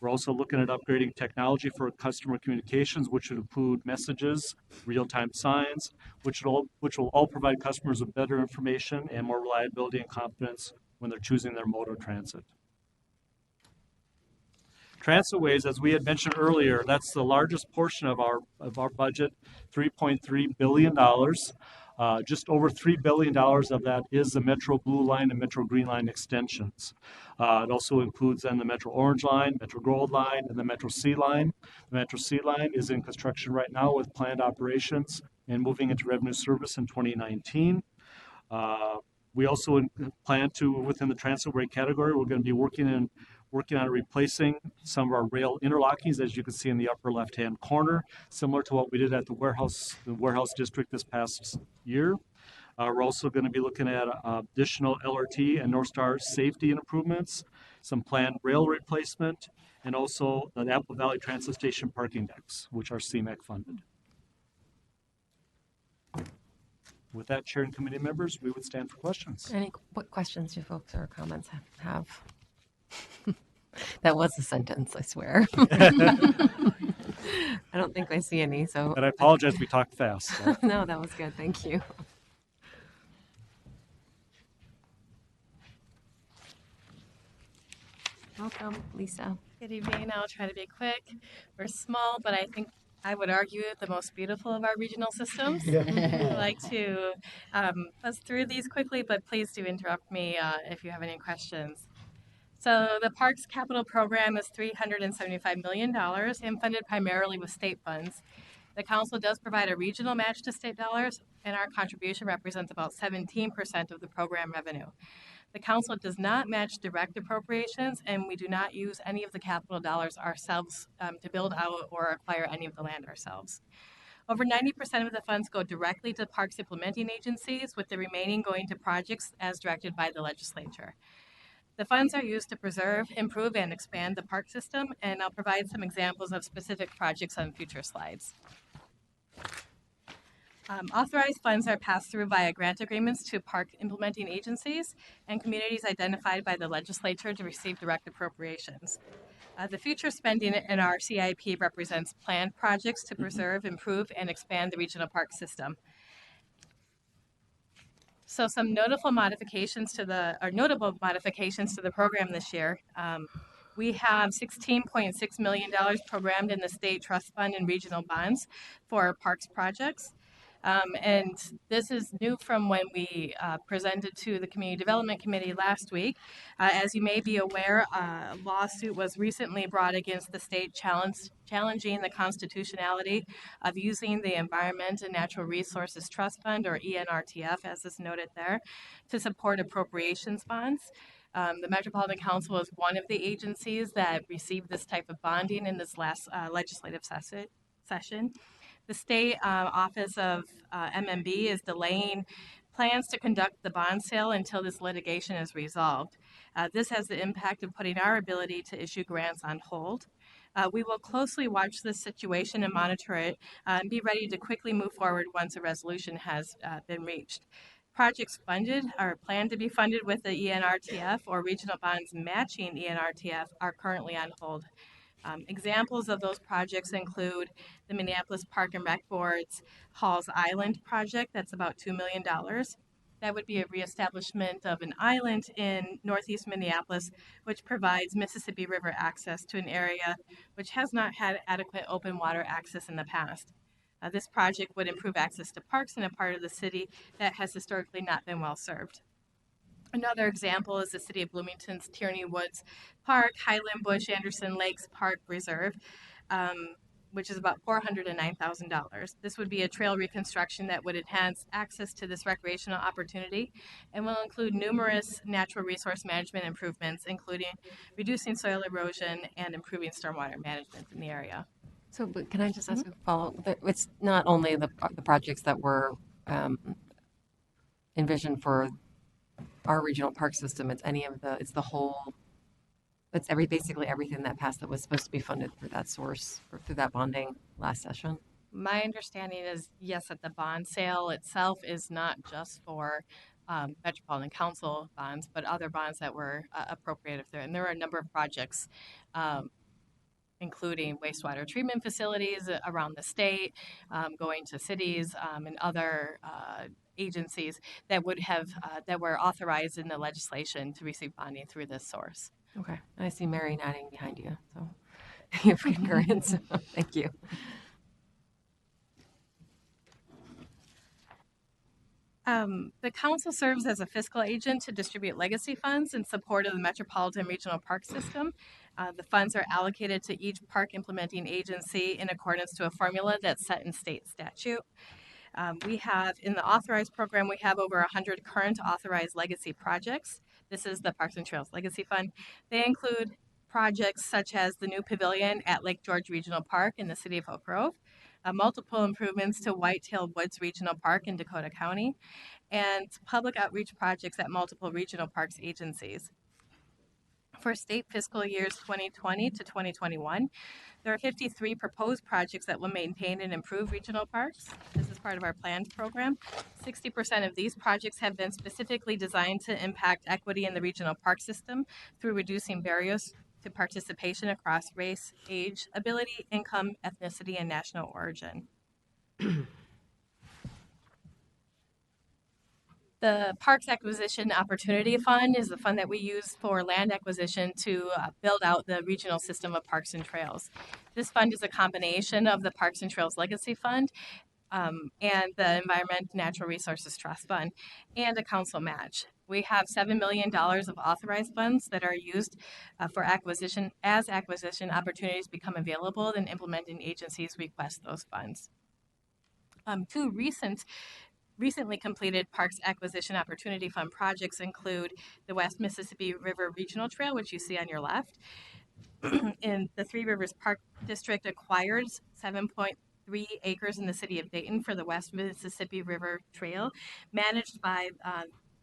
Speaker 18: We're also looking at upgrading technology for customer communications, which would include messages, real-time signs, which will all provide customers with better information and more reliability and confidence when they're choosing their mode of transit. Transitways, as we had mentioned earlier, that's the largest portion of our budget, $3.3 billion. Just over $3 billion of that is the Metro Blue Line and Metro Green Line extensions. It also includes then the Metro Orange Line, Metro Gold Line, and the Metro C Line. The Metro C Line is in construction right now with planned operations and moving into revenue service in 2019. We also plan to, within the transitway category, we're going to be working on replacing some of our rail interlockings, as you can see in the upper left-hand corner, similar to what we did at the warehouse district this past year. We're also going to be looking at additional LRT and North Star safety improvements, some planned rail replacement, and also the Apple Valley Transit Station parking decks, which are CMAQ funded. With that, Chair and committee members, we would stand for questions.
Speaker 1: What questions do folks or comments have? That was a sentence, I swear. I don't think I see any, so.
Speaker 18: And I apologize, we talked fast. So.
Speaker 1: No, that was good. Thank you. Welcome, Lisa.
Speaker 19: Good evening. I'll try to be quick. We're small, but I think I would argue the most beautiful of our regional systems. I'd like to buzz through these quickly, but please do interrupt me if you have any questions. So the Parks Capital Program is $375 million and funded primarily with state funds. The council does provide a regional match to state dollars, and our contribution represents about 17% of the program revenue. The council does not match direct appropriations, and we do not use any of the capital dollars ourselves to build out or acquire any of the land ourselves. Over 90% of the funds go directly to parks implementing agencies, with the remaining going to projects as directed by the legislature. The funds are used to preserve, improve, and expand the park system, and I'll provide some examples of specific projects on future slides. Authorized funds are passed through via grant agreements to park implementing agencies and communities identified by the legislature to receive direct appropriations. The future spending in our CIP represents planned projects to preserve, improve, and expand the regional park system. So some notable modifications to the program this year. We have $16.6 million programmed in the state trust fund and regional bonds for parks projects. And this is new from when we presented to the Community Development Committee last week. As you may be aware, a lawsuit was recently brought against the state challenging the constitutionality of using the Environment and Natural Resources Trust Fund, or ENRTF, as is noted there, to support appropriations bonds. The Metropolitan Council is one of the agencies that received this type of bonding in this last legislative session. The state office of MMB is delaying plans to conduct the bond sale until this litigation is resolved. This has the impact of putting our ability to issue grants on hold. We will closely watch this situation and monitor it and be ready to quickly move forward once a resolution has been reached. Projects funded or planned to be funded with the ENRTF or regional bonds matching ENRTF are currently on hold. Examples of those projects include the Minneapolis Park and Rec Board's Halls Island project, that's about $2 million. That would be a reestablishment of an island in northeast Minneapolis, which provides Mississippi River access to an area which has not had adequate open water access in the past. This project would improve access to parks in a part of the city that has historically not been well served. Another example is the City of Bloomington's Tierney Woods Park, Highland Bush Anderson Lakes Park Reserve, which is about $409,000. This would be a trail reconstruction that would enhance access to this recreational opportunity and will include numerous natural resource management improvements, including reducing soil erosion and improving stormwater management in the area.
Speaker 1: So, but can I just ask a follow-up? It's not only the projects that were envisioned for our regional park system, it's it's the whole, it's basically everything that passed that was supposed to be funded through that source, or through that bonding last session.
Speaker 19: My understanding is, yes, that the bond sale itself is not just for Metropolitan Council bonds, but other bonds that were appropriated there. And there are a number of projects, including wastewater treatment facilities around the state, going to cities and other agencies that would have that were authorized in the legislation to receive bonding through this source.
Speaker 1: Okay, I see Mary nodding behind you, so you have concurrence. Thank you.
Speaker 19: The council serves as a fiscal agent to distribute legacy funds in support of the Metropolitan Regional Park System. The funds are allocated to each park implementing agency in accordance to a formula that's set in state statute. We have, in the authorized program, we have over 100 current authorized legacy projects. This is the Parks and Trails Legacy Fund. They include projects such as the new pavilion at Lake George Regional Park in the city of Oak Grove, multiple improvements to Whitetail Woods Regional Park in Dakota County, and public outreach projects at multiple regional parks agencies. For state fiscal years 2020 to 2021, there are 53 proposed projects that will maintain and improve regional parks. This is part of our planned program. 60% of these projects have been specifically designed to impact equity in the regional park system through reducing barriers to participation across race, age, ability, income, ethnicity, and national origin. The Parks Acquisition Opportunity Fund is the fund that we use for land acquisition to build out the regional system of parks and trails. This fund is a combination of the Parks and Trails Legacy Fund and the Environment Natural Resources Trust Fund and a council match. We have $7 million of authorized funds that are used for acquisition as acquisition opportunities become available, then implementing agencies request those funds. Two recently completed Parks Acquisition Opportunity Fund projects include the West Mississippi River Regional Trail, which you see on your left. In the Three Rivers Park District acquired 7.3 acres in the city of Dayton for the West Mississippi River Trail, managed by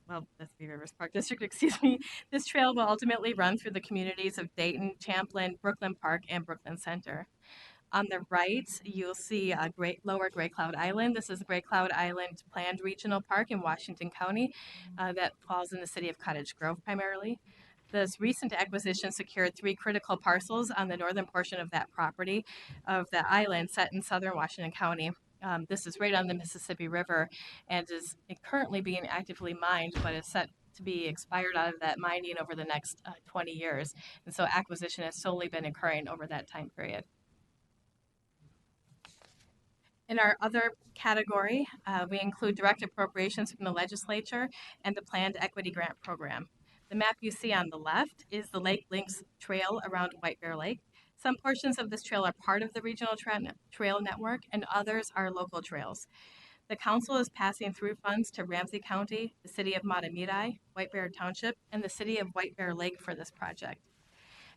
Speaker 19: the Three Rivers Park District, excuse me. This trail will ultimately run through the communities of Dayton, Champlin, Brooklyn Park, and Brooklyn Center. On the right, you'll see Lower Gray Cloud Island. This is Gray Cloud Island Planned Regional Park in Washington County that falls in the city of Cottage Grove primarily. This recent acquisition secured 3 critical parcels on the northern portion of that property of the island set in southern Washington County. This is right on the Mississippi River and is currently being actively mined, but is set to be expired out of that mining over the next 20 years. And so acquisition has solely been occurring over that time period. In our other category, we include direct appropriations from the legislature and the planned equity grant program. The map you see on the left is the Lake Links Trail around White Bear Lake. Some portions of this trail are part of the regional trail network and others are local trails. The council is passing through funds to Ramsey County, the city of Matamidi, White Bear Township, and the city of White Bear Lake for this project.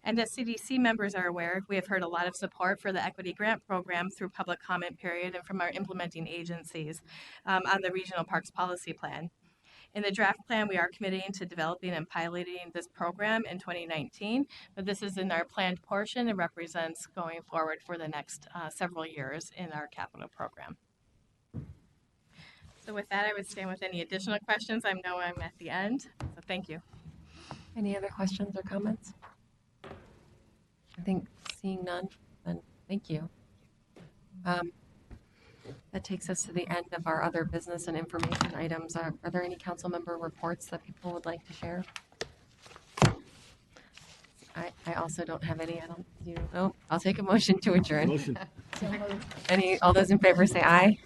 Speaker 19: And as CDC members are aware, we have heard a lot of support for the equity grant program through public comment period and from our implementing agencies on the regional parks policy plan. In the draft plan, we are committing to developing and piloting this program in 2019, but this is in our planned portion and represents going forward for the next several years in our capital program. So with that, I would stand with any additional questions. I know I'm at the end, so thank you.
Speaker 1: Any other questions or comments? I think seeing none, then thank you. That takes us to the end of our other business and information items. Are there any council member reports that people would like to share? I also don't have any. I'll take a motion to adjourn.
Speaker 17: Motion.
Speaker 1: All those in favor say aye.